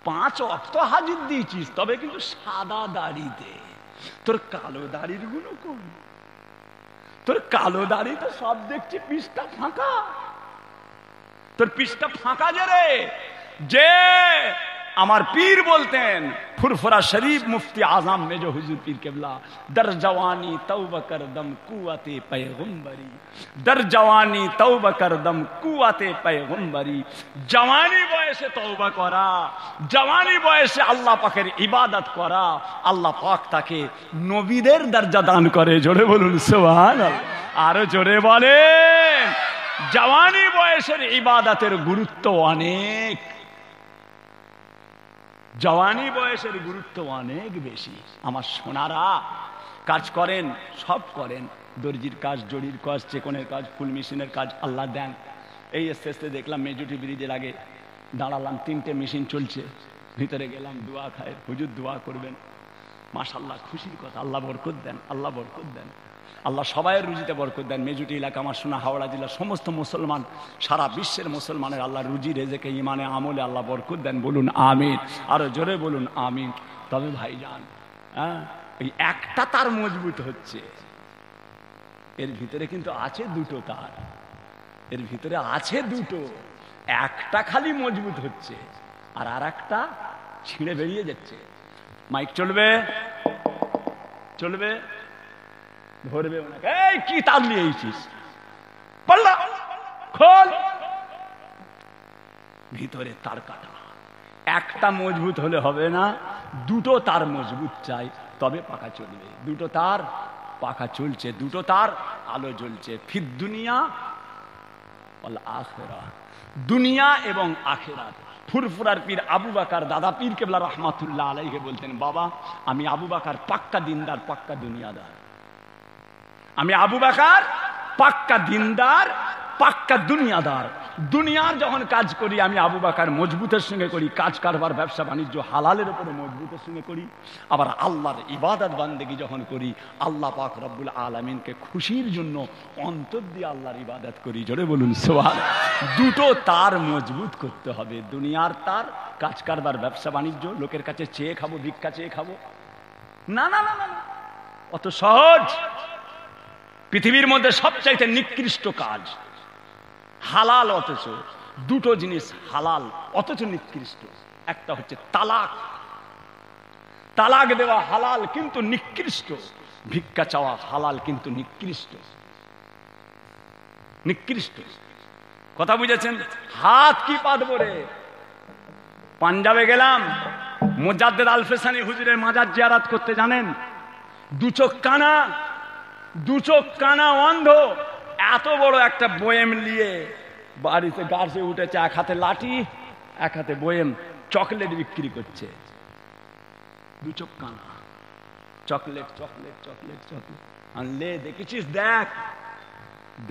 Speaker 1: 5 ওয়াক্ত হাজির দিয়েছিস, তবে কিন্তু সাদা দাড়িতে। তোর কালো দাড়ির গুলো কই? তোর কালো দাড়ি তো সব দেখছি পৃষ্ঠা ফাঁকা। তোর পৃষ্ঠা ফাঁকা যে রে, যে আমার পীর বলতেন, ফুরফুরা শরীফ মুফতি আজম মেজো হুজুর পীর কেবলা, দর জওয়ানি তওবা করদম কুওয়াতে पैगंबरी, দর জওয়ানি তওবা করদম কুওয়াতে पैगंबरी। জওয়ানি বয়সে তওবা করা, জওয়ানি বয়সে আল্লাহ পাকের ইবাদত করা, আল্লাহ পাক তাকে নবীদের দরজা দান করে। জোরে বলুন সুবহানাল্লাহ, আরো জোরে বলেন। জওয়ানি বয়সের ইবাদতের গুরুত্ব অনেক, জওয়ানি বয়সের গুরুত্ব অনেক বেশি। আমার সোনারা কাজ করেন, সব করেন, দর্জির কাজ, জরির কাজ, চেকনের কাজ, ফুল মেশিনের কাজ আল্লাহ দেন, এই আস্তে দেখলাম মেজুটি ব্রিজের আগে দাঁড়ালাম, 3টে মেশিন চলছে, ভিতরে গেলাম, দোয়া খায়, হুজুর দোয়া করবেন। মাশাআল্লাহ, খুশির কথা, আল্লাহ বরকত দেন, আল্লাহ বরকত দেন, আল্লাহ সবাইয়ের রুজিতে বরকত দেন। মেজুটি এলাকা আমার শোনা হাওড়া জেলার সমস্ত মুসলমান, সারা বিশ্বের মুসলমানের আল্লাহ রুজি রেজেকে ইমানে আমলে আল্লাহ বরকত দেন, বলুন আমিন, আরো জোরে বলুন আমিন। তবে ভাইজান, হ্যাঁ, ওই একটা তার মজবুত হচ্ছে, এর ভিতরে কিন্তু আছে 2টো তার, এর ভিতরে আছে 2টো, একটা খালি মজবুত হচ্ছে আর আরেকটা ছিঁড়ে বেরিয়ে যাচ্ছে। মাইক চলবে, চলবে, ধরবে ওনাকে, এই কি তার নিয়ে এসেছিস, পাল্লা খোল, ভিতরে তার কাটা। একটা মজবুত হলে হবে না, 2টো তার মজবুত চাই, তবে পাকা চলবে। 2টো তার পাকা চলছে, 2টো তার আলো জ্বলছে। ফিদ দুনিয়া ওয়াল আখিরাহ, দুনিয়া এবং আখিরাত। ফুরফুরার পীর আবু বকর দাদা পীর কেবলা রহমাতুল্লাহ আলাইহি বলতেন, বাবা আমি আবু বকর পাক্কা দিনদার, পাক্কা দুনিয়াদার। আমি আবু বকর পাক্কা দিনদার, পাক্কা দুনিয়াদার। দুনিয়ার যখন কাজ করি আমি আবু বকর মজবুতের সঙ্গে করি, কাজ কারবার ব্যবসা বাণিজ্য হালালের উপরে মজবুতের সঙ্গে করি। আবার আল্লাহর ইবাদত বান্দেগি যখন করি, আল্লাহ পাক রব্বুল আলামিনকে খুশির জন্য অন্তর দিয়ে আল্লাহর ইবাদত করি। জোরে বলুন সুবহান। 2টো তার মজবুত করতে হবে, দুনিয়ার তার, কাজ কারবার ব্যবসা বাণিজ্য, লোকের কাছে চেয়ে খাবো, ভিক্ষা চেয়ে খাবো, না না না না, অত সহজ। পৃথিবীর মধ্যে সবচাইতে নিকৃষ্ট কাজ হালাল, অথচ 2টো জিনিস হালাল অথচ নিকৃষ্ট। একটা হচ্ছে তালাক, তালাক দেওয়া হালাল কিন্তু নিকৃষ্ট। ভিক্ষা চাওয়া হালাল কিন্তু নিকৃষ্ট, নিকৃষ্ট। কথা বুঝেছেন? হাত কি পাতবো রে? পাঞ্জাবে গেলাম, মুজাদ্দেদ আল ফেসানি হুজুরের মাজার জিয়ারত করতে, জানেন 2 চোখ কানা, 2 চোখ কানা, অন্ধ, এত বড় একটা বয়েম নিয়ে বাড়িতে গাছে উঠেছে, এক হাতে লাঠি এক হাতে বয়েম, চকলেট বিক্রি করছে। 2 চোখ কানা, চকলেট চকলেট চকলেট চকলেট আনলে, দেখেছিস? দেখ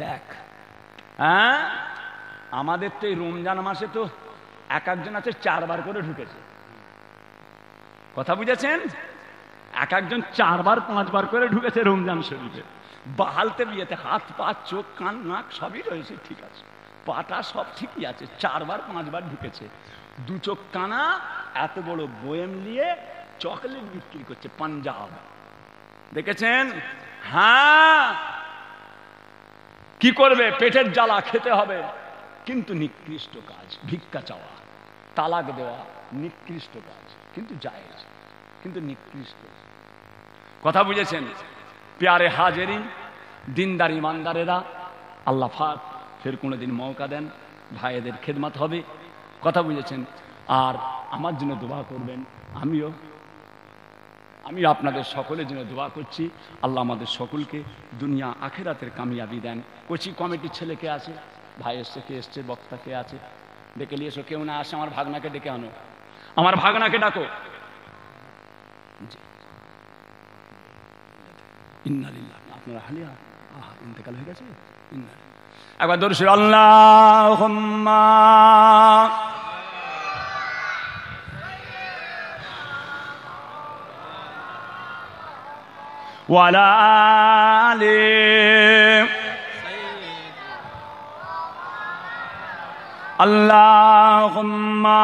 Speaker 1: দেখ, হ্যাঁ, আমাদের তো এই রমজান মাসে তো একজন আছে 4 বার করে ঢুকেছে। কথা বুঝেছেন? একজন 4 বার 5 বার করে ঢুকেছে রমজান শরীফে। বাহালতে বিয়েতে হাত পা চোখ কান নাক সবই রয়েছে, ঠিক আছে, পাটা সব ঠিকই আছে, 4 বার 5 বার ঢুকেছে। 2 চোখ কানা, এত বড় বয়েম নিয়ে চকলেট বিক্রি করছে পাঞ্জাব, দেখেছেন? হ্যাঁ, কি করবে? পেটের জ্বালা, খেতে হবে, কিন্তু নিকৃষ্ট কাজ। ভিক্ষা চাওয়া, তালাক দেওয়া নিকৃষ্ট কাজ, কিন্তু জায়েজ, কিন্তু নিকৃষ্ট। কথা বুঝেছেন? প্যারে হাজেরিন, দিনদার ইমানদারেরা, আল্লাহ পাক ফের কোনোদিন মৌকা দেন, ভাইদের খেদমত হবে। কথা বুঝেছেন? আর আমার জন্য দোয়া করবেন, আমি আপনাদের সকলের জন্য দোয়া করছি। আল্লাহ আমাদের সকলকে দুনিয়া আখিরাতের কামিয়াবি দেন। কোচি কমিটির ছেলে কে আছে? ভাই এসছে, কে এসছে? বক্তা কে আছে? ডেকে নিয়ে এসো। কেউ না আসে আমার ভাগনাকে ডেকে আনো, আমার ভাগনাকে ডাকো। ইন্নালিল্লাহ, আপনারা হালিয়া ইন্তেকাল হয়ে গেছে। একবার দরুদ আল্লাহুম্মা ওয়া আলা আলি আল্লাহুম্মা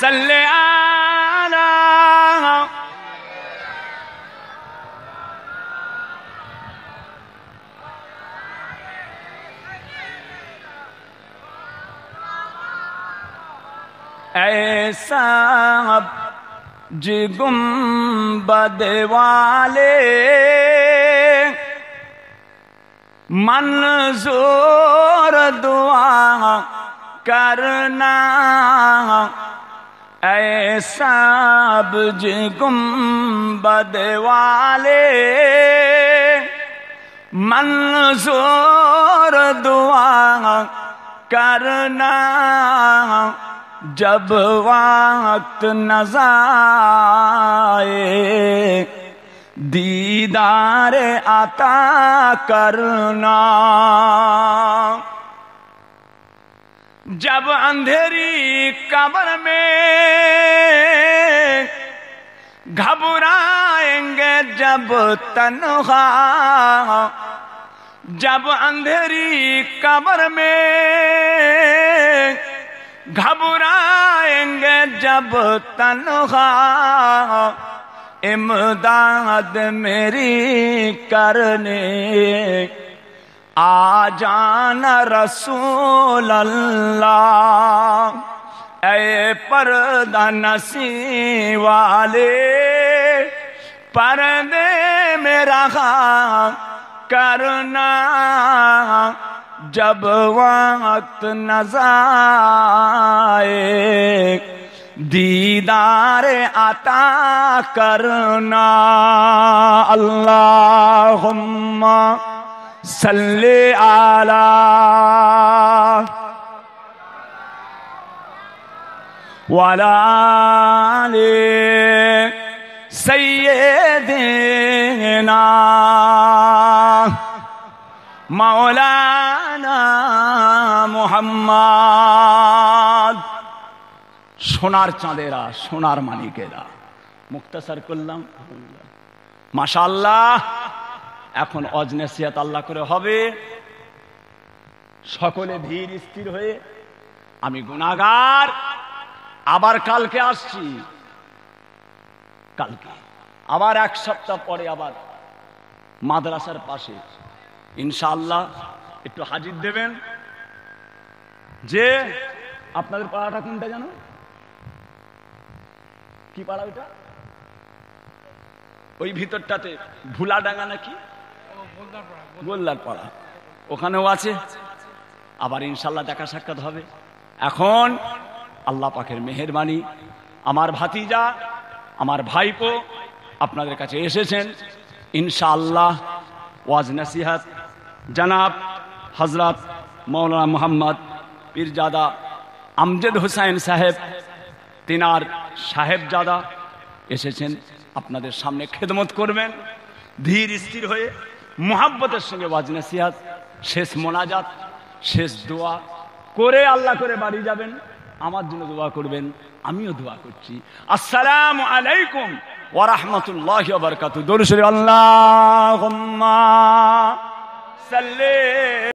Speaker 1: সাল্লি আলা ऐसा गुंबद वाले मंजूर दुआ करना, ऐसा गुंबद वाले मंजूर दुआ करना, जब वक्त नज़ाए दीदार अता करना। जब अंधेरी कब्र में घबराएंगे जब तन्हा, जब अंधेरी कब्र में घबराएंगे जब तन्हा, इमदाद मेरी करने आ जाना रसूल अल्लाह। ऐ पर्दा नसी वाले पर्दे में रहा करना, जब वक्त नज़र आए दीदार अता करना। अल्लाहुम्मा सल्ले आला वाला आले सय्यिदना मौलाना मुहम्मद। সোনার চাঁদেরা, সোনার মানিকেরা, মুক্তাসার করলাম মাশাআল্লাহ। এখন ওয়াজ নসিহত আল্লাহ করে হবে। সকলে ধীর স্থির হয়ে, আমি গুনাহগার, আবার কালকে আসছি, কালকে আবার এক সপ্তাহ পরে আবার মাদ্রাসার পাশে ইনশাআল্লাহ একটু হাজির দেবেন। যে আপনাদের পাড়াটা কোনটা জানো? কি পাড়া ওইটা? ওই ভিতরটাতে ভুলাডাঙ্গা নাকি গোল্লার পাড়া, ওখানেও আছে। আবার ইনশাআল্লাহ দেখা সাক্ষাৎ হবে। এখন আল্লাহ পাকের মেহেরবানি, আমার ভাতিজা, আমার ভাইপো আপনাদের কাছে এসেছেন। ইনশাআল্লাহ ওয়াজ নসিহত জনাব হযরত মৌলানা মোহাম্মদ পীরজাদা আমজদ হুসাইন সাহেব, তিনার সাহেবজাদা এসেছেন আপনাদের সামনে খেদমত করবেন। ধীর স্থির হয়ে মুহাব্বতের সঙ্গে ওয়াজ নসিহত, শেষ মোনাজাত, শেষ দোয়া করে আল্লাহ করে বাড়ি যাবেন। আমার জন্য দোয়া করবেন, আমিও দোয়া করছি। আসসালামু আলাইকুম ওয়া রাহমাতুল্লাহি ওয়া বারাকাতুহু। দরুদ শরীফ আল্লাহুম্মা সাল্লি